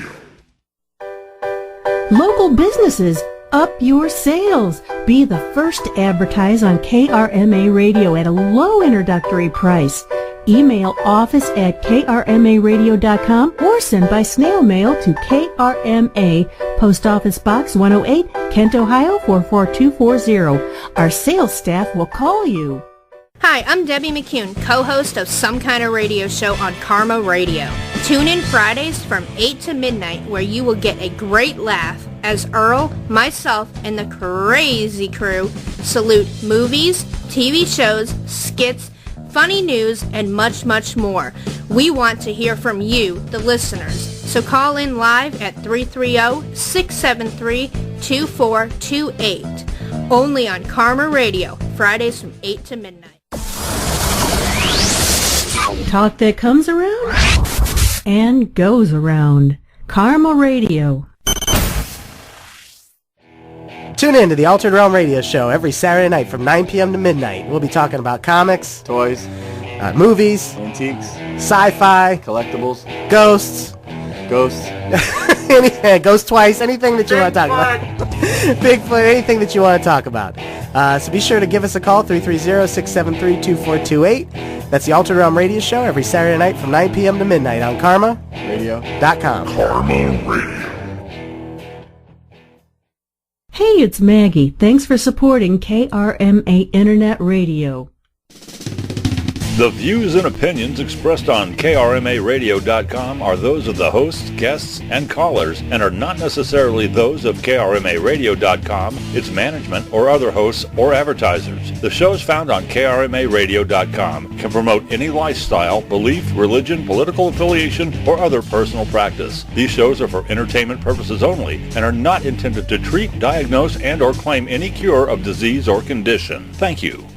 Local businesses, up your sales. Be the first to advertise on KRMA Radio at a low introductory price. Email office@krmaradio.com or send by snail mail to KRMA, Post Office Box 108, Kent, Ohio 44240. Our sales staff will call you. Hi, I'm Debbie McCune, co-host of Some Kind of Radio Show on Karma Radio. Tune in Fridays from 8 to midnight where you will get a great laugh as Earl, myself, and the crazy crew salute movies, TV shows, skits, funny news, and much, much more. We want to hear from you, the listeners. So call in live at 330-673-2428. Only on Karma Radio, Fridays from 8 to midnight. Talk that comes around and goes around. Karma Radio. Tune in to the Altered Realm Radio Show every Saturday night from 9 p.m. to midnight. We'll be talking about comics, toys, movies, antiques, sci-fi, collectibles, ghosts, Ghost twice, anything that you want to talk about. Bigfoot, anything that you want to talk about. So be sure to give us a call, 330-673-2428. That's the Altered Realm Radio Show every Saturday night from 9 p.m. to midnight on KarmaRadio.com. Karma Radio. Hey, it's Maggie. Thanks for supporting KRMA Internet Radio. The views and opinions expressed on KRMARadio.com are those of the hosts, guests, and callers and are not necessarily those of KRMARadio.com, its management, or other hosts or advertisers. The shows found on KRMARadio.com can promote any lifestyle, belief, religion, political affiliation, or other personal practice. These shows are for entertainment purposes only and are not intended to treat, diagnose, and or claim any cure of disease or condition. Thank you.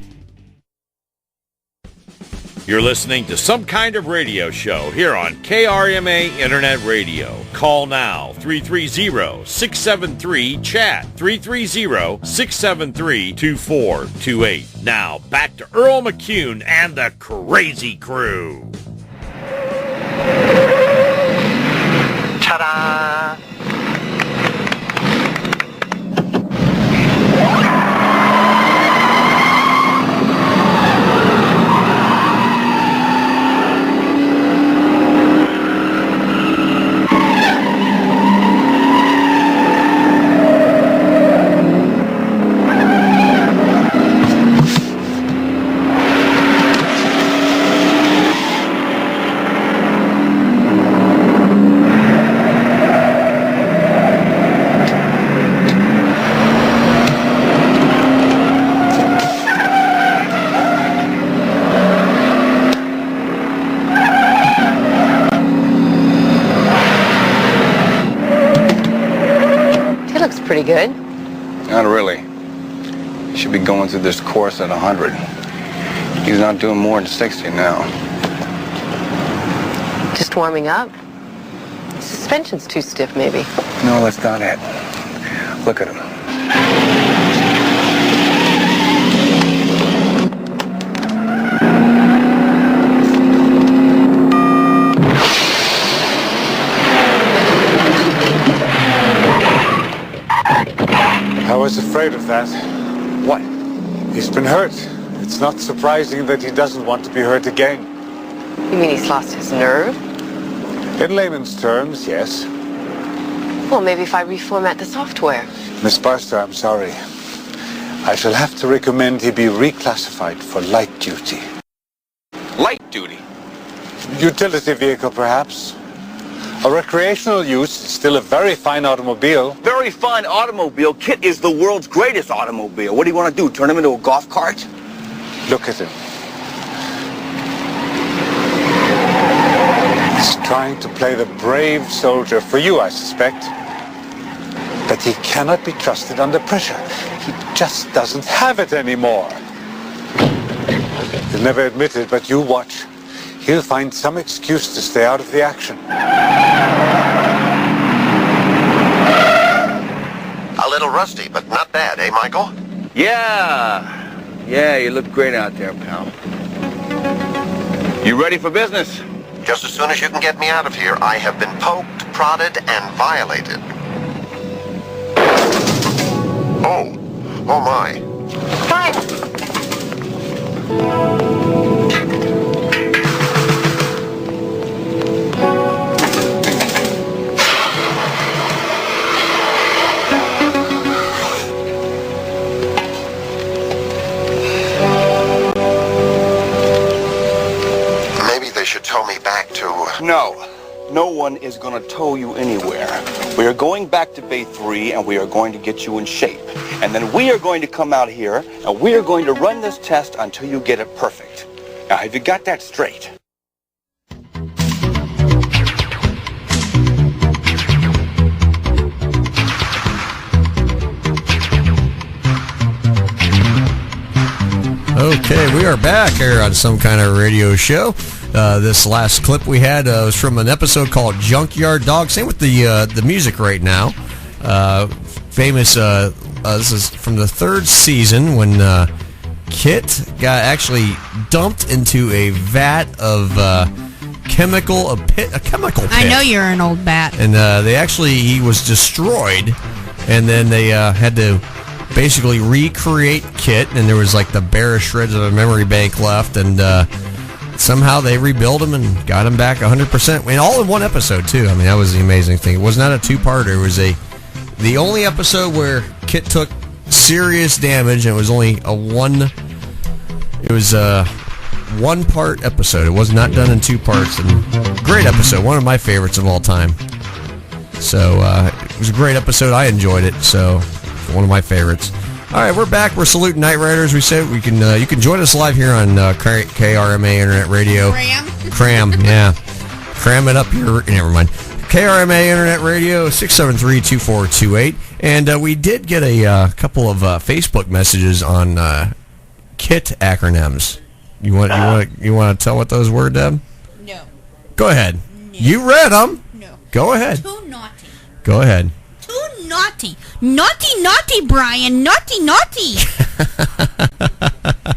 You're listening to Some Kind of Radio Show here on KRMA Internet Radio. Call now, 330-673-CHAT, 330-673-2428. Now, back to Earl McCune and the Crazy Crew. Ta-da! Pretty good. Not really. He should be going through this course at 100. He's not doing more than 60 now. Just warming up. Suspension's too stiff, maybe. No, that's not it. Look at him. I was afraid of that. What? He's been hurt. It's not surprising that he doesn't want to be hurt again. You mean he's lost his nerve? In layman's terms, yes. Well, maybe if I reformat the software. Miss Barstow, I'm sorry. I shall have to recommend he be reclassified for light duty. Light duty? Utility vehicle, perhaps. A recreational use is still a very fine automobile. Very fine automobile? KITT is the world's greatest automobile. What do you want to do, turn him into a golf cart? Look at him. He's trying to play the brave soldier for you, I suspect. But he cannot be trusted under pressure. He just doesn't have it anymore. He'll never admit it, but you watch. He'll find some excuse to stay out of the action. A little rusty, but not bad, eh, Michael? Yeah, you look great out there, pal. You ready for business? Just as soon as you can get me out of here. I have been poked, prodded, and violated. Oh my. Should tow me back to... No one is going to tow you anywhere. We are going back to Bay 3 and we are going to get you in shape. And then we are going to come out here and we are going to run this test until you get it perfect. Now, have you got that straight? Okay, we are back here on Some Kind of Radio Show. This last clip we had was from an episode called Junkyard Dog. Same with the music right now. Famous, this is from the third season when KITT got actually dumped into a vat of a chemical pit. I know you're an old bat. And he was destroyed, and then they had to basically recreate KITT, and there was like the bare shreds of a memory bank left, and somehow they rebuilt him and got him back 100%. And all in one episode too. I mean, that was the amazing thing. It was not a two-parter. It was the only episode where KITT took serious damage, and it was only a one. It was one-part episode. It was not done in 2 parts. And great episode. One of my favorites of all time. So it was a great episode. I enjoyed it. So one of my favorites. All right, we're back. We're saluting Night Riders. We said we can. You can join us live here on KRMA Internet Radio. Cram, yeah. Cram it up here. Never mind. KRMA Internet Radio, 673-2428. And we did get a couple of Facebook messages on KITT acronyms. You want to tell what those were, Deb? No. Go ahead. No. You read them. No. Go ahead. Too naughty. Go ahead. Too naughty. Naughty, naughty, Brian. Naughty, naughty.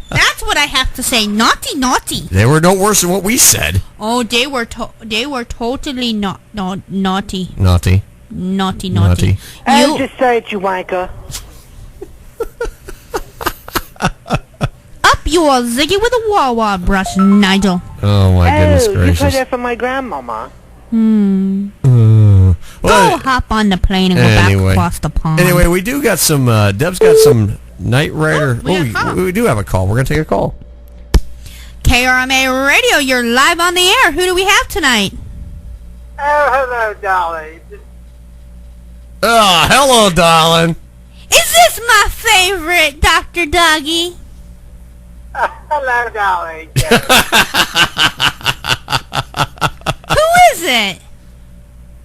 That's what I have to say. Naughty, naughty. They were no worse than what we said. Oh, they were totally naughty. Naughty. Naughty. And just say it, you wanker. Up your ziggy with a wah-wah brush, Nigel. Oh, my goodness You gracious. put that for my grandmama. Go hop on the plane and go back across the pond. Anyway, we do got some, Deb's got some Night Rider. We do have a call. We're going to take a call. KRMA Radio, you're live on the air. Who do we have tonight? Oh, hello, darling. Oh, hello, darling. Is this my favorite, Dr. Dougie? Hello, darling. Who is it?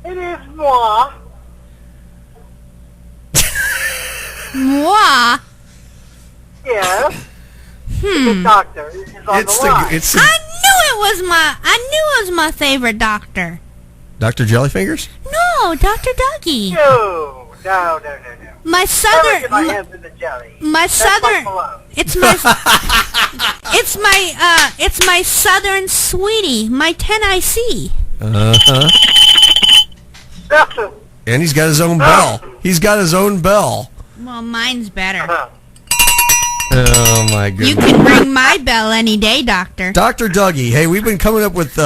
It is moi. Moi? Yes. The doctor is on the line. I knew it was my favorite doctor. Dr. Jellyfingers? No, Dr. Dougie. No. My southern. Never get my hands in the jelly. My That's southern. Buffalo. It's my southern sweetie. My 10IC. And he's got his own bell. He's got his own bell. Well, mine's better. Oh, my goodness. You can ring my bell any day, Doctor. Dr. Dougie, hey, we've been coming up with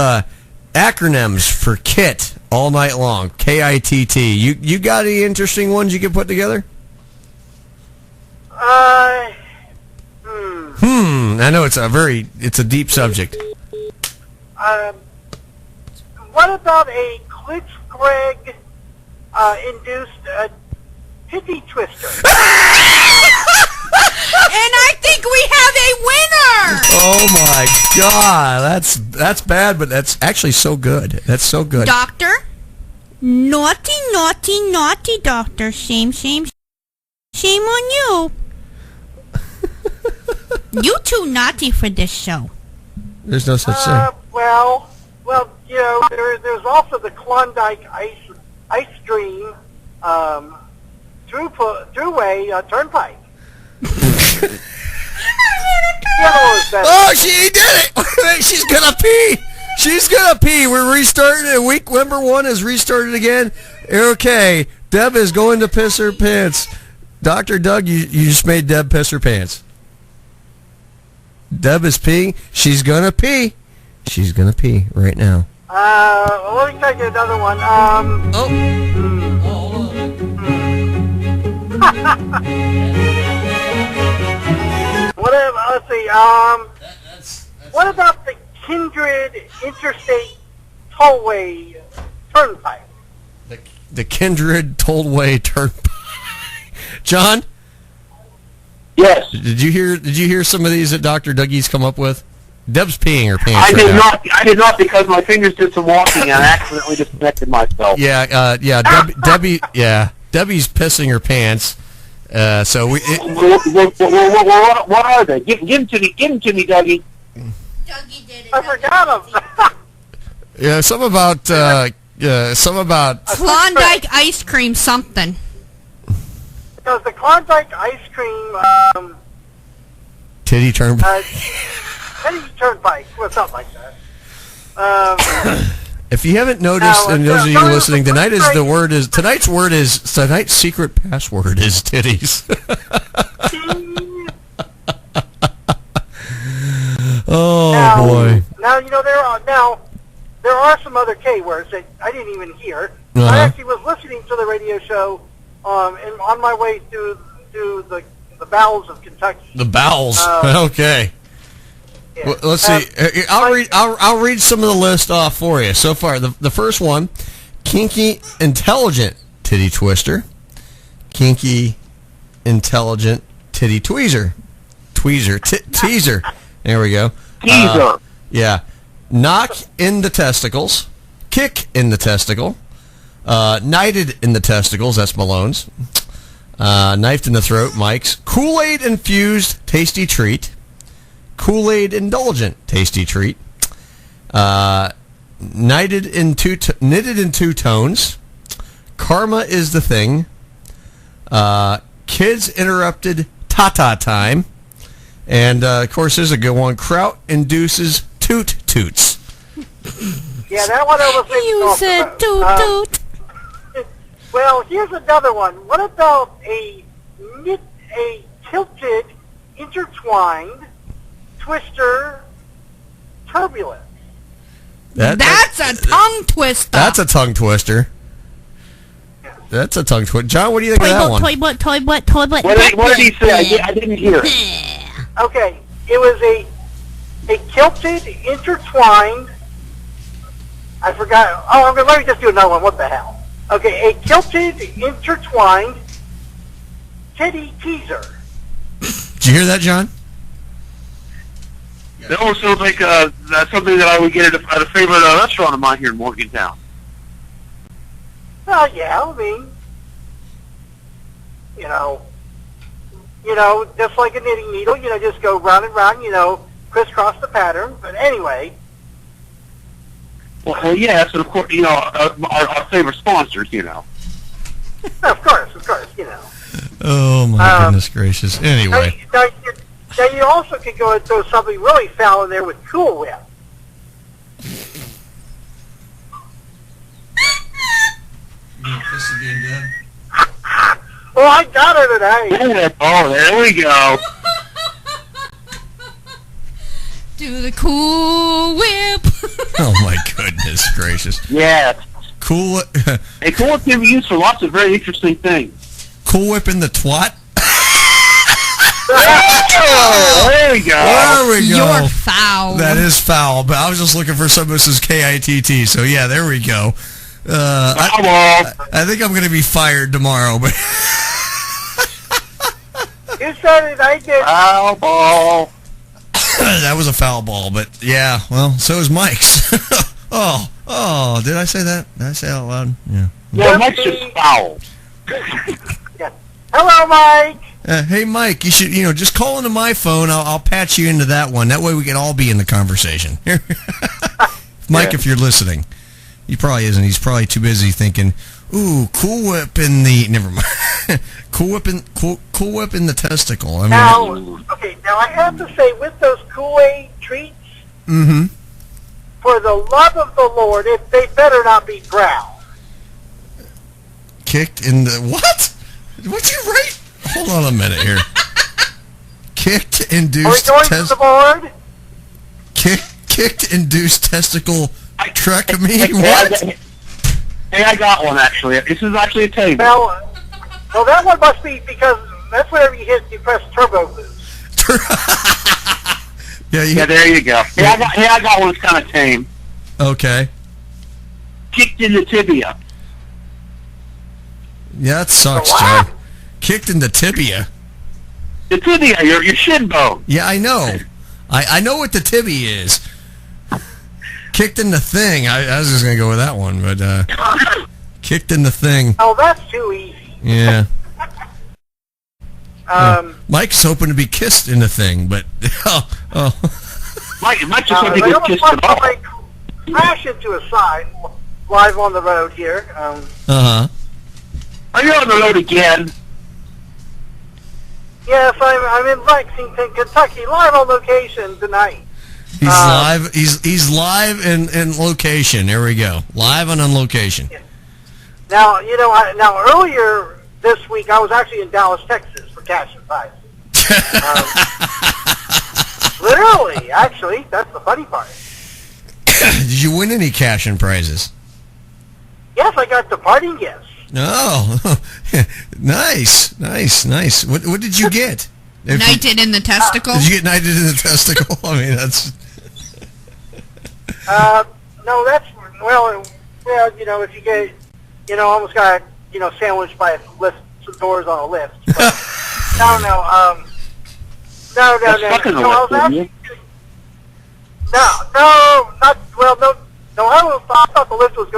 acronyms for KITT all night long. K-I-T-T. You got any interesting ones you can put together? I know it's a deep subject. What about a Klitz-Gregg induced titty twister? And I think we have a winner! Oh my God, that's bad, but that's actually so good. That's so good. Doctor? Naughty, doctor. Shame on you. You too naughty for this show. There's no such thing. Well, you know, there's also the Klondike ice stream throughway turnpike. Oh, she did it! She's gonna pee. She's gonna pee. We're restarting it. Week number 1 is restarted again. Okay, Deb is going to piss her pants. Dr. Doug, you just made Deb piss her pants. Deb is peeing. She's gonna pee. She's gonna pee right now. Let me take another one. Let's see. What about the Kindred Interstate Tollway Turnpike? The Kindred Tollway Turnpike. John? Yes. Did you hear some of these that Dr. Dougie's come up with? Deb's peeing her pants. I did not because my fingers did some walking and I accidentally disconnected myself. Debbie's pissing her pants. So we. What are they? Give them to me, Dougie. Dougie did it. I forgot them. Yeah, some about Klondike ice cream something. Because the Klondike ice cream titty turnpike. Titty turnpike, or something like that. If you haven't noticed, and those of you listening, tonight's secret password is titties. Boy. Now you know there are some other K words that I didn't even hear. Uh-huh. I actually was listening to the radio show and on my way through the bowels of Kentucky. The bowels. Okay. Well, let's see. I'll read some of the list off for you. So far, the first one, kinky, intelligent titty twister, kinky, intelligent titty tweezer, teaser. There we go. Teaser. Yeah. Knock in the testicles, kick in the testicle, knighted in the testicles. That's Malone's. Knifed in the throat, Mike's. Kool-Aid infused tasty treat. Kool-Aid indulgent tasty treat. Knitted in two tones. Karma is the thing. Kids interrupted ta-ta time. And, of course, there's a good one. Kraut induces toot-toots. Yeah, that one I was thinking You said toot-toot. Well, here's another one. What about a tilted, intertwined, twister, turbulence? That's a tongue twister. That's a tongue twister. That's a tongue twister. John, what do you think of that one? Toy butt. What did he say? I didn't hear it. Okay, it was a tilted, intertwined. I forgot. Oh, let me just do another one. What the hell? Okay, a tilted, intertwined titty teaser. Did you hear that, John? That almost sounds like that's something that I would get at a favorite restaurant of mine here in Morgantown. Well, yeah, I mean, you know, just like a knitting needle, just go round and round, crisscross the pattern. But anyway. Well, yes, and of course, our favorite sponsors, Of course, Oh, my goodness gracious. Anyway. Now, you also could go and throw something really foul in there with Cool Whip. This again, Dad? Oh, I got it today. Oh, there we go. Do the Cool Whip. Oh, my goodness gracious. Yeah. Cool. Hey, Cool Whip can be used for lots of very interesting things. Cool Whip in the twat? Oh, there we go. There we go. You're foul. That is foul, but I was just looking for something that says K.I.T.T, so yeah, there we go. I think I'm going to be fired tomorrow, but... You said it, I did. Foul ball. That was a foul ball, but yeah, well, so is Mike's. oh, did I say that? Did I say it out loud? Yeah. Yeah, Mike's just foul. Yeah. Hello, Mike. Hey, Mike, you should, just call into my phone. I'll patch you into that one. That way we can all be in the conversation. Mike, if you're listening. He probably isn't. He's probably too busy thinking, ooh, Cool Whip in the... Never mind. Cool Whip in the testicle. I mean, now I have to say, with those Kool-Aid treats, for the love of the Lord, they better not be brown. Kicked in the... What? What'd you write? Hold on a minute here. Kicked, induced... Are we going to the board? Kicked, induced testicle... Trekkamine? What? Hey, I got one, actually. This is actually a table. Well, that one must be because that's whenever you press turbo boost. Yeah, there you go. Hey, I got one that's kind of tame. Okay. Kicked in the tibia. Yeah, that sucks, Joe. Kicked in the tibia. The tibia, your shin bone. Yeah, I know. I know what the tibia is. Kicked in the thing. I was just going to go with that one, but kicked in the thing. Oh, that's too easy. Yeah. Mike's hoping to be kissed in the thing, but... Mike just hoping to get kissed at all. Crash into a sign live on the road here. Uh-huh. Are you on the road again? Yes, I'm in Lexington, Kentucky, live on location tonight. He's live. He's live in location. There we go. Live and on location. Yeah. Now earlier this week I was actually in Dallas, Texas for cash and prizes. Literally, actually, that's the funny part. Did you win any cash and prizes? Yes, I got the parting gifts. Oh, nice. What did you get? Knighted in the testicle? Did you get knighted in the testicle? I mean, that's... No, that's, well, you know, if you get, you know, almost got, you know, sandwiched by some doors on a lift. But, no, I thought the lift was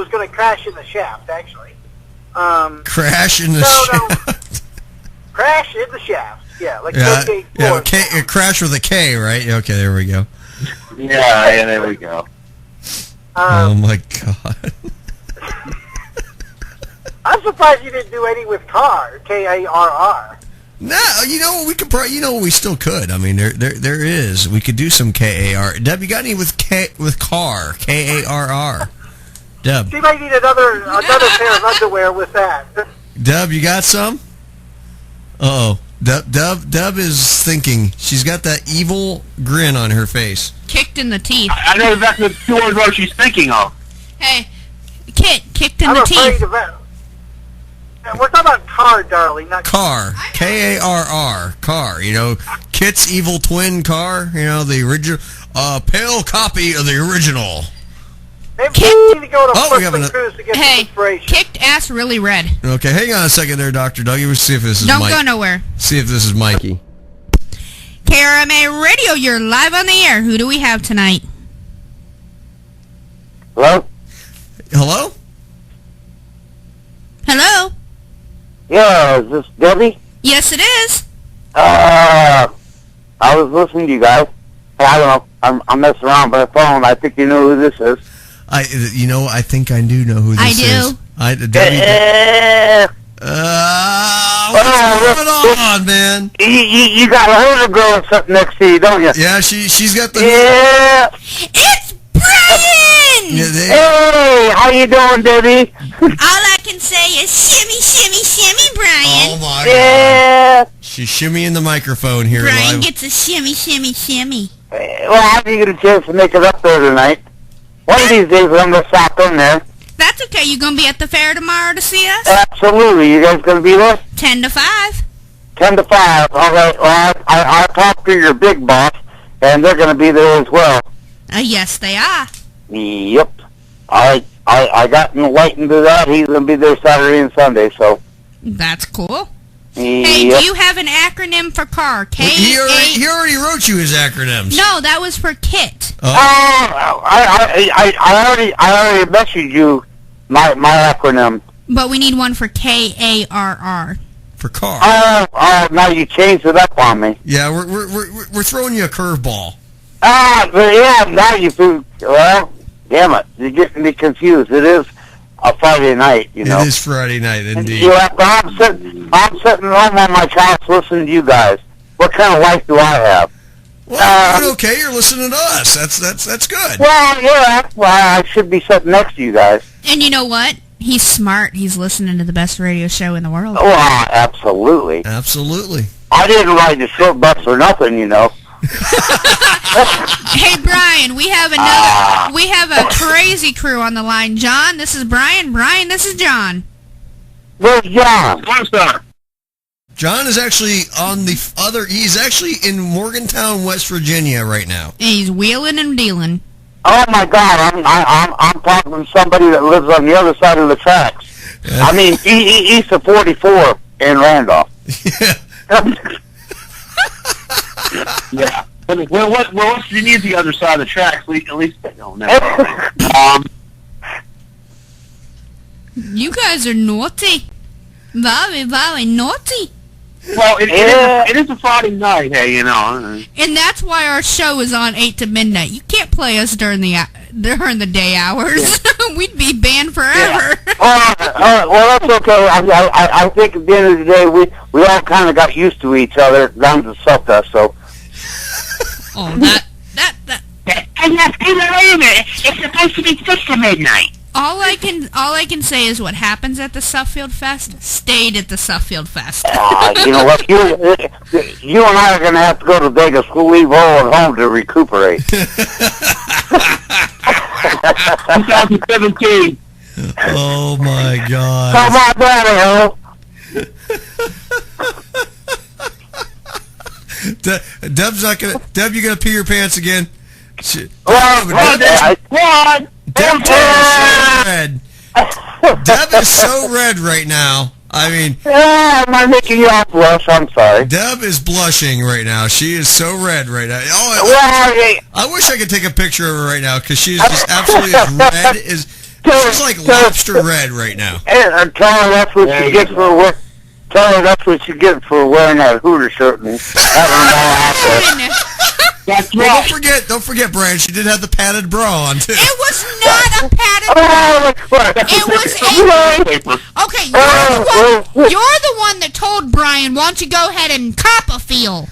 gonna crash in the shaft, actually. Crash in the shaft? Crash in the shaft, yeah. Like a crash with a K, right? Okay, there we go. Yeah, there we go. Oh, my God. I'm surprised you didn't do any with car, K-A-R-R. No, you know, we could probably, you know, we still could. I mean, there is. We could do some K-A-R. Deb, you got any with car? K-A-R-R. Deb. She might need another pair of underwear with that. Deb, you got some? Uh-oh. Deb is thinking. She's got that evil grin on her face. Kicked in the teeth. I know exactly what she's thinking of. Hey, kicked in the teeth. We're talking about car, darling, not car. K-A-R-R. Car. You know, K.I.T.T.'s evil twin car. You know, the original, pale copy of the original. Maybe we need to go to Cruise to get some inspiration. Kicked ass really red. Okay, hang on a second there, Dr. Doug. Let's see if this is Don't go nowhere. See if this is Mikey. KRMA Radio, you're live on the air. Who do we have tonight? Hello? Hello? Hello? Yeah, is this Debbie? Yes, it is. I was listening to you guys. I don't know. I'm messing around by the phone. I think you know who this is. I think I do know who this is. I do. What's going on, man? You got a older girl sitting next to you, don't you? Yeah, she's got the... Yeah! It's Brian! Hey, how you doing, Debbie? All I can say is shimmy, shimmy, shimmy, Brian. Oh, my God. She's shimmying the microphone here. Brian live. gets a shimmy, shimmy, shimmy. Well, how do you get a chance to make it up there tonight? One of these days I'm going to stop in there. That's okay. You going to be at the fair tomorrow to see us? Absolutely. You guys going to be there? 10 to 5. 10 to 5. All right. Well, I talked to your big boss, and they're going to be there as well. Yes, they are. Yep. I got enlightened to that. He's going to be there Saturday and Sunday, so. That's cool. Yep. Hey, do you have an acronym for car? He already wrote you his acronyms. No, that was for KIT. I already messaged you my acronym. But we need one for KARR. For car. Now you changed it up on me. Yeah, we're throwing you a curveball. Yeah, now you feel, well, damn it, you're getting me confused. It is a Friday night, you know. It is Friday night, indeed. I'm sitting home on my couch listening to you guys. What kind of life do I have? Well, you're okay. You're listening to us. That's good. Well, yeah. Well, I should be sitting next to you guys. And you know what? He's smart. He's listening to the best radio show in the world. Oh, absolutely. Absolutely. I didn't ride the short bus or nothing, you know. Hey, Brian, we have a crazy crew on the line. John, this is Brian. Brian, this is John. Where's John? John is actually on the other... He's actually in Morgantown, West Virginia right now. And he's wheeling and dealing. Oh, my God. I'm talking to somebody that lives on the other side of the tracks. Yeah. I mean, east of 44 in Randolph. Yeah. Well, what's the other side of the tracks? At least they don't know. You guys are naughty. Very, very naughty. Well, it is a Friday night, hey, you know. And that's why our show is on 8 to midnight. You can't play us during the day hours. Yeah. We'd be banned forever. Yeah. Well, that's okay. I think at the end of the day, we all kind of got used to each other down to Succa, so. Oh, that. And wait a minute. It's supposed to be 6 to midnight. All I can say is what happens at the Suffield Fest stayed at the Suffield Fest. You know what? You and I are going to have to go to Vegas. We'll leave all at home to recuperate. 2017. Oh, my God. How about that, Harold? Deb's not gonna. Deb, you gonna pee your pants again? Deb is so red. Deb is so red right now. I mean, am I making you all blush? I'm sorry. Deb is blushing right now. She is so red right now. I wish I could take a picture of her right now because she's just absolutely as red as. She's like lobster red right now. And tell her that's what you get for wearing. Tell her that's what you get for wearing that Hooter shirt and having them all out there. That's right. Don't forget, Brian. She did have the padded bra on too. It was not a padded bra. It was okay. You're the one that told Brian, "Why don't you go ahead and cop a feel?"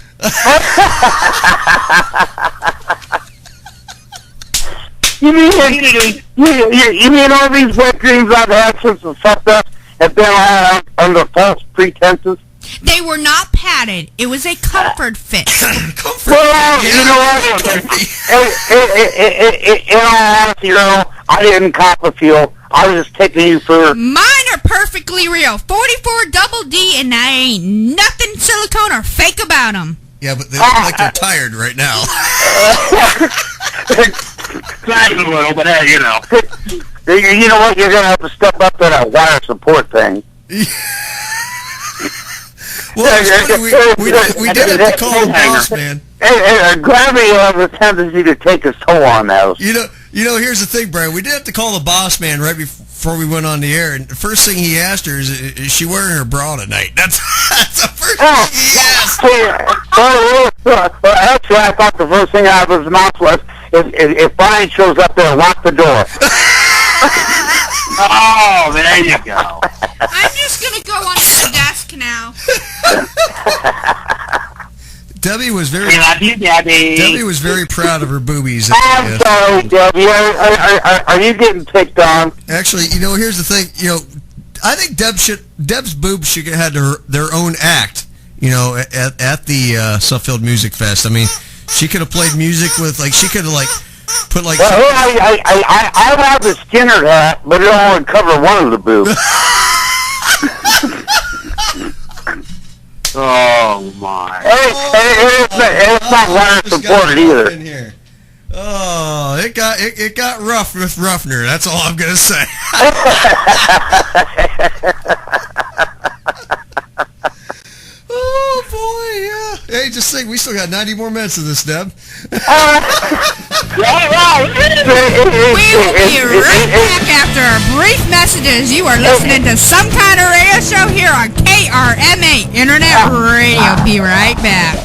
You mean all these wet dreams I've had since the fucked up have been all under false pretenses? They were not padded. It was a comfort fit. Well, you know what? In all honesty, I didn't cop a feel. I was just taking you for... Mine are perfectly real. 44 double D, and I ain't nothing silicone or fake about them. Yeah, but they look like they're tired right now. Crack a little, but hey, you know. You know what? You're going to have to step up to that wire support thing. Well, we did have to call the boss man. Gravity has a tendency to take its toll on those. You know. Here's the thing, Brian. We did have to call the boss man right before we went on the air, and the first thing he asked her is she wearing her bra tonight? That's the first thing he asked. That's why I thought the first thing out of his mouth was, if Brian shows up there, lock the door. Oh, there you go. I'm just going to go under the desk now. Debbie was very Debbie was very proud of her boobies. I'm sorry, Debbie. Are you getting picked on? Actually, here's the thing. I think Deb's boobs should have had their own act. At the Suffield Music Fest. I mean, she could have played music with she could have put Well, I have the Skinner hat, but it only cover one of the boobs. Oh my! It's not wire supported either. In here. Oh, it got rough with Ruffner. That's all I'm gonna say. Oh boy, yeah. Hey, just think, we still got 90 more minutes of this, Deb. We will be right back after our brief messages. You are listening to Some Kind of Radio Show here on KRMA Internet Radio. Be right back.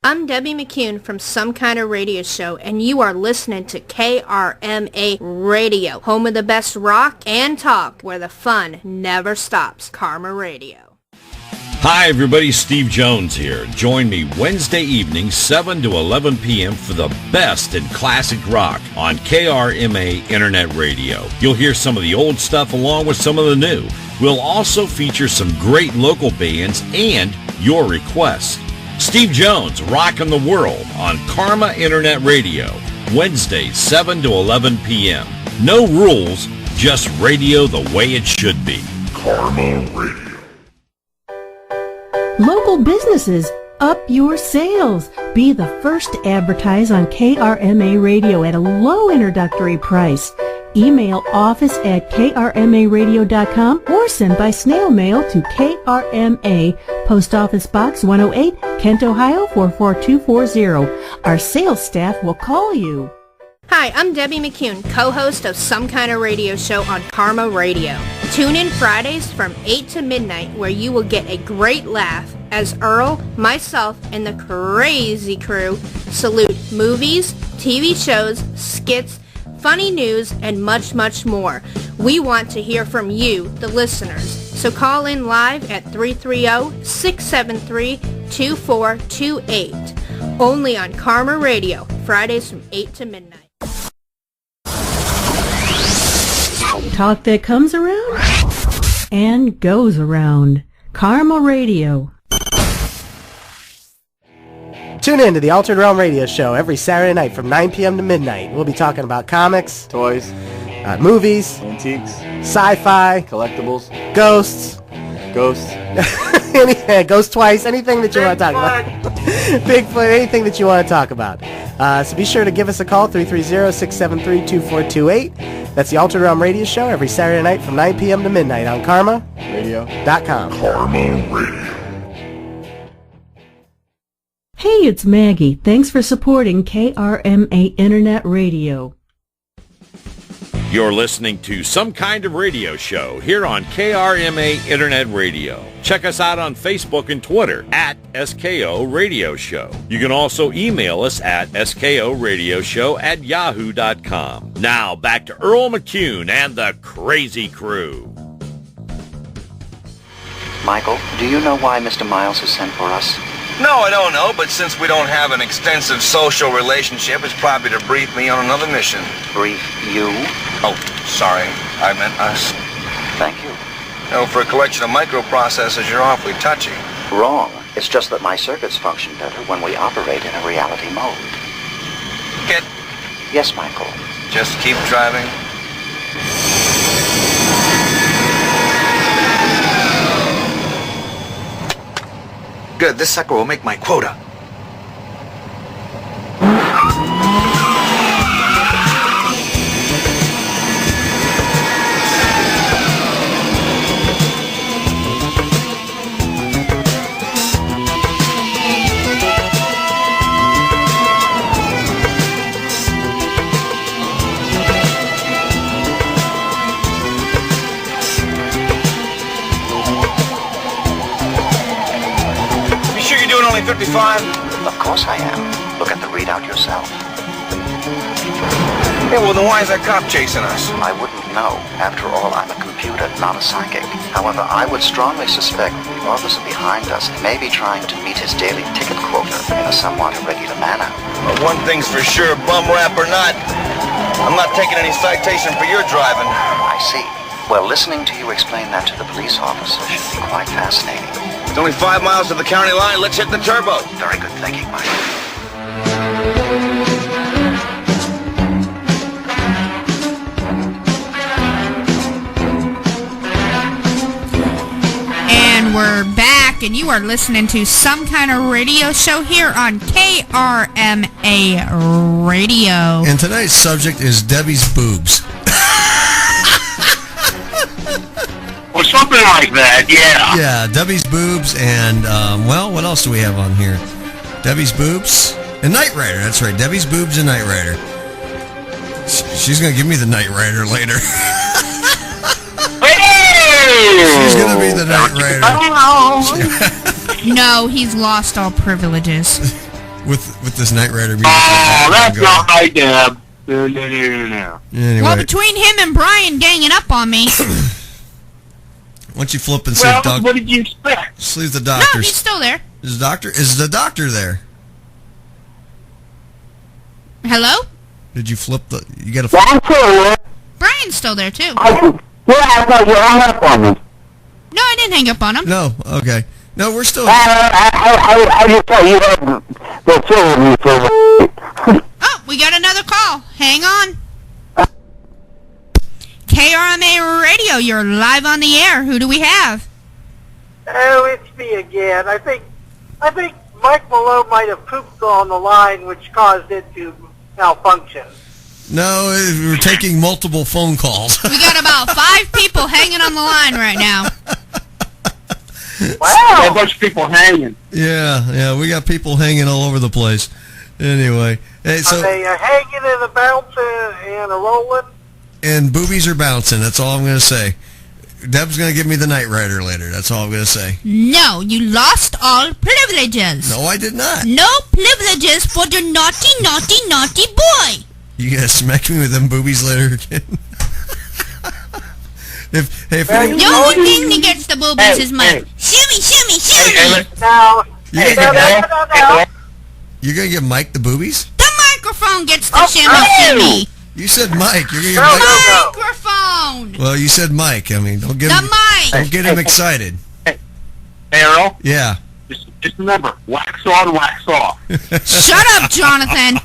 I'm Debbie McCune from Some Kind of Radio Show, and you are listening to KRMA Radio, home of the best rock and talk, where the fun never stops. Karma Radio. Hi, everybody. Steve Jones here. Join me Wednesday evening, 7 to 11 p.m. for the best in classic rock on KRMA Internet Radio. You'll hear some of the old stuff along with some of the new. We'll also feature some great local bands and your requests. Steve Jones, Rockin' the World on Karma Internet Radio, Wednesday, 7 to 11 p.m. No rules, just radio the way it should be. Karma Radio. Local businesses, up your sales. Be the first to advertise on KRMA Radio at a low introductory price. Email office@krmaradio.com or send by snail mail to KRMA, Post Office Box 108, Kent, Ohio 44240. Our sales staff will call you. Hi, I'm Debbie McCune, co-host of Some Kind of Radio Show on Karma Radio. Tune in Fridays from 8 to midnight where you will get a great laugh as Earl, myself, and the crazy crew salute movies, TV shows, skits, funny news, and much, much more. We want to hear from you, the listeners. So call in live at 330-673-2428. Only on Karma Radio, Fridays from 8 to midnight. Talk that comes around and goes around. Karma Radio. Tune in to the Altered Realm Radio Show every Saturday night from 9 p.m. to midnight. We'll be talking about comics, toys, movies, antiques, sci-fi, collectibles, ghosts. Goes twice. Anything that you want to talk about. Bigfoot, anything that you want to talk about. So be sure to give us a call, 330-673-2428. That's the Altered Realm Radio Show every Saturday night from 9 p.m. to midnight on KarmaRadio.com. Karma Radio. Hey, it's Maggie. Thanks for supporting KRMA Internet Radio. You're listening to Some Kind of Radio Show here on KRMA Internet Radio. Check us out on Facebook and Twitter at SKO Radio Show. You can also email us at skoradioshow@yahoo.com. Now back to Earl McCune and the Crazy Crew. Michael, do you know why Mr. Miles has sent for us? No, I don't know, but since we don't have an extensive social relationship, it's probably to brief me on another mission. Brief you? Oh, sorry. I meant us. Thank you. For a collection of microprocessors, you're awfully touchy. Wrong. It's just that my circuits function better when we operate in a reality mode. Kit? Yes, Michael. Just keep driving. Good, this sucker will make my quota. You sure you're doing only 55? Of course I am. Look at the readout yourself. Yeah, well, then why is that cop chasing us? I wouldn't know. After all, I'm a computer, not a psychic. However, I would strongly suspect that the officer behind us may be trying to meet his daily ticket quota in a somewhat irregular manner. Well, one thing's for sure, bum rap or not, I'm not taking any citation for your driving. I see. Well, listening to you explain that to the police officer should be quite fascinating. It's only 5 miles to the county line. Let's hit the turbo. Very good thinking, Mike. And we're back, and you are listening to Some Kind of Radio Show here on KRMA Radio. And tonight's subject is Debbie's boobs. Or something like that, yeah. Yeah, Debbie's boobs and, well, what else do we have on here? Debbie's boobs and Knight Rider. That's right, Debbie's boobs and Knight Rider. She's going to give me the Knight Rider later. She's going to be the Knight Rider. No, he's lost all privileges. with this Knight Rider music. Oh, that's not right, Deb. No. Anyway. Well, between him and Brian ganging up on me. Why don't you flip and say, Well, what did you expect? Just leave the doctor. No, he's still there. Is the doctor there? Hello? Did you flip the... You got to flip... Brian's still there, too. I thought you hung up on me. No, I didn't hang up on him. No, okay. No, we're still... I just thought you had the silver for... Oh, we got another call. Hang on. KRMA Radio, you're live on the air. Who do we have? Oh, it's me again. I think Mike Malone might have pooped on the line, which caused it to malfunction. No, we're taking multiple phone calls. We got about 5 people hanging on the line right now. Wow. A bunch of people hanging. Yeah, we got people hanging all over the place. Anyway, hey, so... Are they hanging and a bouncing and a rolling? And boobies are bouncing, that's all I'm going to say. Deb's going to give me the Knight Rider later, that's all I'm going to say. No, you lost all privileges. No, I did not. No privileges for the naughty, naughty, naughty boy. You going to smack me with them boobies later again? if the only thing that gets the boobies is Mike. Shimmy. Now, you're going to give Mike the boobies? The microphone gets the shimmy. You said Mike. You're going to give Mike. Microphone. Well, you said Mike. I mean, don't get him excited. Hey, Earl? Yeah. Just remember, wax on, wax off. Shut up, Jonathan.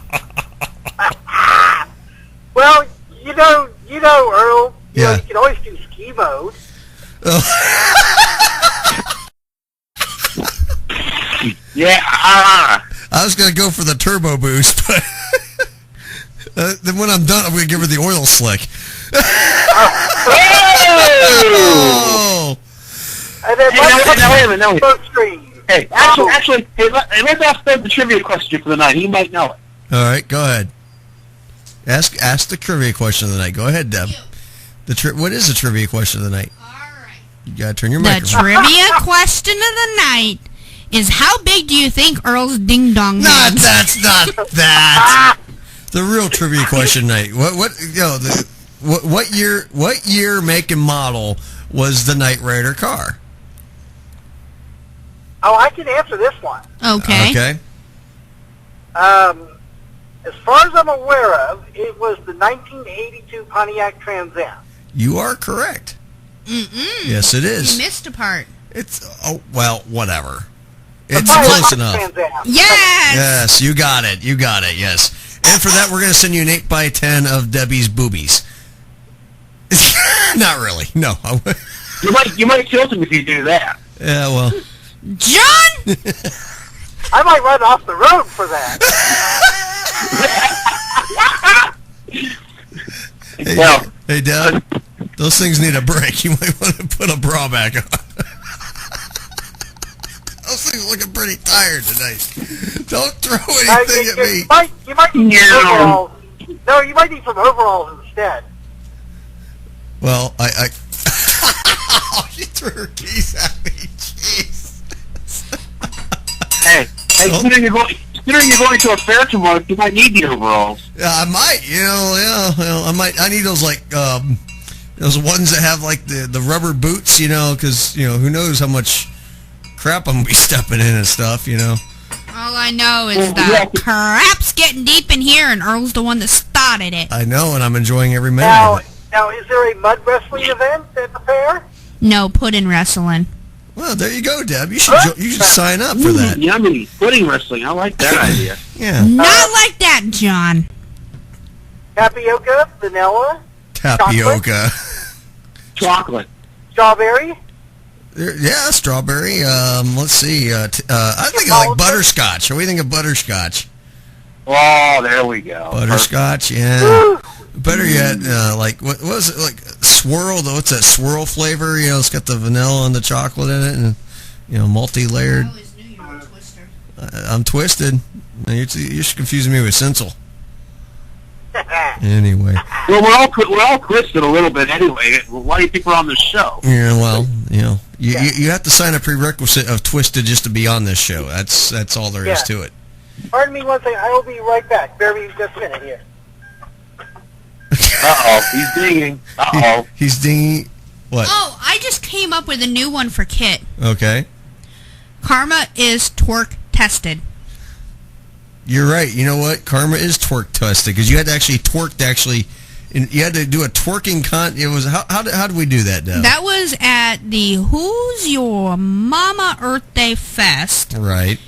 Well, you know, Earl. You know, you can always do ski mode. Yeah. I was gonna go for the turbo boost, but then when I'm done, I'm gonna give her the oil slick. Oh! And then Wait a minute. Smokescreen. Hey, actually, let's ask Doug the trivia question for the night. He might know it. All right, go ahead. Ask the trivia question of the night. Go ahead, Deb. What is the trivia question of the night? All right. You gotta turn your microphone. The trivia question of the night is: how big do you think Earl's ding dong is? That's not that. The real trivia question night. What year, make, and model was the Knight Rider car? Oh, I can answer this one. Okay. As far as I'm aware of, it was the 1982 Pontiac Trans Am. You are correct. Yes, it is. You missed a part. Whatever. It's close enough. Yes! Yes, you got it. Yes. And for that, we're going to send you an 8x10 of Debbie's boobies. Not really. No. You might kill him if you do that. Yeah, well. John! I might run off the road for that. Hey, Deb, those things need a break. You might want to put a bra back on. Those things looking pretty tired tonight. Don't throw anything at me. You might need some overalls. No, you might need some overalls instead. Well, she threw her keys at me. Jeez. Hey, considering you're going to a fair tomorrow, you might need the overalls. Yeah, I might. I might. I need those those ones that have like the rubber boots. Because who knows how much crap I'm gonna be stepping in and stuff. All I know is that crap's getting deep in here, and Earl's the one that started it. I know, and I'm enjoying every minute of it. Now, is there a mud wrestling event at the fair? No, pudding wrestling. Well, there you go, Deb. You should sign up for that. Yummy. Pudding wrestling. I like that idea. Yeah. Not like that, John. Tapioca, vanilla, tapioca, chocolate, strawberry. Yeah, strawberry. Let's see. I think I like butterscotch. What do you think of butterscotch? Oh, there we go. Butterscotch, yeah. Better yet, what was it, like swirl? What's that swirl flavor? It's got the vanilla and the chocolate in it, and multi-layered. I'm twisted. You're confusing me with Sinsel. Anyway. Well, we're all twisted a little bit anyway. Why do you think we're on this show? Yeah, well, you have to sign a prerequisite of twisted just to be on this show. That's all there is to it. Pardon me one second. I will be right back. Bear with me just a minute here. Uh-oh, he's dinging. Uh-oh. He's dinging. What? Oh, I just came up with a new one for Kit. Okay. Karma is torque tested. You're right. You know what? Karma is torque tested because you had to actually you had to do a twerking It was how did we do that, Deb? That was at the Who's Your Mama Earth Day Fest. Right.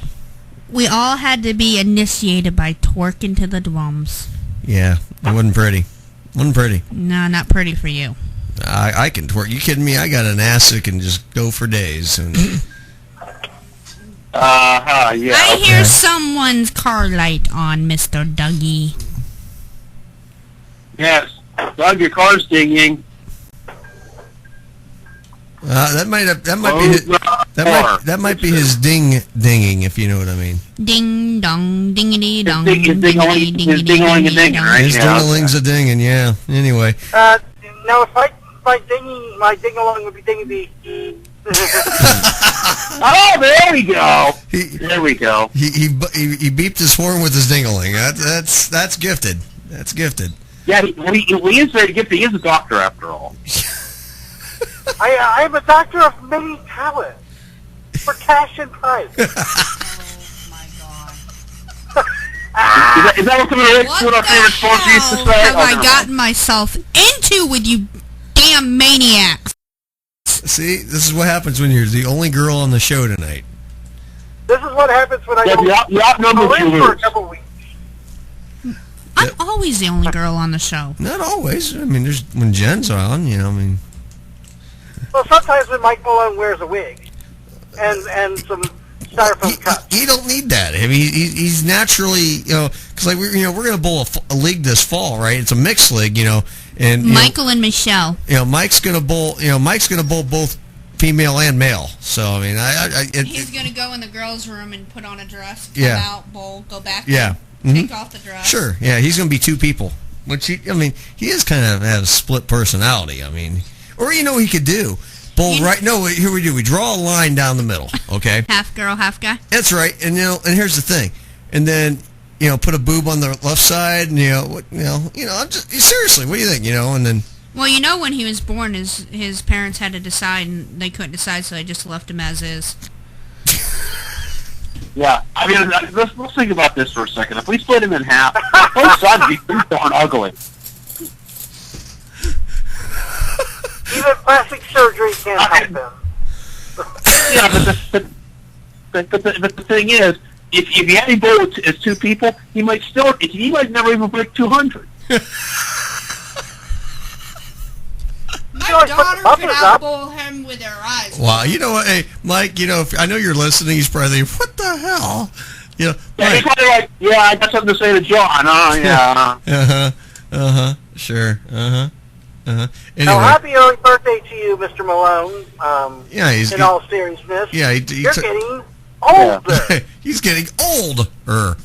We all had to be initiated by twerking to the drums. Yeah, it wasn't pretty. Wasn't pretty. No, not pretty for you. I can twerk. You kidding me? I got an ass that can just go for days. Yeah. I hear someone's car light on, Mr. Dougie. Yes, Doug, your car's dinging. That might be his dinging, if you know what I mean. Ding dong, dingity dong, his ding-a-ling a dinging, right? His ding-a-ling's a dinging, yeah. Anyway. Now if my dinging, my ding-along would be dinging the. Oh, there we go. There we go. He beeped his horn with his ding-a-ling. That's gifted. That's gifted. Yeah, he is very gifted. He is a doctor after all. I am a doctor of many talents for cash and price. Is that what some of our favorite sponsors used to say? Have I gotten myself into with you damn maniacs? See, this is what happens when you're the only girl on the show tonight. This is what happens when I go in for a couple weeks. I'm always the only girl on the show. Not always. I mean, there's when Jen's on, Well, sometimes when Mike Malone wears a wig and some styrofoam cups. He don't need that. I mean, he's naturally, because like we're going to bowl a league this fall, right? It's a mixed league, and Michael and Michelle. Mike's going to bowl. Mike's going to bowl both female and male. So I mean, he's going to go in the girls' room and put on a dress, come out, bowl, go back. Yeah. Take off the dress. Sure. Yeah, he's going to be two people. Which he is kind of has a split personality. I mean, or he could do. Bowl right? No, here we do. We draw a line down the middle. Okay. Half girl, half guy. That's right. And and here's the thing. And then put a boob on the left side. And I'm just seriously. What do you think? And then. Well, when he was born, his parents had to decide, and they couldn't decide, so they just left him as is. Yeah, I mean, let's think about this for a second. If we split him in half, both sides would be pretty darn ugly. Even plastic surgery can't help him. Yeah, but the thing is, if you had him bowl as two people, he might never even break 200. My daughter could outbowl him with her eyes. Wow, you know what? Hey, Mike, if I know you're listening, he's probably thinking, what the hell? Yeah, he's probably like, yeah, I got something to say to John. Yeah. Sure. Anyway. Now, happy early birthday to you, Mr. Malone. In all seriousness. Yeah, you're getting older. He's getting older.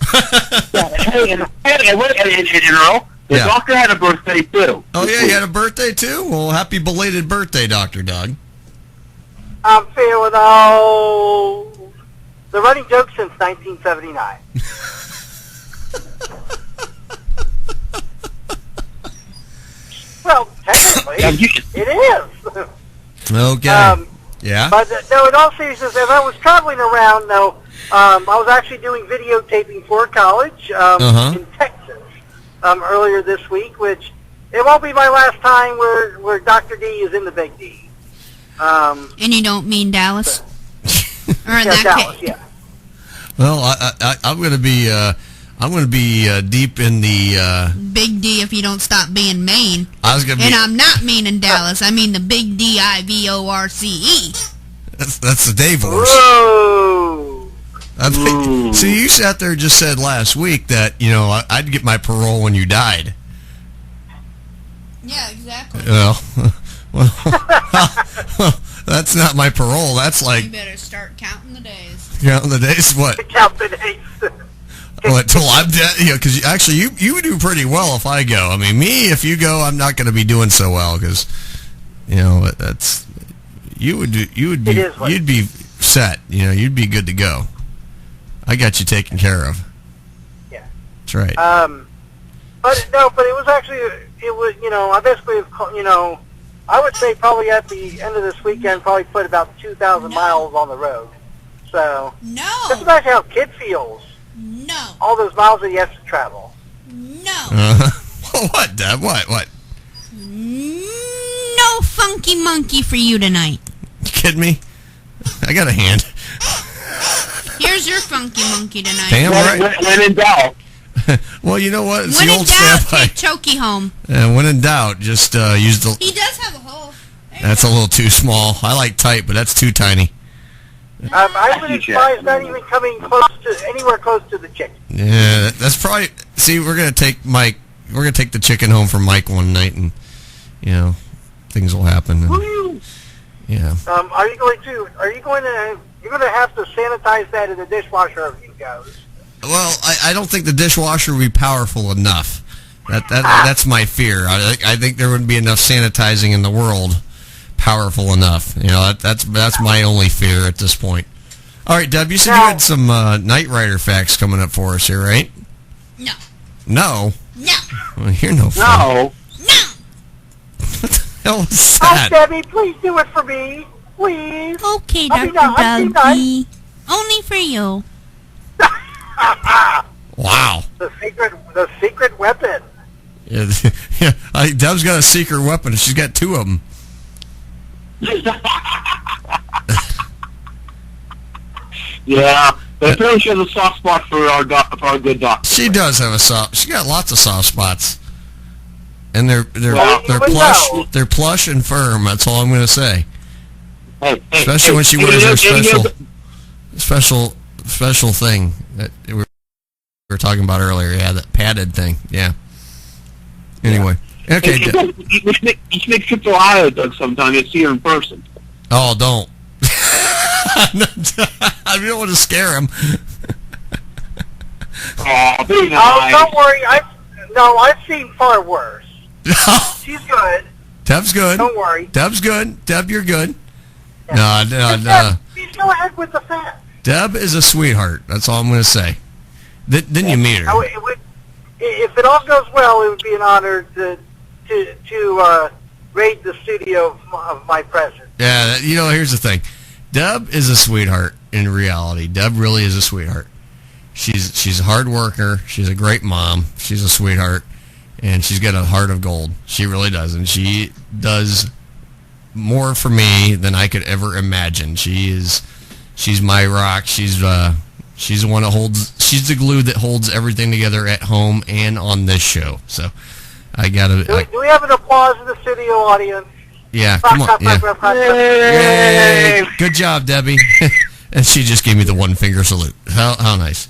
Hey, and Earl, the doctor had a birthday too. Oh yeah, he had a birthday too? Well, happy belated birthday, Dr. Doug. I'm feeling old. The running joke since 1979. Well, technically, it is. Okay. Yeah. But no, in all seriousness, as I was traveling around, I was actually doing videotaping for college in Texas earlier this week, which it won't be my last time where Dr. D is in the Big D. And you don't mean Dallas? Or in that Dallas, case? yeah. Well, I'm going to be deep in the Big D if you don't stop being Maine. And I'm not meaning Dallas. I mean the Big D-I-V-O-R-C-E. That's the divorce. Whoa. See, you sat there and just said last week that I'd get my parole when you died. Yeah, exactly. Well, that's not my parole. That's like you better start counting the days. Counting the days? What? Count the days. Well, until I'm dead, because actually you do pretty well if I go. I mean, me, if you go, I'm not going to be doing so well because, that's you'd be set. You'd be good to go. I got you taken care of. Yeah, that's right. But it was actually I basically I would say probably at the end of this weekend probably put about 2,000 miles on the road. So just imagine how kid feels. No. All those miles that he has to travel. No. What, Dad? What? No funky monkey for you tonight. You kidding me? I got a hand. Here's your funky monkey tonight. Damn right. When in doubt. Well, you know what? It's when the in old doubt, standby. take Chokey home. When in doubt, just use the... He does have a hole. That's a little too small. I like tight, but that's too tiny. I would advise not even coming anywhere close to the chicken. Yeah, that's probably... See, we're going to take Mike... We're going to take the chicken home for Mike one night, and, things will happen. And, yeah. You're going to have to sanitize that in the dishwasher as it goes. Well, I don't think the dishwasher would be powerful enough. That's my fear. I think there wouldn't be enough sanitizing in the world powerful enough. That's my only fear at this point. All right, Deb, you said you had some Knight Rider facts coming up for us here, right? No. No? No. Well, you're no fun. No. What the hell is that? Oh, Debbie, please do it for me. Please. Okay, I'll Dr. be nice. Only for you. Wow. The secret weapon. Yeah, Deb's got a secret weapon. She's got two of them. Yeah, but apparently she has a soft spot for our good doctor. She does have a soft. She got lots of soft spots, and they're plush. They're plush and firm. That's all I'm going to say. Hey, especially when she wears her special special thing that we were talking about earlier. Yeah, that padded thing. Yeah. Anyway. Okay. You should make trip to Ohio, Doug, sometime. You'll see her in person. Oh, don't. I don't want to scare him. Don't worry. I've seen far worse. She's good. Deb's good. Don't worry. Deb's good. Deb, you're good. No. Please go ahead with the facts. Deb is a sweetheart. That's all I'm going to say. Then you meet her. If it all goes well, it would be an honor to raid the studio of my presence. Yeah, here's the thing. Deb is a sweetheart in reality. Deb really is a sweetheart. She's a hard worker. She's a great mom. She's a sweetheart. And she's got a heart of gold. She really does. And she does more for me than I could ever imagine. She's my rock. She's the one that she's the glue that holds everything together at home and on this show. So I gotta. Do we have an applause in the studio audience? Yeah, come on. Yay! Good job, Debbie. And she just gave me the one finger salute. How nice.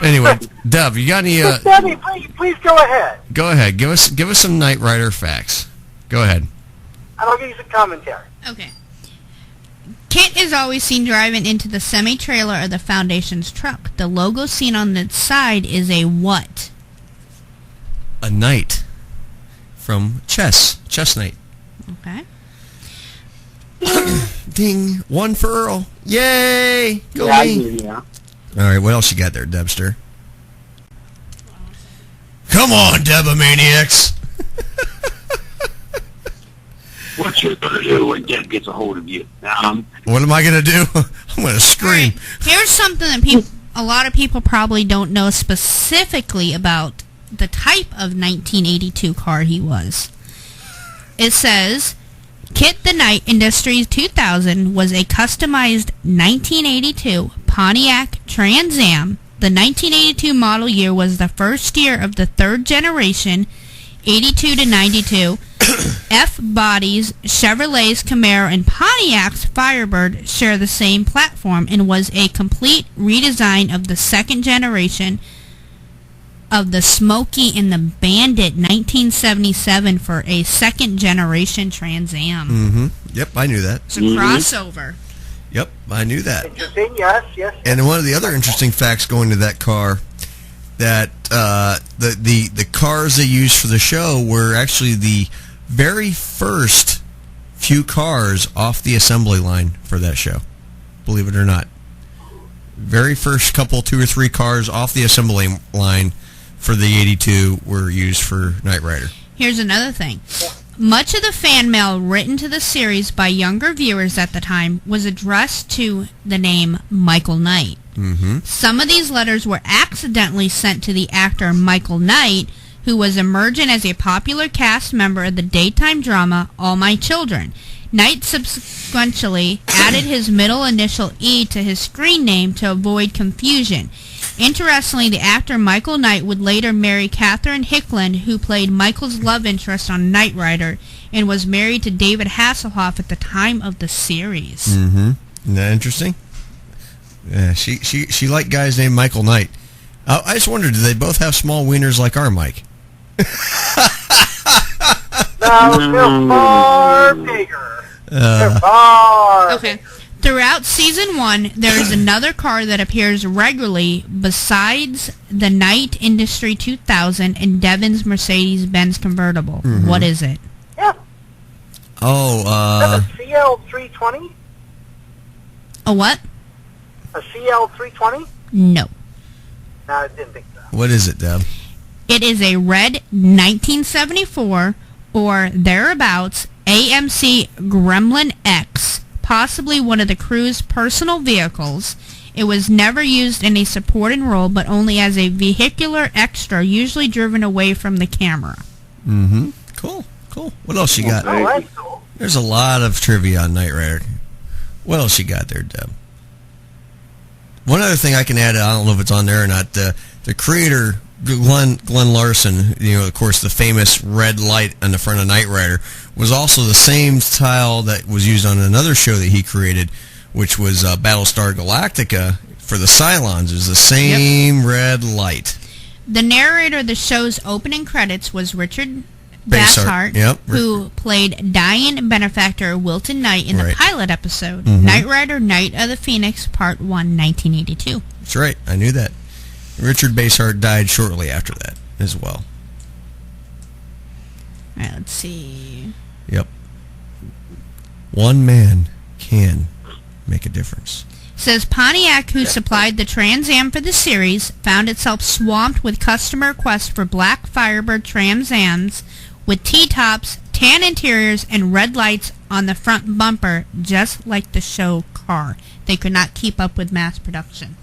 Anyway, Deb, you got any? Debbie, please go ahead. Go ahead. Give us some Knight Rider facts. Go ahead. And I'll give you some commentary. Okay. Kit is always seen driving into the semi-trailer of the Foundation's truck. The logo seen on the side is a what? A knight from chess knight. Okay. Ding! One for Earl. Yay! Go me. Yeah. All right, what else you got there, Debster? Come on, Debomaniacs! What you're going to do when Deb gets a hold of you? What am I going to do? I'm going to scream. Here's something that a lot of people probably don't know specifically about the type of 1982 car he was. It says, K.I.T.T. the Knight Industries 2000 was a customized 1982 Pontiac Trans Am. The 1982 model year was the first year of the third generation, 82 to 92. F-Body's Chevrolet's Camaro and Pontiac's Firebird share the same platform and was a complete redesign of the second generation of the Smokey and the Bandit 1977 for a second generation Trans Am. Mm-hmm. Yep, I knew that. It's a crossover. Yep, I knew that. Interesting, yes. And one of the other interesting facts going to that car, that the cars they used for the show were actually the very first few cars off the assembly line for that show. Believe it or not. Very first couple, 2 or 3 cars off the assembly line for the 82 were used for Knight Rider. Here's another thing. Much of the fan mail written to the series by younger viewers at the time was addressed to the name Michael Knight. Mm-hmm. Some of these letters were accidentally sent to the actor Michael Knight, who was emerging as a popular cast member of the daytime drama All My Children. Knight subsequently added his middle initial E to his screen name to avoid confusion. Interestingly, the actor Michael Knight would later marry Catherine Hickland, who played Michael's love interest on Knight Rider, and was married to David Hasselhoff at the time of the series. Mm-hmm. Isn't that interesting? Yeah, she liked guys named Michael Knight. I just wondered, do they both have small wieners like our Mike? No, they're far bigger. They're far Okay. Throughout Season 1, there is another car that appears regularly besides the Knight Industry 2000 and Devon's Mercedes-Benz convertible. Mm-hmm. What is it? Yeah. Oh, Is that a CL320? A what? A CL320? No. No, I didn't think so. what is it, Deb? It is a red 1974 or thereabouts AMC Gremlin X, possibly one of the crew's personal vehicles. It was never used in a supporting role, but only as a vehicular extra, usually driven away from the camera. Mm-hmm. Cool. What else you got? Oh, that's cool. There's a lot of trivia on Knight Rider. What else you got there, Deb? One other thing I can add, I don't know if it's on there or not, the creator, Glenn Larson, of course, the famous red light on the front of Knight Rider, was also the same style that was used on another show that he created, which was Battlestar Galactica for the Cylons, it was the same red light. The narrator of the show's opening credits was Richard Basshart, who played dying benefactor Wilton Knight in the pilot episode, Knight Rider, Knight of the Phoenix, Part 1, 1982. That's right. I knew that. Richard Basshart died shortly after that as well. All right, let's see. Yep. One man can make a difference. Says Pontiac, who supplied the Trans Am for the series, found itself swamped with customer requests for black Firebird Trans Ams with T-tops, tan interiors, and red lights on the front bumper, just like the show car. They could not keep up with mass production.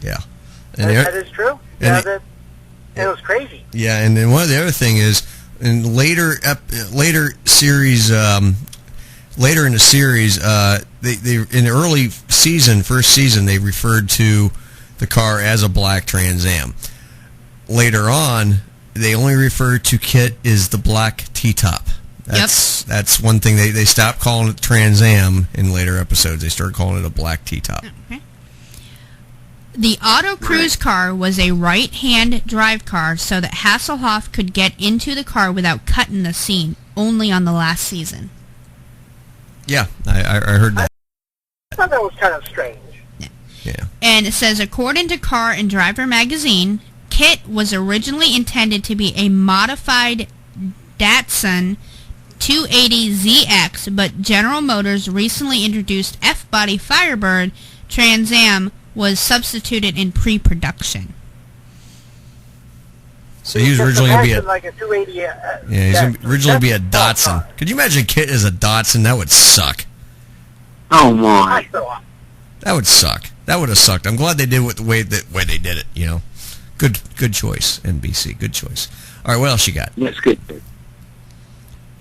Yeah. That is true. Yeah, it was crazy. Yeah, and then one of the other thing is, in later series, later in the series, they in the early season, first season, they referred to the car as a black Trans Am. Later on, they only refer to KITT as the black T-top. That's one thing. They stopped calling it Trans Am in later episodes. They started calling it a black T-top. Okay. The Auto Cruise car was a right-hand drive car so that Hasselhoff could get into the car without cutting the scene, only on the last season. Yeah, I heard that. I thought that was kind of strange. Yeah. And it says, according to Car and Driver magazine, KITT was originally intended to be a modified Datsun 280ZX, but General Motors recently introduced F-body Firebird Trans Am was substituted in pre-production. So he was originally going to be a like a 280. Yeah, he's going to originally be a Datsun. Could you imagine KITT as a Datsun? That would suck. Oh my! That would suck. That would have sucked. I'm glad they did it the way they did it. You know, good choice, NBC. Good choice. All right, what else you got? That's good.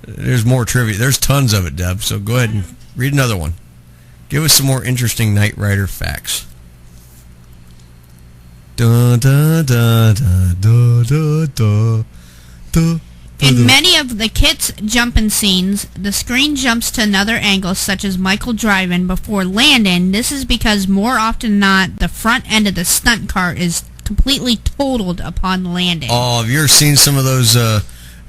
There's more trivia. There's tons of it, Deb. So go ahead and read another one. Give us some more interesting Knight Rider facts. Da, da, da, da, da, da, da, da. In many of the KITT's jumping scenes, the screen jumps to another angle, such as Michael driving before landing. This is because more often than not, the front end of the stunt car is completely totaled upon landing. Oh, have you ever seen some of those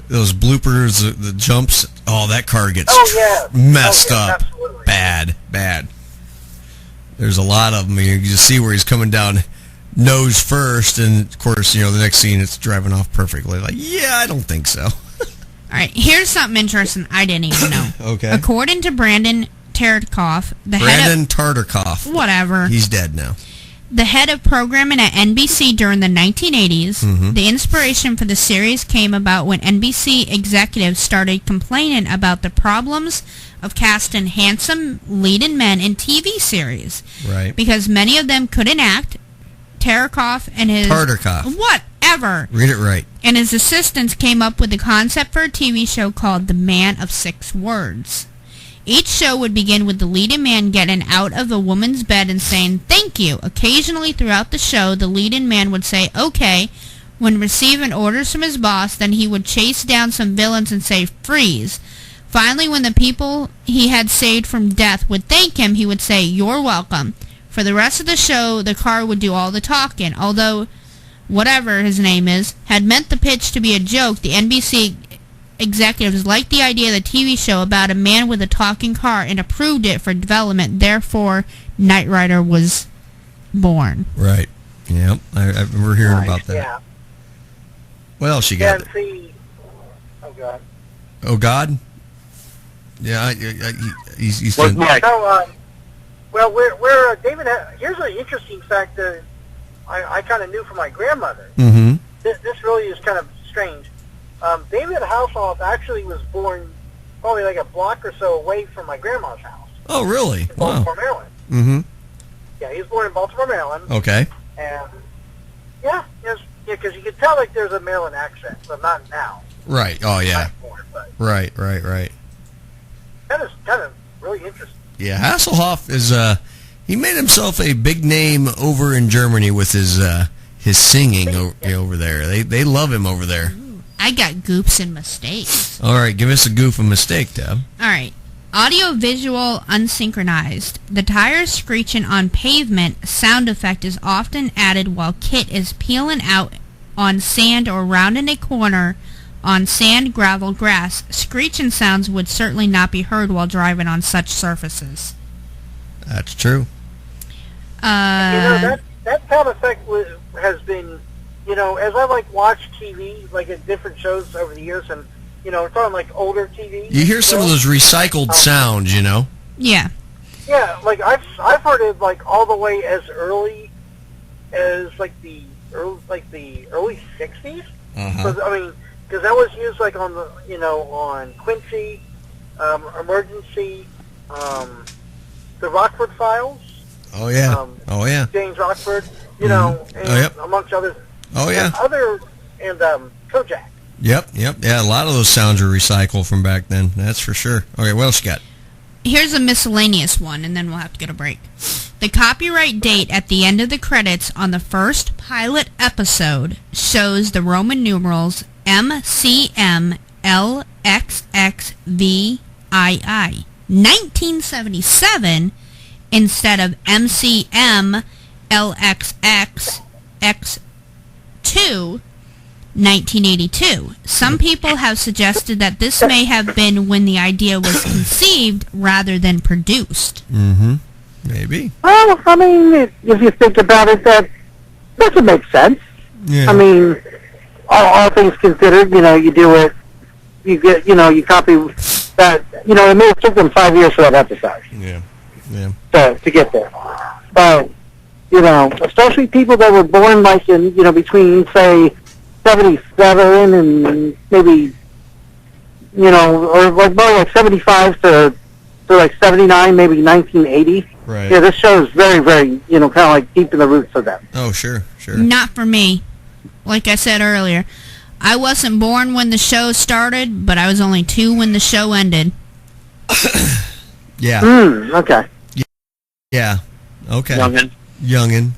bloopers, the jumps? Oh, that car gets messed up. Absolutely. Bad. There's a lot of them. You just see where he's coming down nose first, and of course, you know, the next scene it's driving off perfectly. Like, yeah, I don't think so. All right, here's something interesting I didn't even know. Okay. According to Brandon Tartikoff, Tartikoff. Whatever. He's dead now. The head of programming at NBC during the 1980s, the inspiration for the series came about when NBC executives started complaining about the problems of casting handsome leading men in TV series. Right. Because many of them couldn't act. Tartikoff and his... Whatever. Read it right. And his assistants came up with the concept for a TV show called The Man of 6 Words. Each show would begin with the leading man getting out of a woman's bed and saying, "Thank you." Occasionally throughout the show, the leading man would say, "Okay." When receiving orders from his boss, then he would chase down some villains and say, "Freeze." Finally, when the people he had saved from death would thank him, he would say, "You're welcome." For the rest of the show, the car would do all the talking. Although, whatever his name is, had meant the pitch to be a joke, the NBC executives liked the idea of the TV show about a man with a talking car and approved it for development. Therefore, Knight Rider was born. Right. Yep. I remember hearing about that. Yeah. What else you got? Oh, God. Oh, God? Yeah, he's So, well, we're David, here's an interesting fact that I kind of knew from my grandmother. Mm-hmm. This really is kind of strange. David Hasselhoff actually was born probably like a block or so away from my grandma's house. Oh, really? In Baltimore, Maryland. Mm-hmm. Yeah, he was born in Baltimore, Maryland. Okay. And because you could tell like there's a Maryland accent, but not now. Right. Oh, yeah. Right. That is kind of really interesting. Yeah, Hasselhoff is he made himself a big name over in Germany with his singing over there. They love him over there. I got goofs and mistakes. All right, give us a goof and mistake, Deb. All right. Audio-visual unsynchronized. The tires screeching on pavement sound effect is often added while KITT is peeling out on sand or rounding a corner on sand, gravel, grass. Screeching sounds would certainly not be heard while driving on such surfaces. That's true. That sound effect has been, as I watch TV, at different shows over the years, and it's on older TV. You hear some of those recycled sounds, Yeah. Yeah, I've heard it all the way as early as the early 60s. Because that was used on the on Quincy, Emergency, the Rockford Files. Oh yeah. James Rockford, and amongst others. Oh yeah. And Kojak. Yep. Yeah, a lot of those sounds are recycled from back then. That's for sure. Okay, what else you got? Here's a miscellaneous one, and then we'll have to get a break. The copyright date at the end of the credits on the first pilot episode shows the Roman numerals MCMLXXVII. 1977 instead of MCMLXXX2. 1982. Some people have suggested that this may have been when the idea was conceived rather than produced. Mm-hmm. Maybe. Well, if you think about it, that doesn't make sense. Yeah. All things considered, you do it, you get, you copy that, it may have took them 5 years for that episode. Yeah. To get there. But, especially people that were born in, between, say, 77 and maybe, or more 75 to 79, maybe 1980. Right. Yeah, this show is very, very, kind of deep in the roots of them. Oh, sure. Not for me. Like I said earlier, I wasn't born when the show started, but I was only 2 when the show ended. Yeah. Okay. Yeah. Okay. Youngin.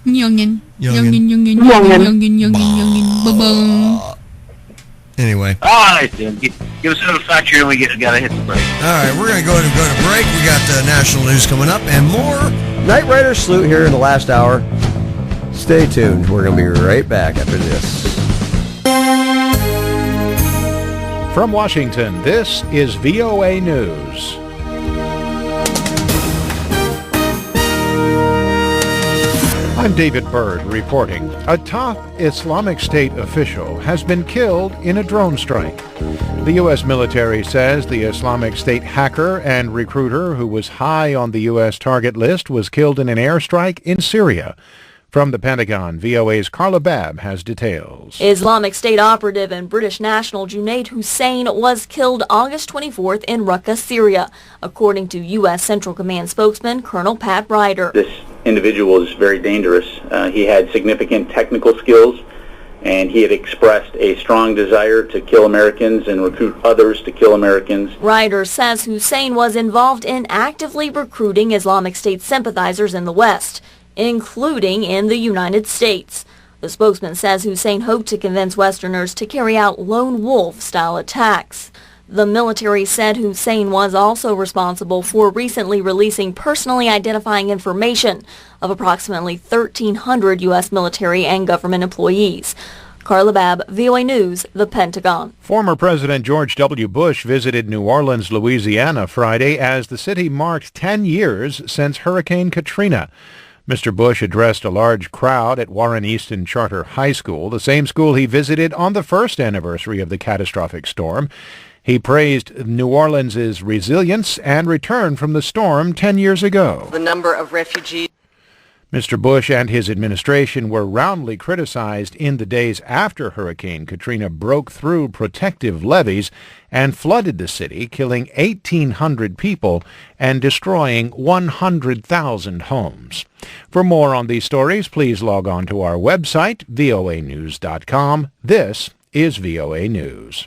Ba-boom. Anyway. All right, then. Give us another factor and we gotta hit the break. All right, we're going to go ahead and go to break. We got national news coming up and more Knight Rider salute here in the last hour. Stay tuned. We're going to be right back after this. From Washington, this is VOA News. I'm David Byrd reporting. A top Islamic State official has been killed in a drone strike. The U.S. military says the Islamic State hacker and recruiter who was high on the U.S. target list was killed in an airstrike in Syria. From the Pentagon, VOA's Carla Babb has details. Islamic State operative and British national Junaid Hussein was killed August 24th in Raqqa, Syria, according to U.S. Central Command spokesman Colonel Pat Ryder. This individual is very dangerous. He had significant technical skills, and he had expressed a strong desire to kill Americans and recruit others to kill Americans. Ryder says Hussein was involved in actively recruiting Islamic State sympathizers in the West, including in the United States. The spokesman says Hussein hoped to convince Westerners to carry out lone wolf-style attacks. The military said Hussein was also responsible for recently releasing personally identifying information of approximately 1,300 U.S. military and government employees. Carla Babb, VOA News, The Pentagon. Former President George W. Bush visited New Orleans, Louisiana Friday as the city marked 10 years since Hurricane Katrina. Mr. Bush addressed a large crowd at Warren Easton Charter High School, the same school he visited on the first anniversary of the catastrophic storm. He praised New Orleans' resilience and return from the storm 10 years ago. The number of refugees. Mr. Bush and his administration were roundly criticized in the days after Hurricane Katrina broke through protective levees and flooded the city, killing 1,800 people and destroying 100,000 homes. For more on these stories, please log on to our website, voanews.com. This is VOA News.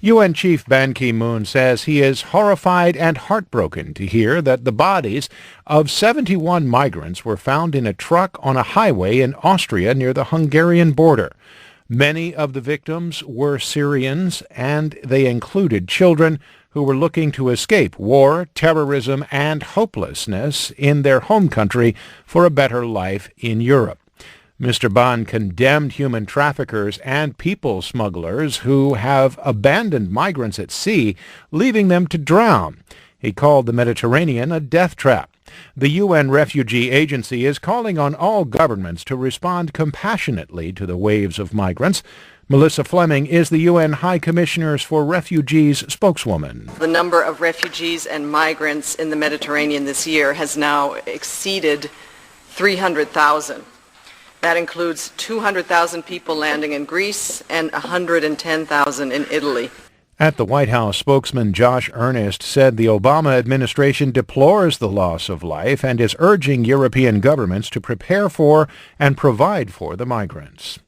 UN Chief Ban Ki-moon says he is horrified and heartbroken to hear that the bodies of 71 migrants were found in a truck on a highway in Austria near the Hungarian border. Many of the victims were Syrians, and they included children who were looking to escape war, terrorism, and hopelessness in their home country for a better life in Europe. Mr. Ban condemned human traffickers and people smugglers who have abandoned migrants at sea, leaving them to drown. He called the Mediterranean a death trap. The UN Refugee Agency is calling on all governments to respond compassionately to the waves of migrants. Melissa Fleming is the UN High Commissioner for Refugees spokeswoman. The number of refugees and migrants in the Mediterranean this year has now exceeded 300,000. That includes 200,000 people landing in Greece and 110,000 in Italy. At the White House, spokesman Josh Earnest said the Obama administration deplores the loss of life and is urging European governments to prepare for and provide for the migrants.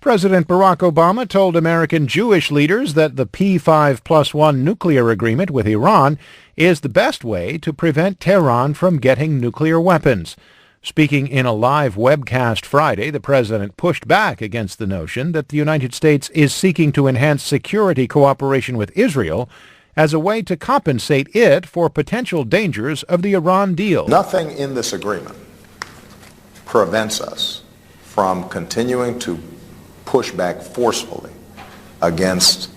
President Barack Obama told American Jewish leaders that the P5+1 nuclear agreement with Iran is the best way to prevent Tehran from getting nuclear weapons. Speaking in a live webcast Friday, the president pushed back against the notion that the United States is seeking to enhance security cooperation with Israel as a way to compensate it for potential dangers of the Iran deal. Nothing in this agreement prevents us from continuing to push back forcefully against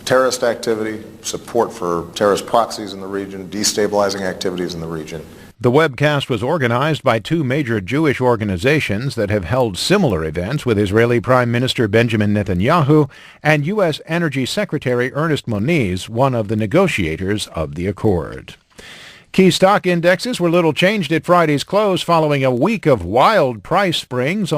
terrorist activity, support for terrorist proxies in the region, destabilizing activities in the region. The webcast was organized by two major Jewish organizations that have held similar events with Israeli Prime Minister Benjamin Netanyahu and U.S. Energy Secretary Ernest Moniz, one of the negotiators of the accord. Key stock indexes were little changed at Friday's close following a week of wild price swings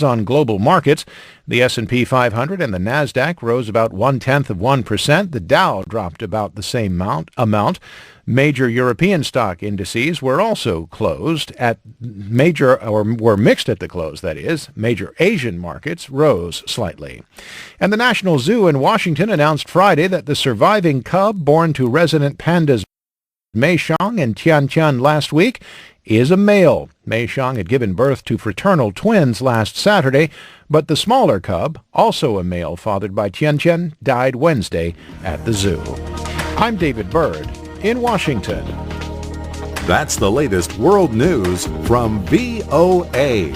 on global markets. The S&P 500 and the Nasdaq rose about 0.1%. The Dow dropped about the same amount. Major European stock indices were also closed at were mixed at the close, that is. Major Asian markets rose slightly. And the National Zoo in Washington announced Friday that the surviving cub born to resident pandas Mei Xiang and Tian Tian last week is a male. Mei Xiang had given birth to fraternal twins last Saturday, but the smaller cub, also a male fathered by Tian Tian, died Wednesday at the zoo. I'm David Byrd in Washington. That's the latest world news from VOA.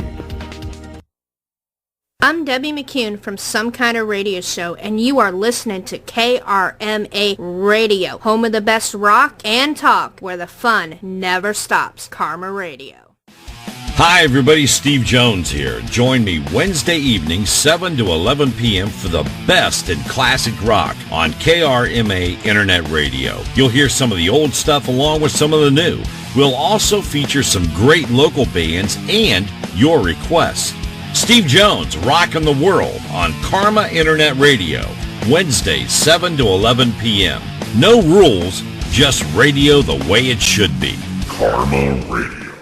I'm Debbie McCune from Some Kind of Radio Show, and you are listening to KRMA Radio, home of the best rock and talk, where the fun never stops. Karma Radio. Hi, everybody. Steve Jones here. Join me Wednesday evening, 7 to 11 p.m. for the best in classic rock on KRMA Internet Radio. You'll hear some of the old stuff along with some of the new. We'll also feature some great local bands and your requests. Steve Jones, Rockin' the World on Karma Internet Radio, Wednesdays, 7 to 11 p.m. No rules, just radio the way it should be. Karma Radio.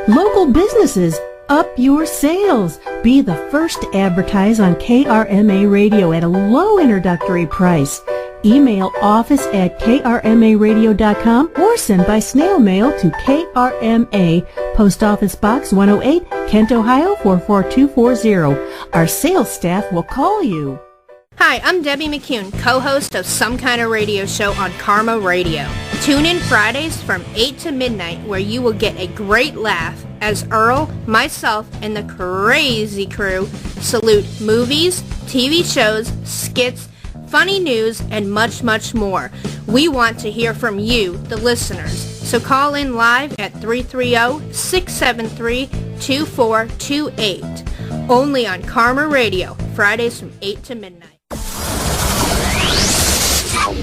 Local businesses, up your sales. Be the first to advertise on KRMA Radio at a low introductory price. Email office@krmaradio.com or send by snail mail to KRMA, Post Office Box 108, Kent, Ohio 44240. Our sales staff will call you. Hi, I'm Debbie McCune, co-host of Some Kind of Radio Show on Karma Radio. Tune in Fridays from 8 to midnight where you will get a great laugh as Earl, myself, and the crazy crew salute movies, TV shows, skits, funny news, and much, much more. We want to hear from you, the listeners. So call in live at 330-673-2428. Only on Karma Radio, Fridays from 8 to midnight.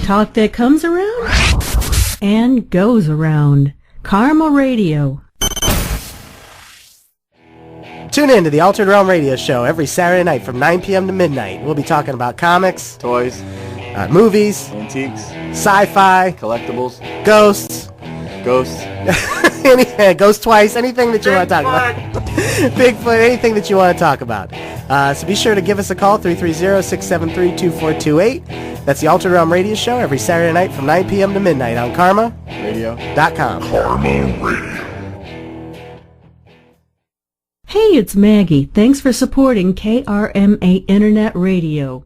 Talk that comes around and goes around. Karma Radio. Tune in to the Altered Realm Radio Show every Saturday night from 9 p.m. to midnight. We'll be talking about comics, toys, movies, antiques, sci-fi, collectibles, ghosts, ghost twice, anything that you want to talk about. Bigfoot, anything that you want to talk about. So be sure to give us a call, 330-673-2428. That's the Altered Realm Radio Show every Saturday night from 9 p.m. to midnight on KarmaRadio.com. Karma Radio. Hey, it's Maggie. Thanks for supporting KRMA Internet Radio.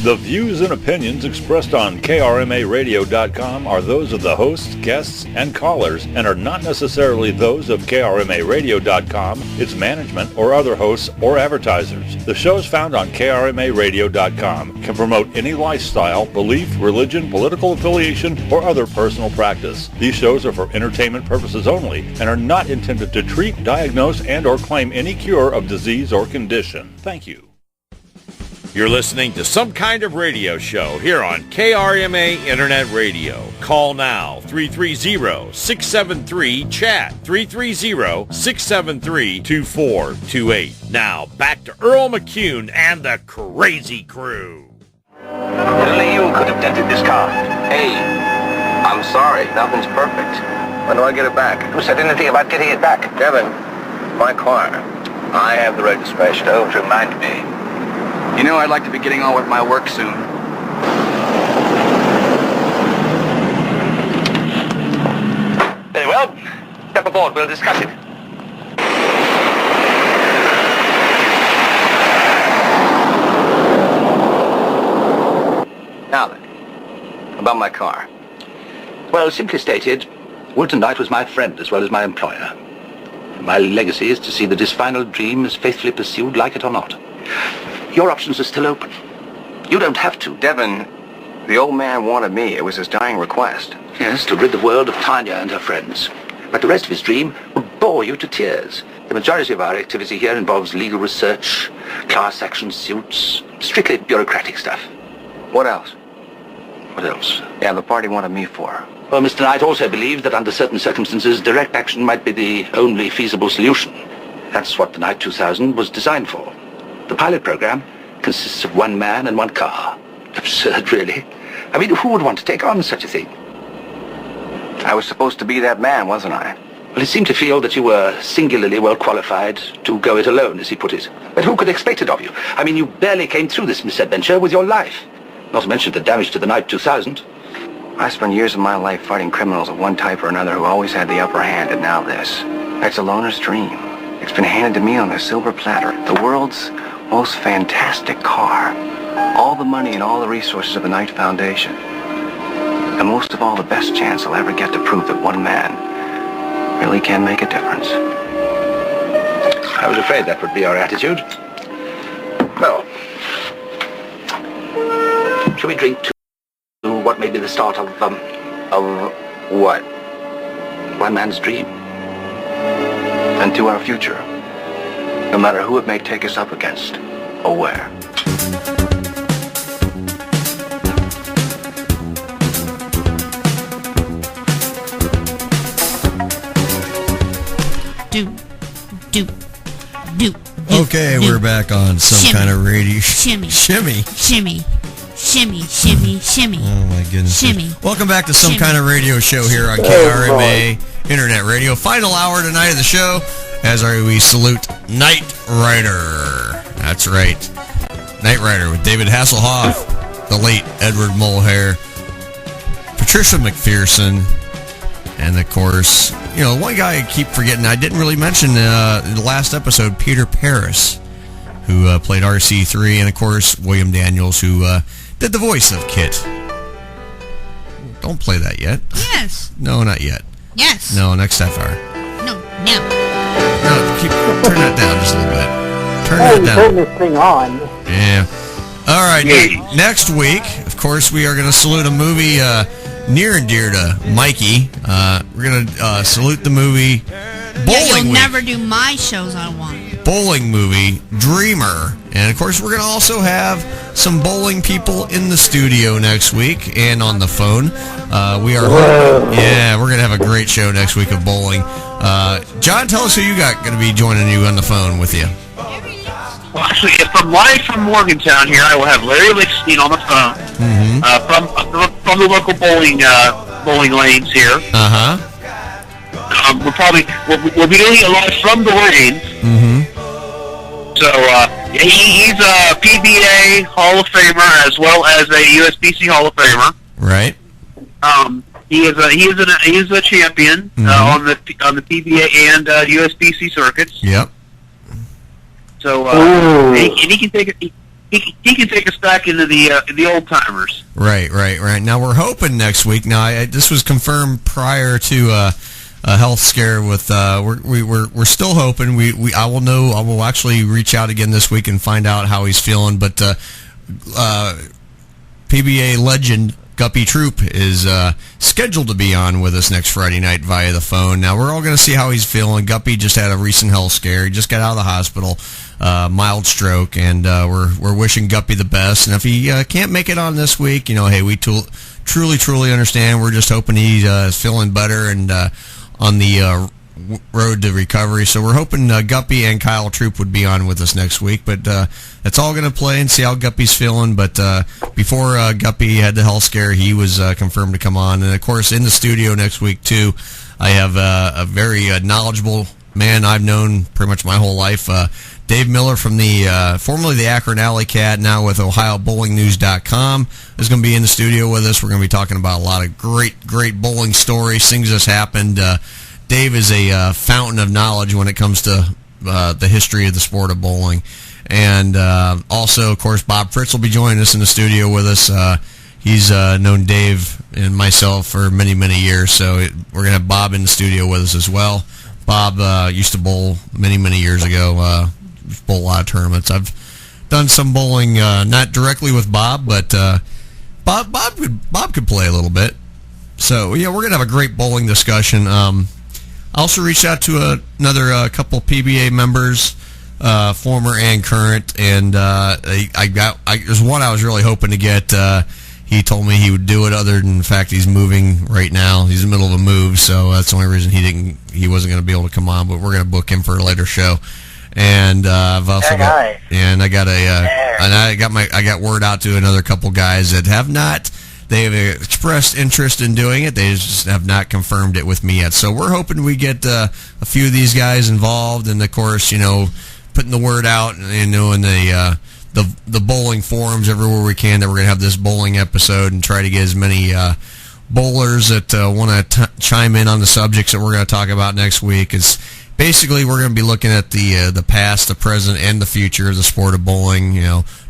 The views and opinions expressed on KRMARadio.com are those of the hosts, guests, and callers and are not necessarily those of KRMARadio.com, its management, or other hosts or advertisers. The shows found on KRMARadio.com can promote any lifestyle, belief, religion, political affiliation, or other personal practice. These shows are for entertainment purposes only and are not intended to treat, diagnose, and or claim any cure of disease or condition. Thank you. You're listening to Some Kind of Radio Show here on KRMA Internet Radio. Call now, 330-673-CHAT, 330-673-2428. Now, back to Earl McCune and the Crazy Crew. Only you could have dented this car. Hey, I'm sorry, nothing's perfect. When do I get it back? Who said anything about getting it back? Devin, my car. I have the registration. Don't remind me. You know, I'd like to be getting on with my work soon. Very well. Step aboard. We'll discuss it. Now then, about my car. Well, simply stated, Woolton Knight was my friend as well as my employer. My legacy is to see that his final dream is faithfully pursued, like it or not. Your options are still open. You don't have to. Devin, the old man wanted me. It was his dying request. Yes, to rid the world of Tanya and her friends. But the rest of his dream would bore you to tears. The majority of our activity here involves legal research, class action suits, strictly bureaucratic stuff. What else? What else? Yeah, the party wanted me for. Well, Mr. Knight also believed that under certain circumstances, direct action might be the only feasible solution. That's what the Knight 2000 was designed for. The pilot program consists of one man and one car. Absurd, really. I mean, who would want to take on such a thing? I was supposed to be that man, wasn't I? Well, he seemed to feel that you were singularly well qualified to go it alone, as he put it. But who could expect it of you? I mean, you barely came through this misadventure with your life. Not to mention the damage to the Knight 2000. I spent years of my life fighting criminals of one type or another who always had the upper hand, and now this. That's a loner's dream. It's been handed to me on a silver platter. The world's most fantastic car. All the money and all the resources of the Knight Foundation. And most of all, the best chance I'll ever get to prove that one man really can make a difference. I was afraid that would be your attitude. Well, shall we drink to what may be the start of what? One man's dream. And to our future. No matter who it may take us up against, or where. Do. Okay, we're back on Some Kind of Radio. Shimmy. Shimmy. Shimmy. Shimmy, shimmy, shimmy. Oh, my goodness. Shimmy. Welcome back to Some Shimmy. Kind of Radio Show here on KRMA Internet Radio. Final hour tonight of the show as we salute Knight Rider. That's right. Knight Rider with David Hasselhoff, the late Edward Mulhare, Patricia McPherson, and of course, you know, one guy I keep forgetting, I didn't really mention in the last episode, Peter Paris, who played RC3, and of course, William Daniels, who did the voice of K.I.T.T. Don't play that yet. Yes. No, not yet. Yes. No, next half hour. No. No, turn that down just a little bit. Turn it down. Turn this thing on. Yeah. All right. Next week, of course, we are going to salute a movie near and dear to Mikey. We're going to salute the movie Bowling You'll Week. never do my shows I want. Bowling movie, Dreamer. And, of course, we're going to also have some bowling people in the studio next week and on the phone. We're going to have a great show next week of bowling. John, tell us who you got going to be joining you on the phone with you. Well, actually, if I'm live from Morgantown here, I will have Larry Lichtenstein on the phone from the local bowling lanes here. Uh-huh. We'll be doing it live from the lanes. Mm-hmm. So he's a PBA Hall of Famer as well as a USBC Hall of Famer. Right. He is a champion on the PBA and USBC circuits. Yep. So he can take it. he can take us back into the old timers. Right. Now we're hoping next week. Now this was confirmed prior to a health scare with. We're still hoping. I will actually reach out again this week and find out how he's feeling. But PBA legend Guppy Troop is scheduled to be on with us next Friday night via the phone. Now we're all going to see how he's feeling. Guppy just had a recent health scare. He just got out of the hospital. Mild stroke, and we're wishing Guppy the best. And if he can't make it on this week, hey, we truly understand. We're just hoping he's feeling better and on the road to recovery. So we're hoping Guppy and Kyle Troop would be on with us next week. But it's all going to play and see how Guppy's feeling. But before Guppy had the health scare, he was confirmed to come on. And, of course, in the studio next week, too, I have a very knowledgeable man I've known pretty much my whole life, Dave Miller from the formerly the Akron Alley Cat, now with OhioBowlingNews.com, is going to be in the studio with us. We're going to be talking about a lot of great bowling stories, things that's happened. Dave is a fountain of knowledge when it comes to the history of the sport of bowling. And also, of course, Bob Fritz will be joining us in the studio with us. He's known Dave and myself for many years, so we're going to have Bob in the studio with us as well. Bob used to bowl many years ago, bowl a lot of tournaments. I've done some bowling, not directly with Bob, but Bob could play a little bit. So, yeah, we're going to have a great bowling discussion. I also reached out to another couple PBA members, former and current, and there's one I was really hoping to get. He told me he would do it. Other than the fact he's moving right now, he's in the middle of a move, so that's the only reason he wasn't going to be able to come on. But we're going to book him for a later show. And I've also I got word out to another couple guys that have not. They have expressed interest in doing it. They just have not confirmed it with me yet. So we're hoping we get a few of these guys involved, and of course, putting the word out, in the bowling forums everywhere we can that we're going to have this bowling episode and try to get as many bowlers that want to chime in on the subjects that we're going to talk about next week. Is basically we're going to be looking at the past, the present, and the future of the sport of bowling.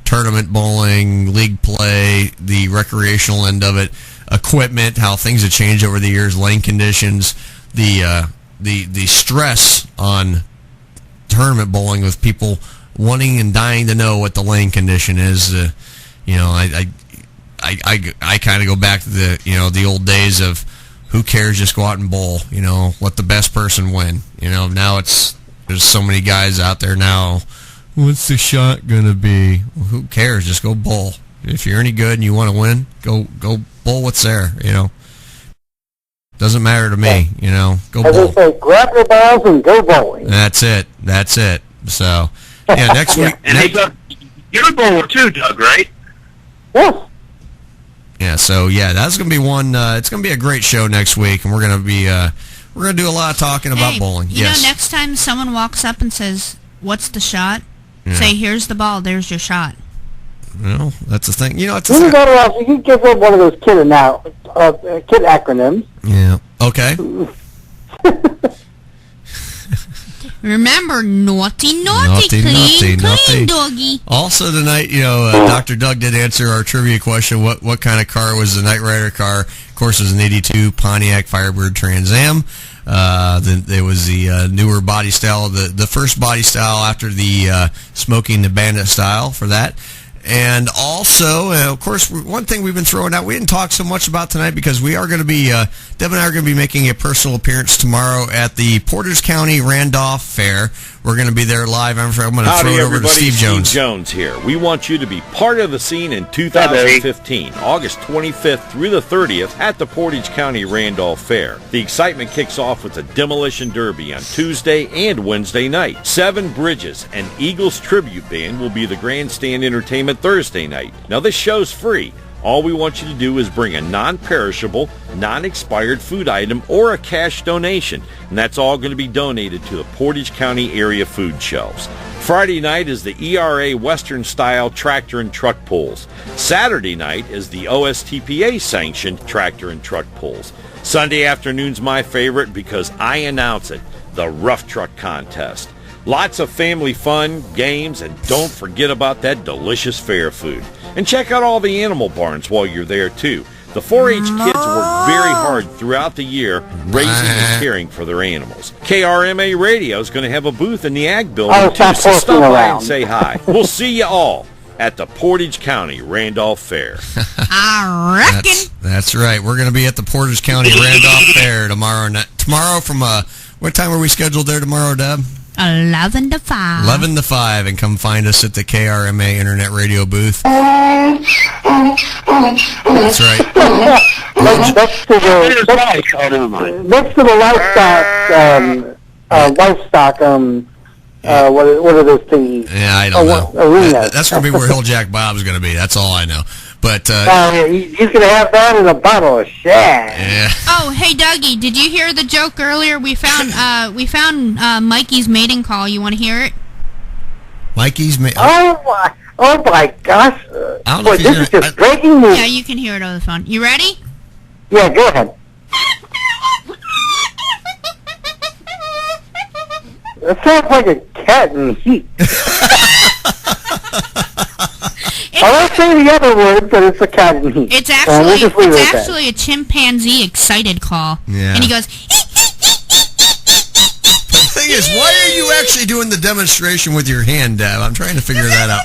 Tournament bowling, league play, the recreational end of it, equipment, how things have changed over the years, lane conditions, the stress on tournament bowling with people wanting and dying to know what the lane condition is. I kind of go back to the old days of who cares, just go out and bowl. Let the best person win. Now there's so many guys out there now. What's the shot gonna be? Well, who cares? Just go bowl. If you're any good and you want to win, go bowl what's there. Doesn't matter to me. Go bowl. As they say, grab your balls and go bowling. That's it. So, yeah, next week. And you're a bowler too, Doug, right? Yes. Yeah. So that's gonna be one. It's gonna be a great show next week, and we're gonna do a lot of talking about bowling. Yes. Next time someone walks up and says, "What's the shot?" Say, "Here's the ball. There's your shot." Well, that's the thing. It's you can give them one of those kid acronyms. Yeah. Okay. Remember, naughty, clean, doggy. Also tonight, Dr. Doug did answer our trivia question. What kind of car was the Knight Rider car? Of course, it was an '82 Pontiac Firebird Trans Am. There was the newer body style, the first body style after the Smoking the Bandit style for that. And also, of course, one thing we've been throwing out, we didn't talk so much about tonight because we are going to be, Deb and I are going to be making a personal appearance tomorrow at the Portage County Randolph Fair. We're going to be there live. I'm going to throw it over to Steve Jones. Steve Jones here. We want you to be part of the scene in 2015, August 25th through the 30th at the Portage County Randolph Fair. The excitement kicks off with a demolition derby on Tuesday and Wednesday night. Seven Bridges and Eagles Tribute Band will be the grandstand entertainment Thursday night. Now, this show's free. All we want you to do is bring a non-perishable, non-expired food item or a cash donation, and that's all going to be donated to the Portage County area food shelves. Friday night is the ERA Western Style Tractor and Truck Pulls. Saturday night is the OSTPA sanctioned Tractor and Truck Pulls. Sunday afternoon's my favorite because I announce it, the Rough Truck Contest. Lots of family fun, games, and don't forget about that delicious fair food. And check out all the animal barns while you're there, too. The 4-H kids work very hard throughout the year raising and caring for their animals. KRMA Radio is going to have a booth in the Ag Building, too, so stop by and say hi. We'll see you all at the Portage County Randolph Fair. I reckon. That's right. We're going to be at the Portage County Randolph Fair tomorrow night. Tomorrow from, what time are we scheduled there tomorrow, Deb? 11 to 5. 11 to 5, and come find us at the KRMA Internet Radio booth. That's right. Next to the livestock, what are those things? Yeah, I don't know. Arena. That's going to be where Hilljack Bob's going to be. That's all I know. But he's going to have that in a bottle of shag. Yeah. Oh, hey Dougie, did you hear the joke earlier? We found Mikey's mating call. You want to hear it? Mikey's Oh my gosh! Boy, this is just breaking news. Yeah, you can hear it over the phone. You ready? Yeah, go ahead. That sounds like a cat in heat. I won't say the other word, but it's a cat in heat. It's actually a chimpanzee excited call. Yeah. And he goes, The thing is, why are you actually doing the demonstration with your hand, Deb? I'm trying to figure that out.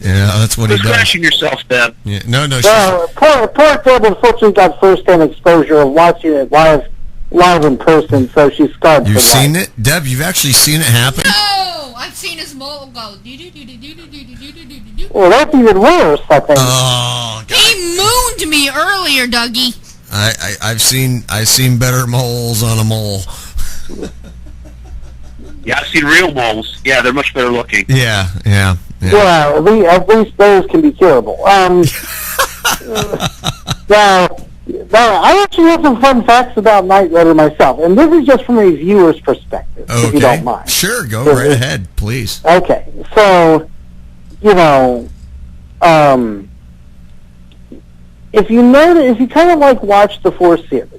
Yeah, that's what he does. You're crashing yourself, Deb. Yeah, no. Poor Deb unfortunately got first-hand exposure of watching it live in person, so she's scarred. You've seen it? Deb, you've actually seen it happen? no! I've seen his mole go. Well, that's even worse, I think. Oh, God. He mooned me earlier, Dougie. I've seen better moles on a mole. Yeah, I've seen real moles. Yeah, they're much better looking. Yeah. Well, at least those can be curable. Now, I actually have some fun facts about Knight Rider myself, and this is just from a viewer's perspective, if you don't mind. Sure, go right ahead, please. Okay, so, if you kind of like watch the four seasons,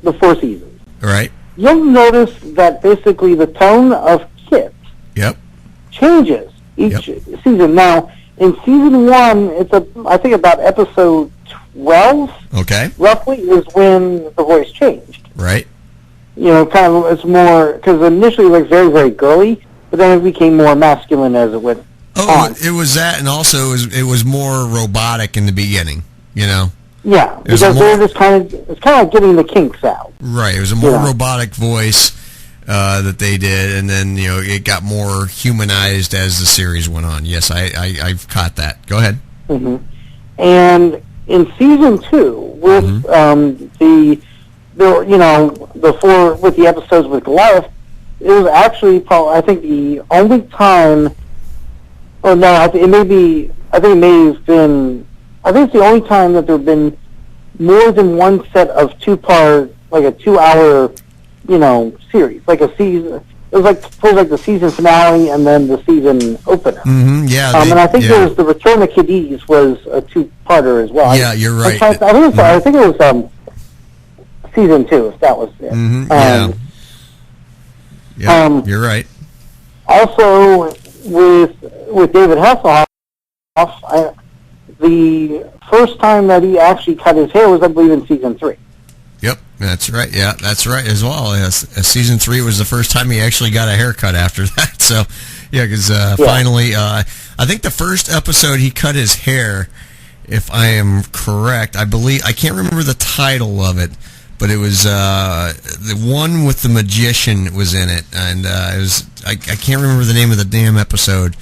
right, you'll notice that basically the tone of K.I.T.T. changes each season. Now, in season 1, it's I think about episode 12, roughly, is when the voice changed. Right. Kind of, it's more, because initially it was very, very girly, but then it became more masculine as it went on. It was that, and also it was more robotic in the beginning, Yeah, because they're just it's kind of getting the kinks out. Right, it was a more robotic voice that they did, and then, it got more humanized as the series went on. Yes, I've caught that. Go ahead. Mm-hmm. And in season 2, with with the episodes with Goliath, it was actually probably, I think, the only time. Oh no, I think it may have been. I think it's the only time that there have been more than one set of 2-part, like a 2-hour, series, like a season. It was like the season finale and then the season opener. Mm-hmm, yeah. And I think there was the Return of K.I.T.T. was a 2-parter as well. Yeah, you're right. I think it was season 2, if that was it. Mm-hmm, you're right. Also, with David Hasselhoff, the first time that he actually cut his hair was, I believe, in season 3. Yep, that's right. Yeah, that's right as well. Yes, season 3 was the first time he actually got a haircut after that. So, yeah, because finally, I think the first episode he cut his hair, if I am correct. I can't remember the title of it, but it was the one with the magician was in it, and it was I can't remember the name of the damn episode,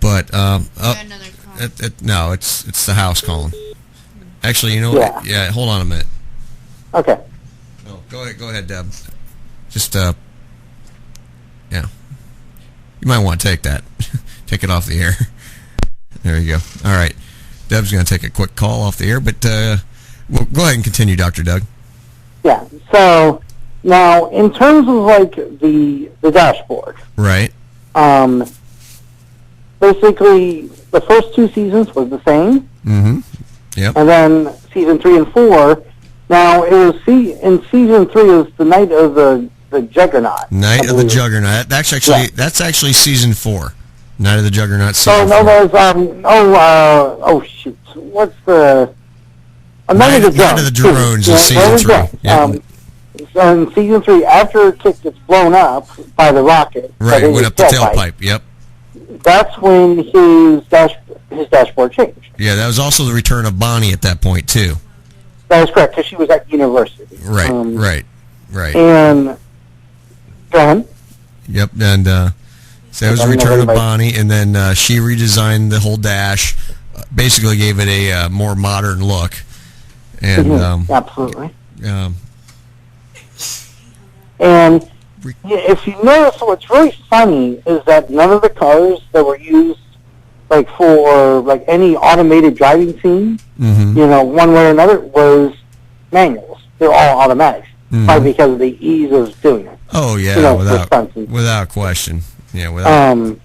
but no, it's the house calling. Actually, yeah, hold on a minute. Okay. Oh, go ahead, Deb. Just yeah, you might want to take that, take it off the air. There you go. All right, Deb's going to take a quick call off the air, but well, go ahead and continue, Dr. Doug. Yeah. So now, in terms of like the dashboard, right? Basically, the first 2 seasons was the same. Mm-hmm. Yep. And then season 3 and 4. Now it was in season 3 it was the night of the the Juggernaut. Night of the Juggernaut. That's actually season 4. Night of the Juggernaut season 4. No, there's shoot, what's the Night of the Drones is season 3. Yep. So in season 3, after Kit gets blown up by the rocket, right, went up the tailpipe. Yep. That's when his dashboard changed. Yeah, that was also the return of Bonnie at that point too. That was correct, because she was at university. Right, right. And go ahead. Yep, and so that was the return of Bonnie, and then she redesigned the whole dash, basically gave it a more modern look. And absolutely. And if you notice, what's really funny is that none of the cars that were used, like for like any automated driving scene, one way or another, was manuals. They're all automatics, probably because of the ease of doing it. Oh yeah, without question. Yeah, without.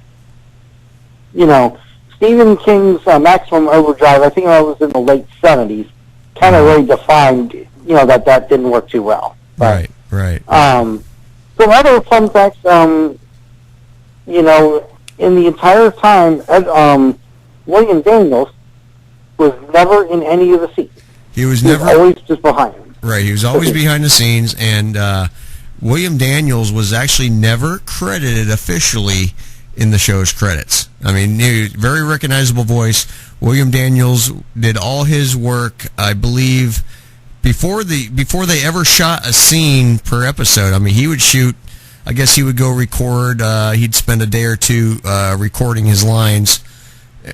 Stephen King's Maximum Overdrive, I think that was in the late 70s, kind of really defined, that didn't work too well. But, right. Some other fun facts, in the entire time, William Daniels was never in any of the scenes. He was always just behind him. Right, he was always behind the scenes, and William Daniels was actually never credited officially in the show's credits. I mean, very recognizable voice. William Daniels did all his work, I believe, before they ever shot a scene per episode. I mean, he would shoot. I guess he would go record. He'd spend a day or two recording his lines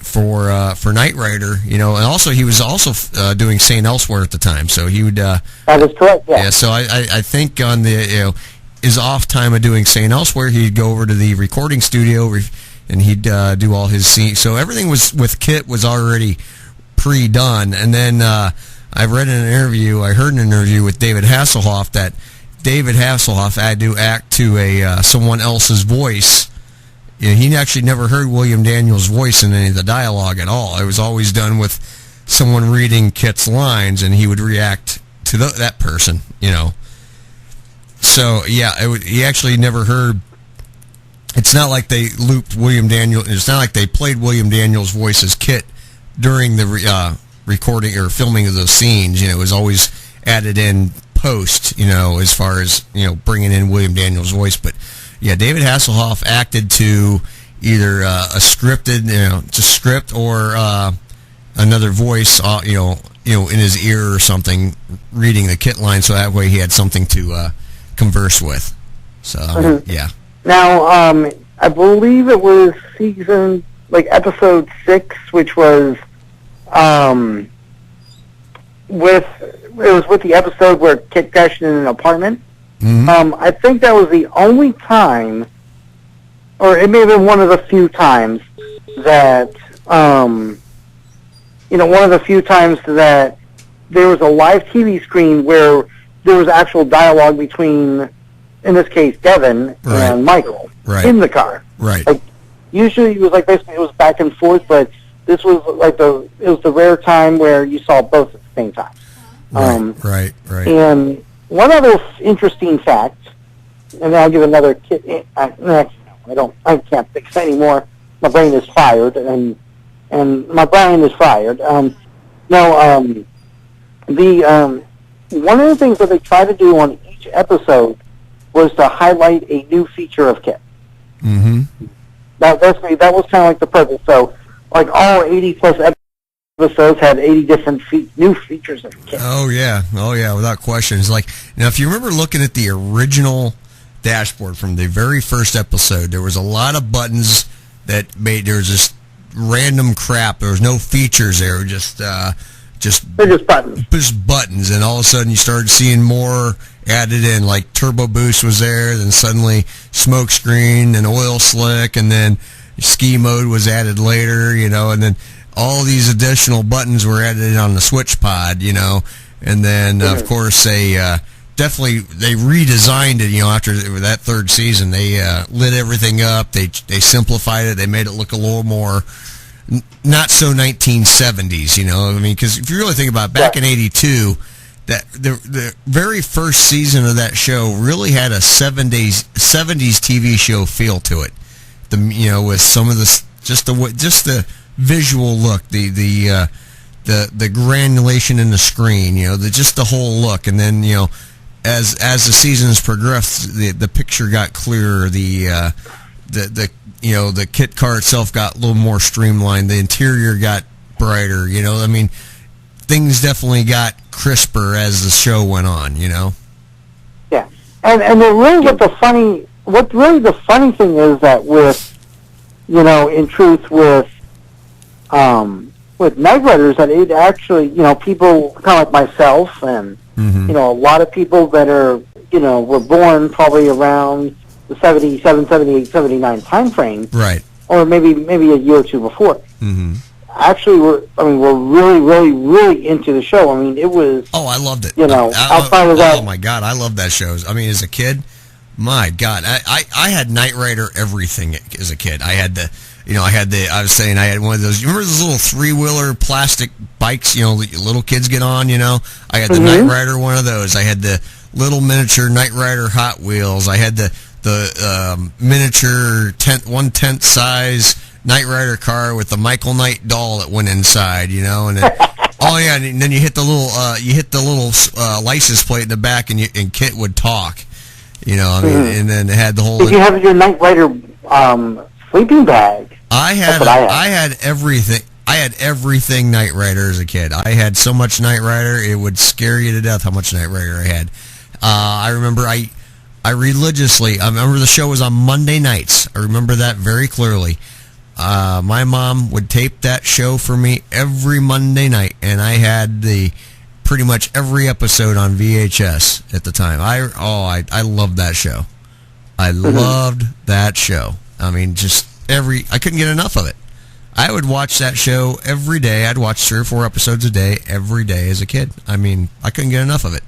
for Knight Rider. And also he was also doing St. Elsewhere at the time. So he would. That is correct. Yeah. Yeah. So I think on the his off time of doing St. Elsewhere, he'd go over to the recording studio and he'd do all his scenes. So everything was with Kit was already pre-done. And then I heard an interview with David Hasselhoff that David Hasselhoff had to act to someone else's voice. He actually never heard William Daniels' voice in any of the dialogue at all. It was always done with someone reading Kit's lines, and he would react to that person. So yeah, he actually never heard. It's not like they looped William Daniels. It's not like they played William Daniels' voice as Kit during the recording or filming of those scenes. It was always added in post. As far as bringing in William Daniels' voice. But yeah, David Hasselhoff acted to either a scripted, script or another voice, in his ear or something, reading the Kit line, so that way he had something to converse with. So yeah. Now, I believe it was episode 6, which was with the episode where Kit crashed in an apartment. I think that was the only time, or it may have been one of the few times that, there was a live TV screen where there was actual dialogue between, in this case, Devin and Michael in the car. Right. Usually it was basically it was back and forth, but this was it was the rare time where you saw both at the same time. Right. And one other interesting fact, and then I'll give another Kit. I can't think anymore. My brain is fired, and my brain is fired. One of the things that they try to do on each episode was to highlight a new feature of Kit. That was kind of like the purpose. So, all 80+ episodes had 80 different new features of Kit. Oh yeah, without question. It's if you remember looking at the original dashboard from the very first episode, there was a lot of buttons there was just random crap. There was no features there, they're just buttons. Just buttons, and all of a sudden you started seeing more added in, like turbo boost was there, then suddenly smoke screen and oil slick, and then ski mode was added later, and then all these additional buttons were added in on the switch pod, and then of course they redesigned it, after that third season. They lit everything up, they simplified it, they made it look a little more not so 1970s, because if you really think about it, back in '82, that the very first season of that show really had a 70s TV show feel to it. With some of just the visual look, the granulation in the screen, just the whole look, and then as the seasons progressed, the picture got clearer. The kit car itself got a little more streamlined. The interior got brighter. Things definitely got crisper as the show went on. Yeah, and the funny thing is that in truth with Night Riders, that it actually people kind of like myself and a lot of people that are were born probably around the 77, 78, 79 time frame, right? Or maybe a year or two before. Mm-hmm. Actually, we're really, really, really into the show. I mean, it was. Oh, I loved it. Outside of that. Oh my God, I loved that show. I mean, as a kid, my God, I had Knight Rider everything as a kid. I had I had one of those. You remember those little 3-wheeler plastic bikes? Little kids get on. I had the Knight Rider one of those. I had the little miniature Knight Rider Hot Wheels. I had the miniature 1/10 size Knight Rider car with the Michael Knight doll that went inside, and then, and then you hit the little license plate in the back, and Kit would talk, and then it had the whole. Did you have your Knight Rider sleeping bag? I had everything. I had everything Knight Rider as a kid. I had so much Knight Rider, it would scare you to death how much Knight Rider I had. I remember I remember the show was on Monday nights. I remember that very clearly. My mom would tape that show for me every Monday night, and I had pretty much every episode on VHS at the time. I loved that show. I loved that show. I mean, I couldn't get enough of it. I would watch that show every day. I'd watch 3 or 4 episodes a day every day as a kid. I mean, I couldn't get enough of it.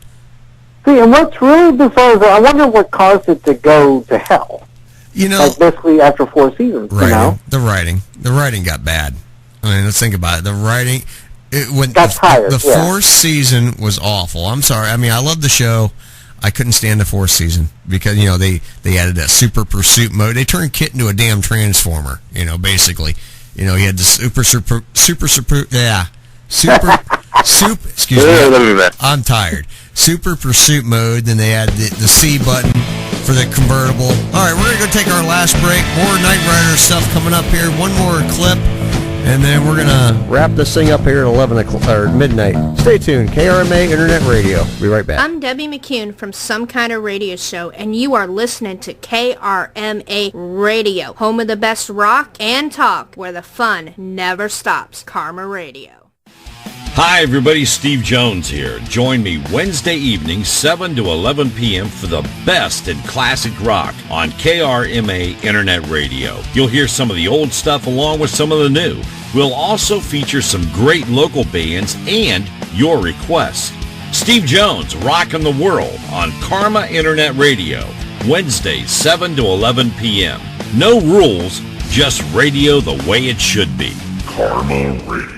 See, and what's really bizarre is I wonder what caused it to go to hell. Basically after 4 seasons. The writing got bad. I mean, let's think about it. The writing, got tired. The 4th season was awful. I'm sorry. I mean, I love the show. I couldn't stand the 4th season because they added that super pursuit mode. They turned Kit into a damn transformer. Basically, he had the super. Excuse me. I'm tired. Super pursuit mode. Then they had the C button for the convertible. All right, we're going to go take our last break. More Knight Rider stuff coming up here. One more clip, and then we're going to wrap this thing up here at 11 o'clock or midnight. Stay tuned. KRMA Internet Radio. Be right back. I'm Debbie McCune from Some Kind of Radio Show, and you are listening to KRMA Radio, home of the best rock and talk, where the fun never stops. Karma Radio. Hi, everybody. Steve Jones here. Join me Wednesday evening, 7 to 11 p.m. for the best in classic rock on KRMA Internet Radio. You'll hear some of the old stuff along with some of the new. We'll also feature some great local bands and your requests. Steve Jones, Rockin' the World on Karma Internet Radio, Wednesdays, 7 to 11 p.m. No rules, just radio the way it should be. Karma Radio.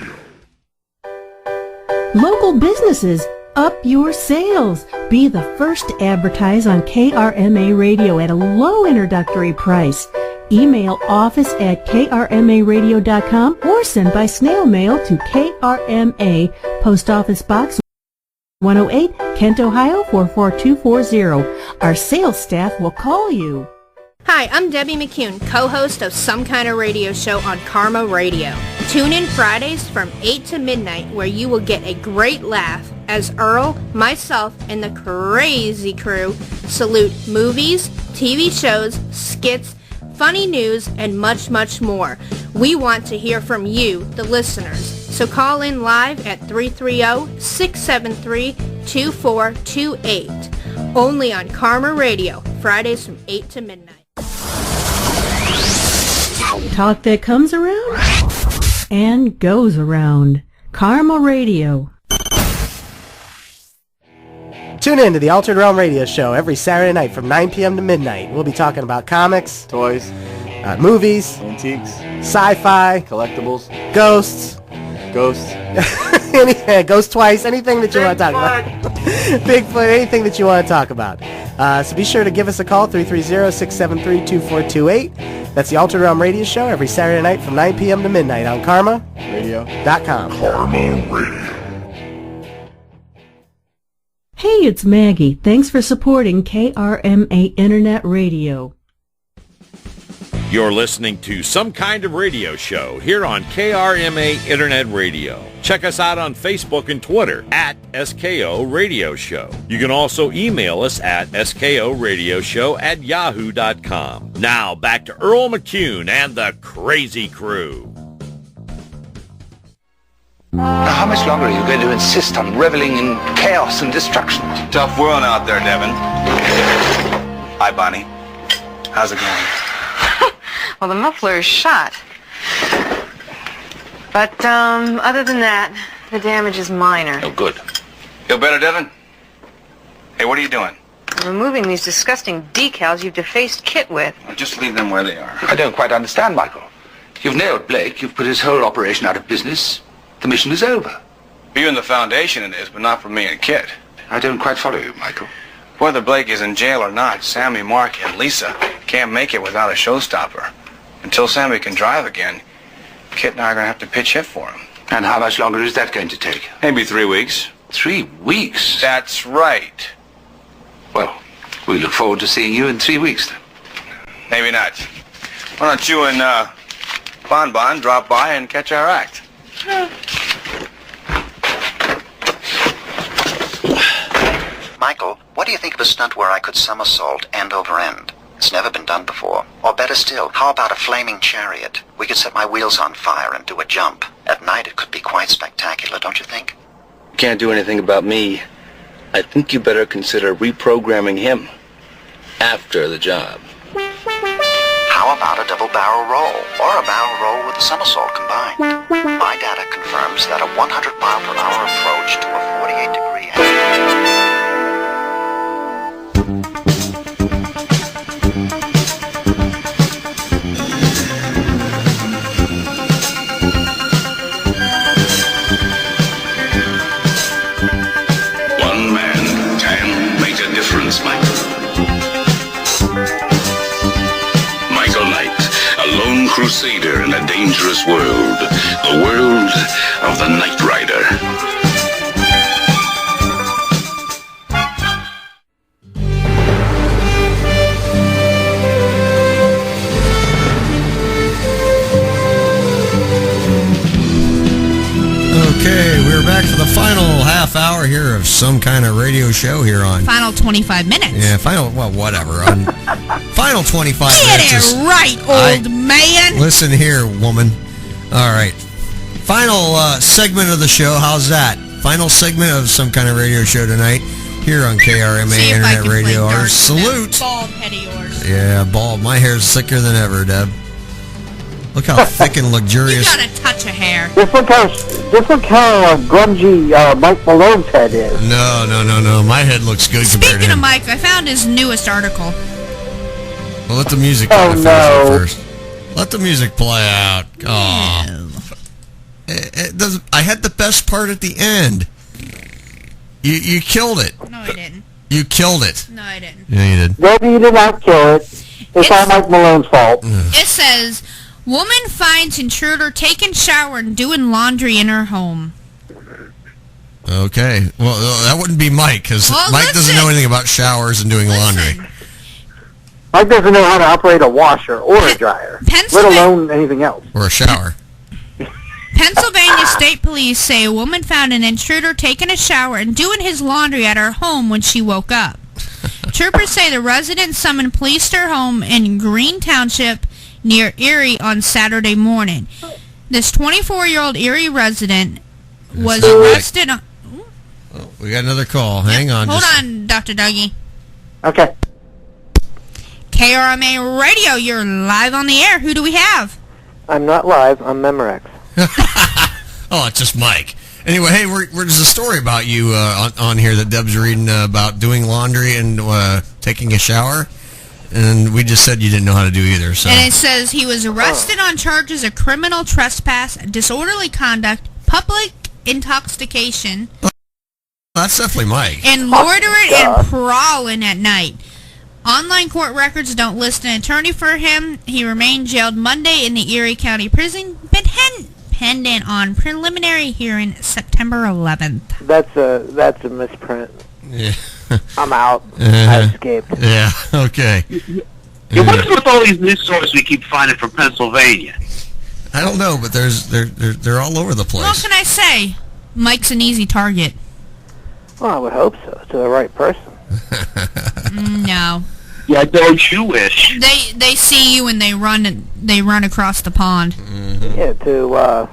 Local businesses, up your sales. Be the first to advertise on KRMA Radio at a low introductory price. Email office@krmaradio.com or send by snail mail to KRMA, Post Office Box 108, Kent, Ohio 44240. Our sales staff will call you. Hi, I'm Debbie McCune, co-host of Some Kind of Radio Show on Karma Radio. Tune in Fridays from 8 to midnight where you will get a great laugh as Earl, myself, and the crazy crew salute movies, TV shows, skits, funny news, and much, much more. We want to hear from you, the listeners. So call in live at 330-673-2428. Only on Karma Radio, Fridays from 8 to midnight. Talk that comes around and goes around. Karma Radio. Tune in to the Altered Realm Radio Show every Saturday night from 9 p.m. to midnight. We'll be talking about comics, toys, movies, antiques, sci-fi, collectibles, ghosts, Goes twice. Anything that you want to talk about. Bigfoot, anything that you want to talk about. So be sure to give us a call, 330-673-2428. That's the Altered Realm Radio Show every Saturday night from 9 p.m. to midnight on KarmaRadio.com. Karma Radio. Hey, it's Maggie. Thanks for supporting KRMA Internet Radio. You're listening to Some Kind of Radio Show here on KRMA Internet Radio. Check us out on Facebook and Twitter at SKO Radio Show. You can also email us at skoradioshow@yahoo.com. Now back to Earl McCune and the Crazy Crew. Now, how much longer are you going to insist on reveling in chaos and destruction? Tough world out there, Devin. Hi, Bonnie. How's it going? Well, the muffler is shot. But, other than that, the damage is minor. Oh, good. Feel better, Devin? Hey, what are you doing? I'm removing these disgusting decals you've defaced Kit with. Well, just leave them where they are. I don't quite understand, Michael. You've nailed Blake. You've put his whole operation out of business. The mission is over. For you and the Foundation it is, but not for me and Kit. I don't quite follow you, Michael. Whether Blake is in jail or not, Sammy, Mark, and Lisa can't make it without a showstopper. Until Sammy can drive again, Kit and I are going to have to pitch hit for him. And how much longer is that going to take? Maybe 3 weeks. 3 weeks? That's right. Well, we look forward to seeing you in 3 weeks, then. Maybe not. Why don't you and Bon Bon drop by and catch our act? Michael, what do you think of a stunt where I could somersault end over end? It's never been done before. Or better still, how about a flaming chariot? We could set my wheels on fire and do a jump. At night it could be quite spectacular, don't you think? You can't do anything about me. I think you better consider reprogramming him after the job. How about a double barrel roll? Or a barrel roll with a somersault combined? My data confirms that a 100-mile-per-hour approach to a 48-degree angle. Crusader in a dangerous world, the world of the Knight Rider. Okay, we're back for the final half hour here of Some Kind of Radio Show here on... Final 25 minutes. Yeah, whatever. On final 25 Get minutes. Get it right, old man. Listen here, woman. All right. Final segment of the show. How's that? Final segment of Some Kind of Radio Show tonight here on KRMA Internet Radio. Our salute. Bald head of yours. Yeah, bald. My hair's thicker than ever, Deb. Look how thick and luxurious. You got a touch of hair. Just look how grungy Mike Malone's head is. No. My head looks good compared to him. Speaking of Mike, I found his newest article. Well, let the music finish up first. Let the music play out. Oh. It doesn't. I had the best part at the end. You killed it. No, I didn't. You killed it. No, I didn't. Yeah, you did. Maybe you did not kill it. It's all Mike Malone's fault. It says, woman finds intruder taking shower and doing laundry in her home. Okay. Well, that wouldn't be Mike, because Mike doesn't know anything about showers and doing laundry. Mike doesn't know how to operate a washer or a dryer, let alone anything else. Or a shower. Pennsylvania State Police say a woman found an intruder taking a shower and doing his laundry at her home when she woke up. Troopers say the resident summoned police to her home in Green Township near Erie on Saturday morning. This 24-year-old Erie resident was arrested on... Oh, we got another call. Hang on. Hold on, Dr. Dougie. Okay. KRMA Radio, you're live on the air. Who do we have? I'm not live. I'm Memorex. Oh, it's just Mike. Anyway, hey, there's a story about you on here that Deb's reading about doing laundry and taking a shower. And we just said you didn't know how to do either. So. And it says he was arrested on charges of criminal trespass, disorderly conduct, public intoxication, That's definitely Mike. and loitering and prowling at night. Online court records don't list an attorney for him. He remained jailed Monday in the Erie County Prison, but pending on preliminary hearing September 11th. That's a misprint. Yeah. I'm out. I escaped. Yeah. Okay. What's with all these news stories we keep finding from Pennsylvania? I don't know, but they're all over the place. What can I say? Mike's an easy target. Well, I would hope so. To the right person. No. Yeah, don't you wish? They see you and they run across the pond. Yeah, to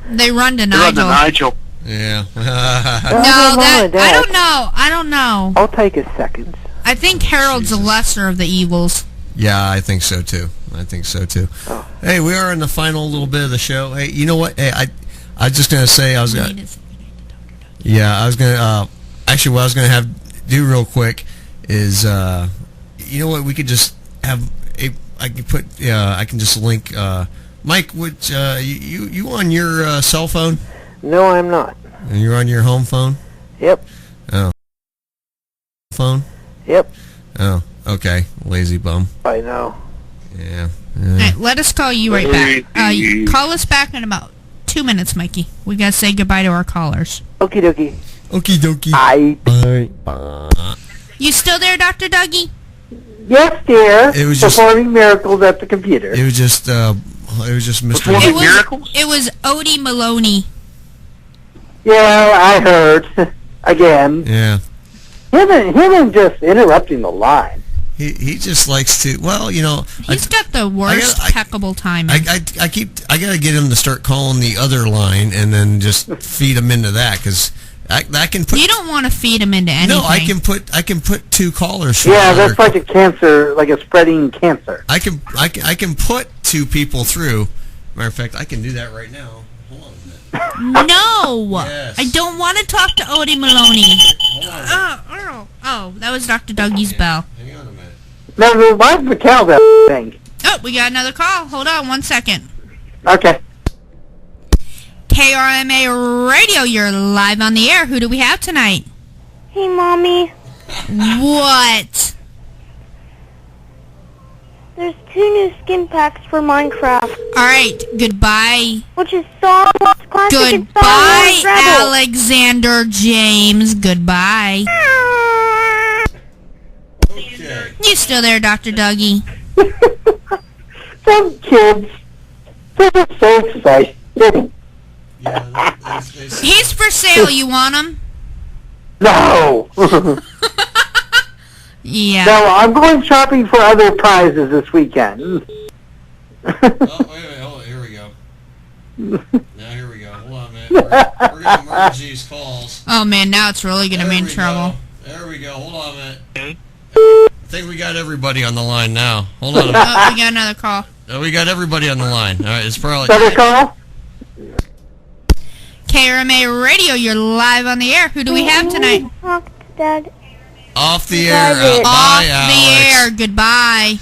They run to Nigel. Yeah. I don't know. I'll take his seconds. I think Harold's the lesser of the evils. Yeah, I think so too. Oh. Hey, we are in the final little bit of the show. Hey, you know what? Hey, I was just gonna say actually what I was gonna do real quick is you know what, we could just have I can just link Mike, which you on your cell phone? No, I'm not. And you're on your home phone? Yep. Oh. Phone? Yep. Oh, okay. Lazy bum. I know. Yeah. All right, let us call you right back. Call us back in about 2 minutes, Mikey. We gotta say goodbye to our callers. Okie dokie. Okie dokie. Bye. You still there, Dr. Dougie? Yes, dear. It was performing miracles at the computer. It was just Mr. It was Odie Maloney. Yeah, I heard. Again. Yeah. Him and just interrupting the line. He just likes to. Well, you know, He's got the worst impeccable timing. I gotta get him to start calling the other line and then just feed him into that, because I can put. You don't want to feed him into anything. No, I can put two callers. Yeah, that's like a cancer, like a spreading cancer. I can put two people through. Matter of fact, I can do that right now. Hold on a minute. No, Yes. I don't want to talk to Odie Maloney. Oh, that was Dr. Dougie's bell. Hang on a minute. Now, revive the cow, that thing. Oh, we got another call. Hold on 1 second. Okay. KRMA Radio, you're live on the air. Who do we have tonight? Hey, Mommy. What? There's 2 new skin packs for Minecraft. Alright, goodbye. Which is Star Wars Classic and Star Goodbye, Wars Rebel. Alexander James. Goodbye. Okay. You still there, Dr. Dougie? Some kids, they're just so excited. He's for sale. You want him? No. Yeah. No, I'm going shopping for other prizes this weekend. Oh, wait a minute. Hold on. Here we go. Now here we go. Hold on a minute. We're going to merge these calls. Oh, man, now it's really going to be in trouble. There we go. Hold on a minute. I think we got everybody on the line now. Hold on a minute. Oh, we got another call. Oh, we got everybody on the line. All right, it's probably... Another call? KRMA Radio, you're live on the air. Who do we have tonight? Dad. Off the air. Off Bye, the Alex. air. Goodbye.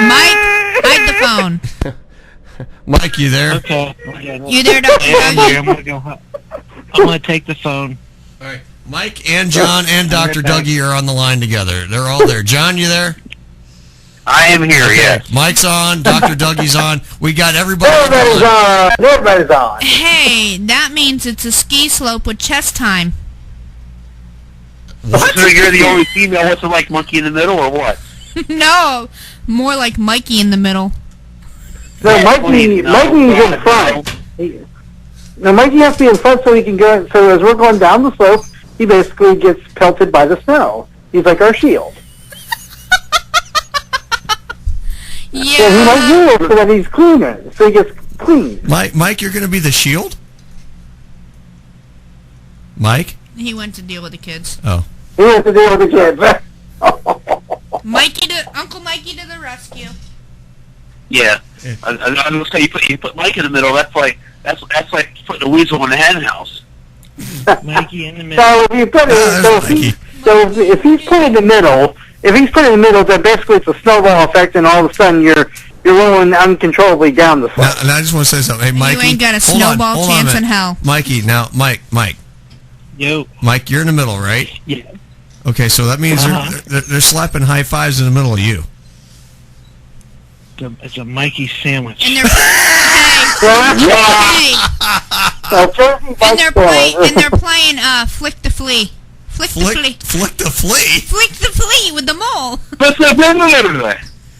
Mike, hide the phone. Mike, you there? Okay. You there, Dr. Dougie? I'm going to take the phone. All right. Mike and John and Dr. Dougie are on the line together. They're all there. John, you there? I am here, yes. Mike's on. Dr. Dougie's on. We got everybody. Everybody's on. Everybody's on. Hey, that means it's a ski slope with chess time. What? So you're the only female. What's it like, monkey in the middle, or what? No, more like Mikey in the middle. No, Mikey's in front. No, Mikey has to be in front so he can go. So as we're going down the slope, he basically gets pelted by the snow. He's like our shield. Yeah. So he might do it so that he's cleaner. So he gets clean. Mike, you're going to be the shield? Mike? He went to deal with the kids. Oh. He has to deal with the kids. Uncle Mikey to the rescue. Yeah. I was going to say, you put Mike in the middle, that's like putting a weasel in the hen house. Mikey in the middle. So if you put if he's put in the middle, then basically it's a snowball effect, and all of a sudden you're you're rolling uncontrollably down the slope. And I just want to say something. Hey, Mikey. You ain't got a hold on, snowball hold on a chance in minute. hell. Mikey, now, Mike. Yo. Mike, you're in the middle, right? Yeah. Okay, so that means they're slapping high fives in the middle of you. It's a Mikey sandwich. And they're playing Flick the Flea. Flick the Flea. Flick the Flea? Flick the Flea with the mole.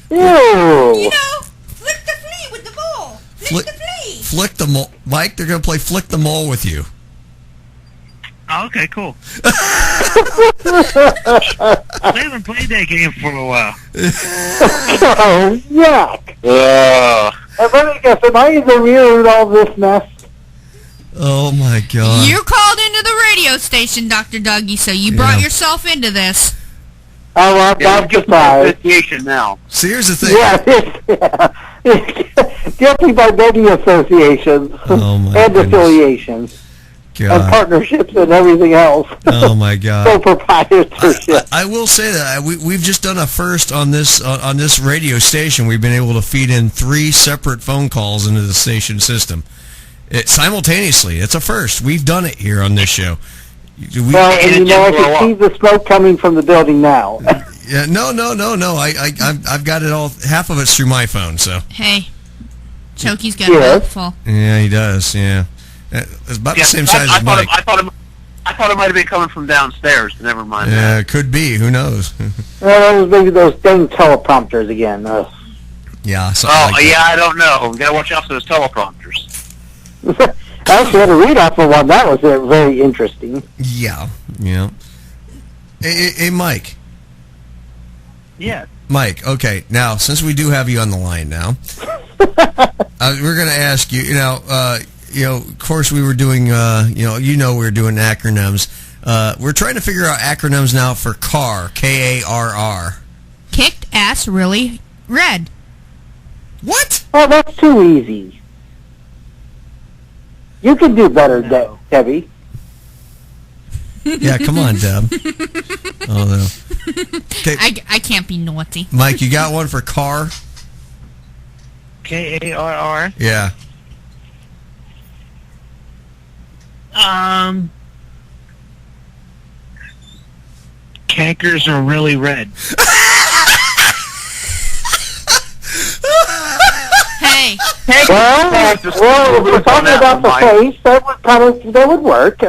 Ew. You know, Flick the Flea with the mole. Flick the Flea. Flick the mole. Mike, they're going to play Flick the Mole with you. Oh, okay, cool. I haven't played that game for a while. Oh, yuck. And let me guess, am I in the rear in all this mess? Oh, my God. You called into the radio station, Dr. Dougie, so you brought yourself into this. Oh, well, that's surprised. Association now. See, here's the thing. Yeah, guilty by many associations and affiliations. God. And partnerships and everything else. Oh my God! So proprietorship. I will say that we've just done a first on this radio station. We've been able to feed in 3 separate phone calls into the station system simultaneously. It's a first. We've done it here on this show. Well, and you know, I can see the smoke coming from the building now. Yeah, no. I've got it all. Half of it's through my phone. So hey, Chokey's got a mouthful. Yeah, he does. Yeah. It's about the same size as Mike. I thought it might have been coming from downstairs, but never mind. Yeah, it could be. Who knows? Well, maybe those dang teleprompters again. Yeah. I don't know. We got to watch out for those teleprompters. I actually had to read off of one. That was very interesting. Yeah. Hey, Mike. Yeah. Mike, okay. Now, since we do have you on the line now, we're going to ask you, of course we were doing, we were doing acronyms. We're trying to figure out acronyms now for CARR, K-A-R-R. Kicked ass really red. What? Oh, that's too easy. You can do better, Debbie. Yeah, come on, Deb. Oh, no. Okay. I can't be naughty. Mike, you got one for CARR? K-A-R-R? Yeah. Cankers are really red. Hey. Well, if we're talking about the face, that would work.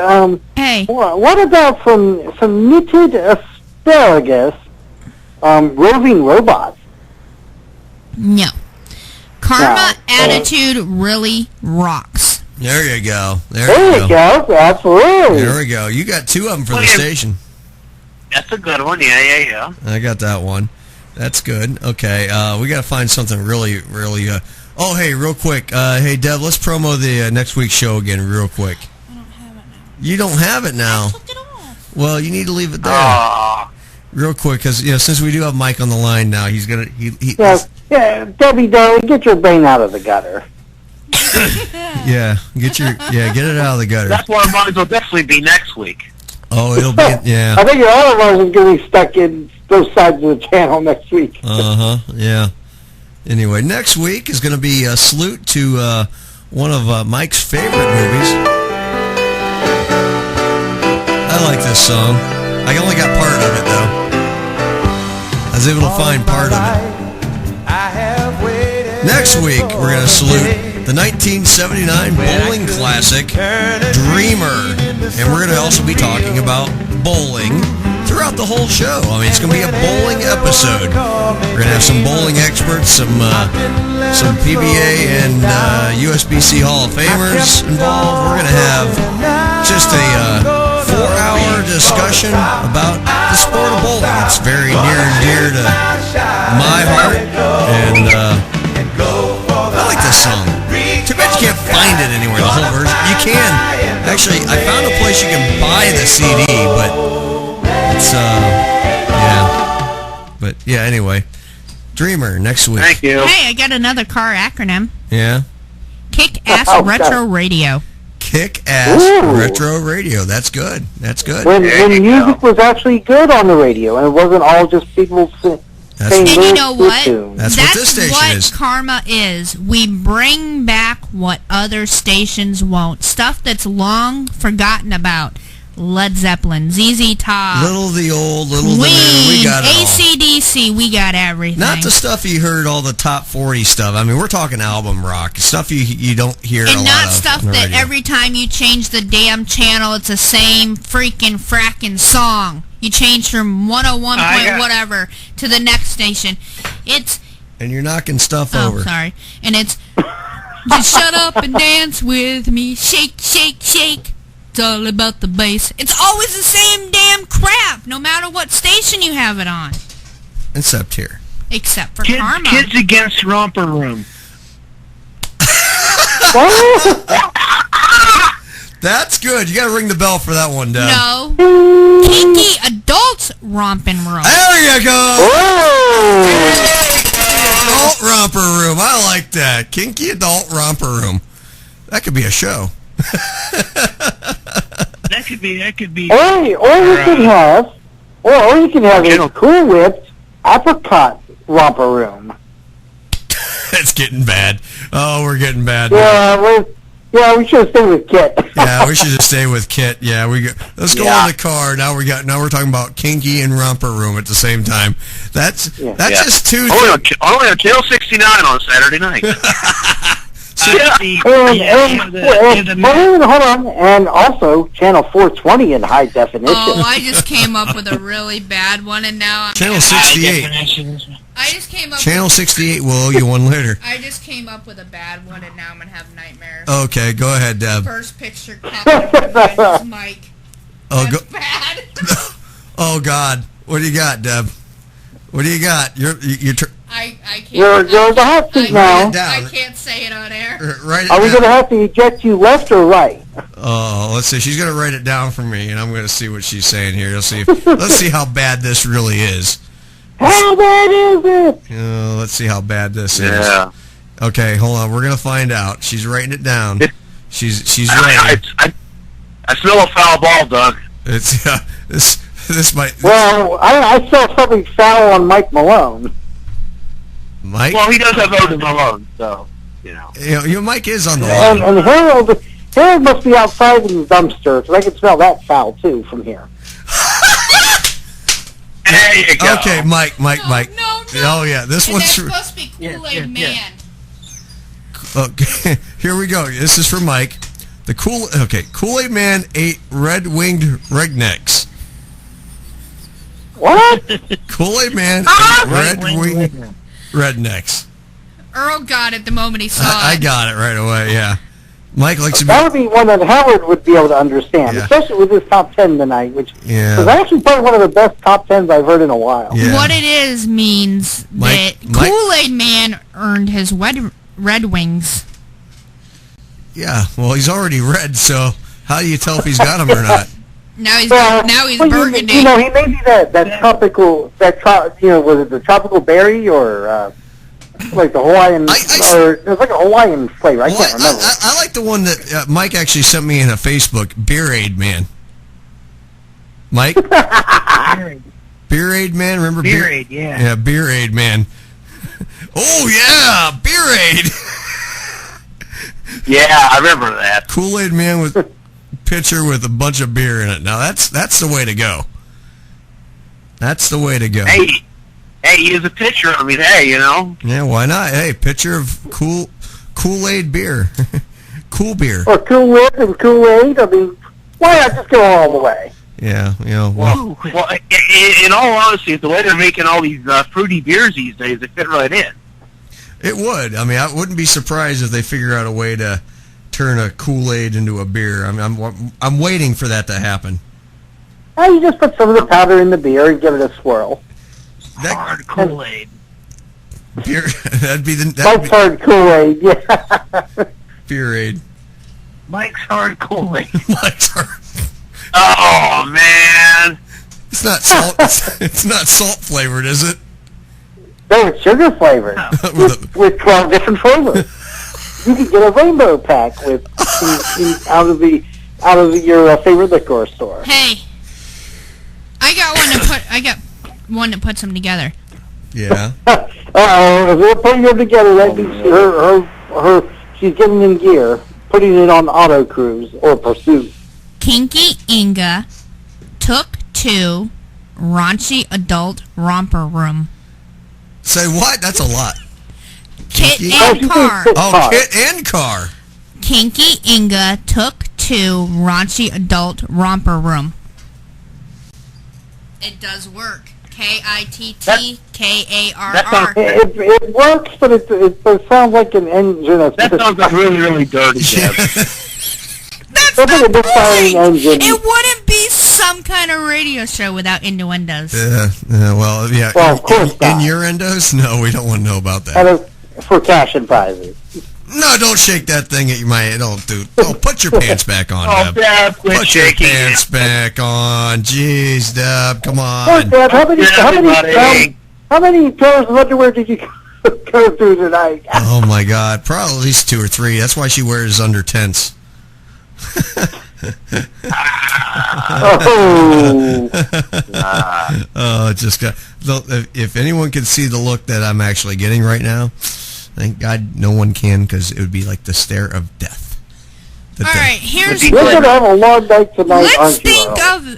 Hey. What about some knitted asparagus, roving robots? No. Karma attitude really rocks. There you go. There you go. Absolutely. There we go. You got 2 of them for the station. That's a good one. Yeah. I got that one. That's good. Okay. We got to find something really. Oh, hey, real quick. Hey, Deb, let's promo the next week's show again, real quick. I don't have it now. You don't have it now. I took it off. Well, you need to leave it there. Real quick, because since we do have Mike on the line now, he's gonna. Yeah, Debbie, darling, get your brain out of the gutter. Get it out of the gutter. That's why mine will definitely be next week. Oh, it'll be, yeah. I think all of ours is going to be stuck in both sides of the channel next week. Yeah. Anyway, next week is going to be a salute to one of Mike's favorite movies. I like this song. I only got part of it, though. I was able to find part of it. Next week, we're going to salute the 1979 bowling classic, Dreamer. And we're going to also be talking about bowling throughout the whole show. I mean, it's going to be a bowling episode. We're going to have some bowling experts, some PBA and USBC Hall of Famers involved. We're going to have just a 4-hour discussion about the sport of bowling. It's very near and dear to my heart, and I like this song. Too bad you can't find it anywhere, the whole version. You can. Actually, I found a place you can buy the CD, but it's, But, yeah, anyway. Dreamer, next week. Thank you. Hey, I got another car acronym. Yeah? Kick-Ass Retro Radio. Kick-Ass Retro Radio. That's good. That's good. When music was actually good on the radio, and it wasn't all just people And you know what? That's what this station what is. Karma is. We bring back what other stations won't. Stuff that's long forgotten about. Led Zeppelin, ZZ Top, Little the old, little the new. We got it all. AC/DC, we got everything. Not the stuff you heard, all the top 40 stuff. I mean, we're talking album rock. Stuff you don't hear a lot of. And not stuff on the that radio. every time you change the damn channel, it's the same freaking fracking song. You change from 101 point whatever to the next station. It's... And you're knocking stuff over. Oh, sorry. And it's... Just shut up and dance with me. Shake, shake, shake. It's all about the bass. It's always the same damn crap, no matter what station you have it on. Except here. Except for Karma. Kids Against Romper Room. That's good. You got to ring the bell for that one, Deb. No. Kinky Adults Rompin' Room. There you go. Adult Romper Room. I like that. Kinky Adult Romper Room. That could be a show. That could be. Or you can have a Cool Whipped Apricot Romper Room. It's getting bad. Oh, we're getting bad. Yeah, we should stay with Kit. Yeah, we should just stay with Kit. Yeah, let's go on the car. Now we're talking about Kinky and Romper Room at the same time. That's just two. Only on Channel 69 on Saturday night. Hold on, and also Channel 420 in high definition. Oh, I just came up with a really bad one, and now Channel 68. I just came up. Channel 68 will owe you one later. I just came up with a bad one, and now I'm gonna have nightmares. Okay, go ahead, Deb. First picture copy Mike. That's bad. Oh God, what do you got, Deb? What do you got? I can't. You're the hot seat now. I can't say it on air. Are we going to have to eject you left or right? Oh, let's see. She's going to write it down for me, and I'm going to see what she's saying here. Let's see how bad this really is. How bad is it? Let's see how bad this is. Yeah. Okay, hold on. We're going to find out. She's writing it down. She's writing. I smell a foul ball, Doug. It's this might. Well, I saw something foul on Mike Malone. Mike? Well, he does have Odin Malone, so, you know. Your Mike is on the line. And Harold must be outside in the dumpster, because I can smell that foul, too, from here. There you go. Okay, Mike. Oh, yeah, this one's... supposed to be Kool-Aid Man. Okay, here we go. This is for Mike. Kool-Aid Man ate red-winged rednecks. What? Kool-Aid Man ate red-winged rednecks. Earl got it the moment he saw it. I got it right away, yeah. Mike likes to be... That would be one that Howard would be able to understand, especially with his top 10 tonight, which was actually probably one of the best top 10s I've heard in a while. Yeah. What it is means that Kool-Aid Man earned his Red Wings. Yeah, well, he's already red, so how do you tell if he's got them or not? Now he's burgundy. He may be that tropical, was it the tropical berry or like the Hawaiian, or it was like a Hawaiian flavor. I can't remember. I like the one that Mike actually sent me in a Facebook, Beer-Aid Man. Mike? Beer-Aid Man, remember? Beer-Aid, yeah. Yeah, Beer-Aid Man. Oh, yeah, Beer-Aid. Yeah, I remember that. Kool-Aid Man with pitcher with a bunch of beer in it. Now that's the way to go. That's the way to go. Hey, he is a pitcher. I mean, hey, you know. Yeah, why not? Hey, pitcher of Kool-Aid beer, cool beer, or Cool Whip and Kool-Aid. I mean, why not just go all the way? Yeah, Well, in all honesty, the way they're making all these fruity beers these days, they fit right in. It would. I mean, I wouldn't be surprised if they figure out a way to turn a Kool-Aid into a beer. I'm waiting for that to happen. Well, you just put some of the powder in the beer and give it a swirl. Hard Kool-Aid. Beer. That'd be the. Mike's hard Kool-Aid. Yeah. Beer-Aid. Mike's hard Kool-Aid. Mike's hard. Oh man! It's not salt. It's not salt flavored, is it? No, it's sugar flavored with 12 different flavors. You can get a rainbow pack with out of your favorite liquor store. Hey, I got one to put them together. Yeah. If we're putting them together, that means she's getting in gear, putting it on auto cruise or pursuit. Kinky Inga took to raunchy adult romper room. Say what? That's a lot. Kit Kinky? and Car. Oh, Kit and Car. Kinky Inga took to raunchy adult romper room. It does work. K-I-T-T K-A-R-R. It works, but it sounds like an engine. That sounds like really, really dirty, Deb. That's not the point. It wouldn't be some kind of radio show without innuendos. Well, of course not. Innuendos? No, we don't want to know about that. And for cash and prizes. No, don't shake that thing at my... Don't put your pants back on, Oh, Deb. Deb, quit Put your shaking pants back on. Jeez, Deb, come on. Hey, Deb, how many pairs of underwear did you go through tonight? Oh, my God. Probably at least 2 or 3. That's why she wears under tents. Oh, it just got... If anyone could see the look that I'm actually getting right now... Thank God no one can, because it would be like the stare of death. All right, here's... You're going to have a long night tonight, Let's aren't you, think Earl? of...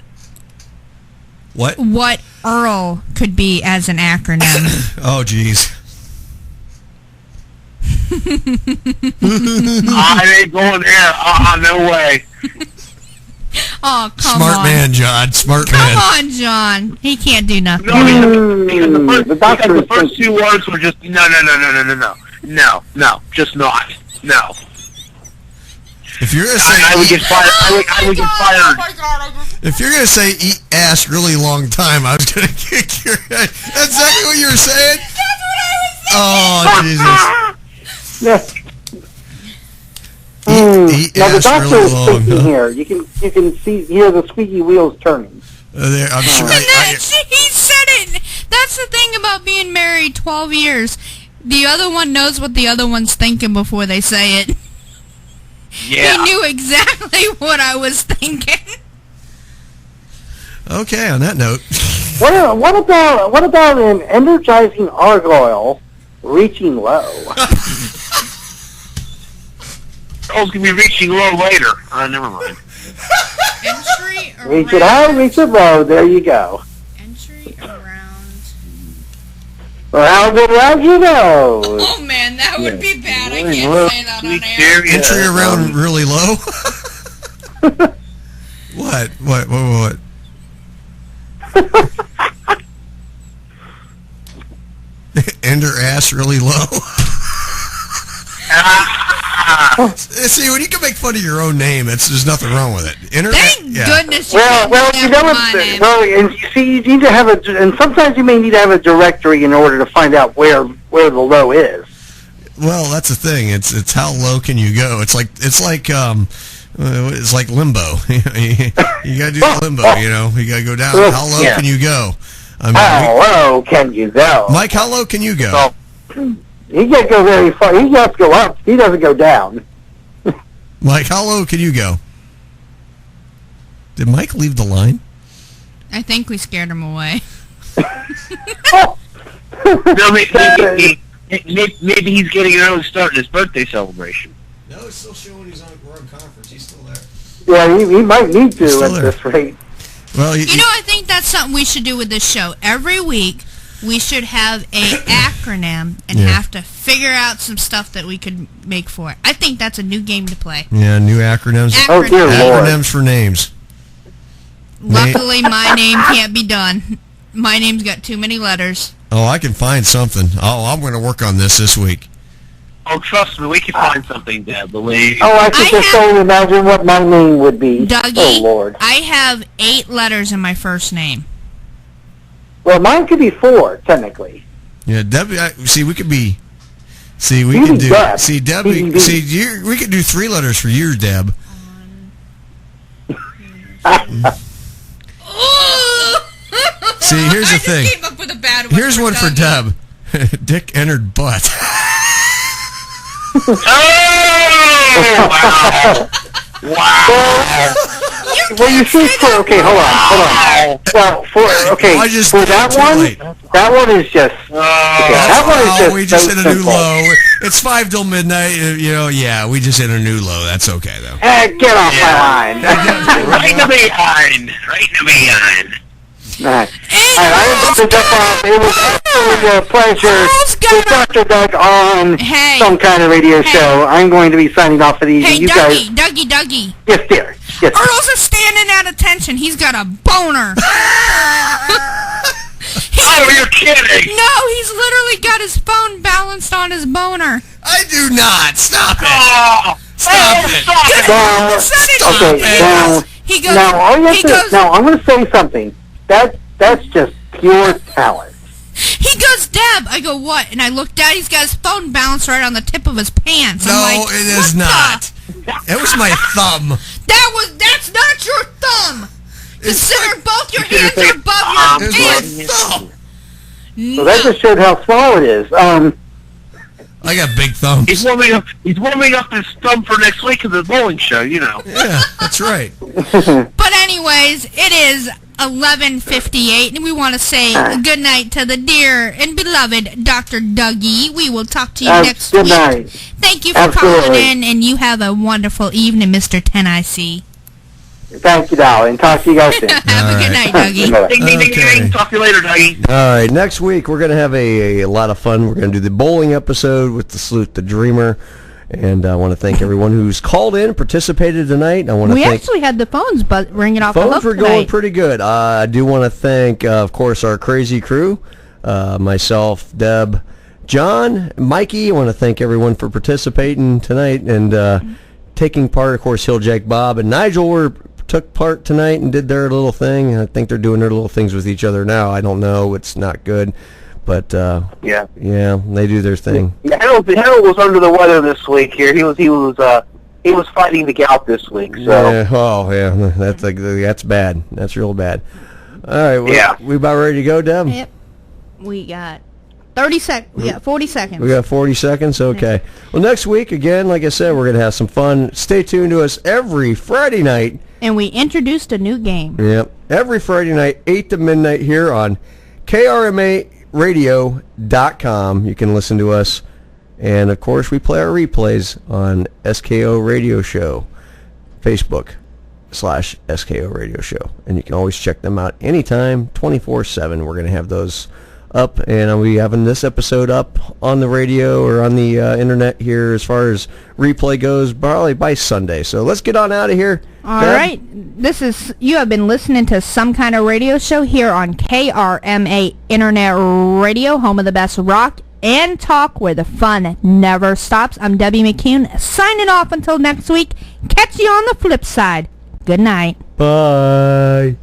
What Earl could be as an acronym. Oh, jeez. I ain't going there. No way. Oh, come Smart on. man, John. Smart Come man. on, John. He can't do nothing. No, because the first 2 words were just no, just not. No. If you're gonna say I would get fired. I would get fired. If you're gonna say eat ass really long time, I was gonna kick your head. That's exactly what you were saying. That's what I was saying. Oh Jesus! Eat Now the ass doctor really is long. speaking here. You can hear the squeaky wheels turning. I'm sure. He said it. That's the thing about being married 12 years. The other one knows what the other one's thinking before they say it. Yeah. He knew exactly what I was thinking. Okay, on that note. What about an energizing argoyle reaching low? Earl's gonna be reaching low later. Never mind. Entry Reach it high, reach it low. There you go. Entry around. Round and round you know. Oh man, that would be bad. I can't say that on air. Entry around really low. What? Ender ass really low. See, when you can make fun of your own name, there's nothing wrong with it. Thank goodness. Well, you know what? And you see, you need to have and sometimes you may need to have a directory in order to find out where the low is. Well, that's the thing. It's how low can you go? It's like limbo. You gotta do limbo. You gotta go down. How low can you go? How low can you go? Mike, how low can you go? He can't go very far. He has to go up. He doesn't go down. Mike, how low can you go? Did Mike leave the line? I think we scared him away. No, maybe he's getting an early start in his birthday celebration. No, he's still showing he's on conference. He's still there. Yeah, he might need to at this rate. Well, I think that's something we should do with this show. Every week, we should have a acronym and have to figure out some stuff that we could make for it. I think that's a new game to play. Yeah, new acronyms. Oh, dear Lord. Acronyms for names. Luckily, my name can't be done. My name's got too many letters. Oh, I can find something. Oh, I'm going to work on this week. Oh, trust me, we can find something, Deb, believe. Oh, I can just only imagine what my name would be. Dougie, oh, Lord. I have 8 letters in my first name. Well, mine could be 4, technically. Yeah, Debbie, we could be... See, we can do... Deb. See, Debbie... we could do 3 letters for you, Deb. See, here's the thing. I came up with a bad one. Here's one for Deb. Dick entered butt. Oh! Wow! Wow! Well, you see, okay, hold on. Well, for that one is just. We just hit a new low. It's 5 till midnight. We just hit a new low. That's okay though. Get off my line. Right in the behind. All right, it was absolutely a pleasure with Dr. Doug on some kind of radio show. I'm going to be signing off for these. Hey, you Dougie. Yes, dear. Yes. Earl's is standing at attention. He's got a boner. You're kidding. No, he's literally got his phone balanced on his boner. I do not. Stop it. Stop it. Now, I'm going to say something. That's just pure talent. He goes, Deb. I go, what? And I look down. He's got his phone balanced right on the tip of his pants. No, I'm like, it is not. That was my thumb. That's not your thumb. Consider both your hands are above your pants. Thumb. So that just showed how small it is. I got big thumbs. He's warming up his thumb for next week at the bowling show. Yeah, that's right. But anyways, it is 11:58, and we want to say good night to the dear and beloved Dr. Dougie. We will talk to you next week. Night. Thank you for calling in, and you have a wonderful evening, Mr. 10IC. Thank you, darling. Talk to you guys soon. Have a good night, Dougie. Ding, ding, ding, ding. Talk to you later, Dougie. All right, next week we're going to have a lot of fun. We're going to do the bowling episode with the Salute the Dreamer. And I want to thank everyone who's called in, participated tonight. We actually had the phones ringing off the hook tonight. Phones were going pretty good. I do want to thank, of course, our crazy crew, myself, Deb, John, Mikey. I want to thank everyone for participating tonight and taking part. Of course, Hilljack Bob and Nigel took part tonight and did their little thing. I think they're doing their little things with each other now. I don't know. It's not good. But yeah, they do their thing. Yeah, Harold was under the weather this week. Here, he was fighting the gout this week. So that's bad. That's real bad. All right, we about ready to go, Deb? Yep. We got 30 seconds. We got 40 seconds. We got 40 seconds. Okay. Well, next week again, like I said, we're gonna have some fun. Stay tuned to us every Friday night. And we introduced a new game. Yep. Every Friday night, 8 to midnight here on KRMARadio.com. You can listen to us. And, of course, we play our replays on SKO Radio Show, Facebook/SKO Radio Show. And you can always check them out anytime, 24/7. We're going to have those up. And I'll be having this episode up on the radio or on the internet here as far as replay goes, probably by Sunday. So let's get on out of here. All right. You have been listening to Some Kind of Radio Show here on KRMA Internet Radio, home of the best rock and talk where the fun never stops. I'm Debbie McCune, signing off until next week. Catch you on the flip side. Good night. Bye.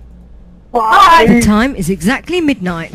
Bye. The time is exactly midnight.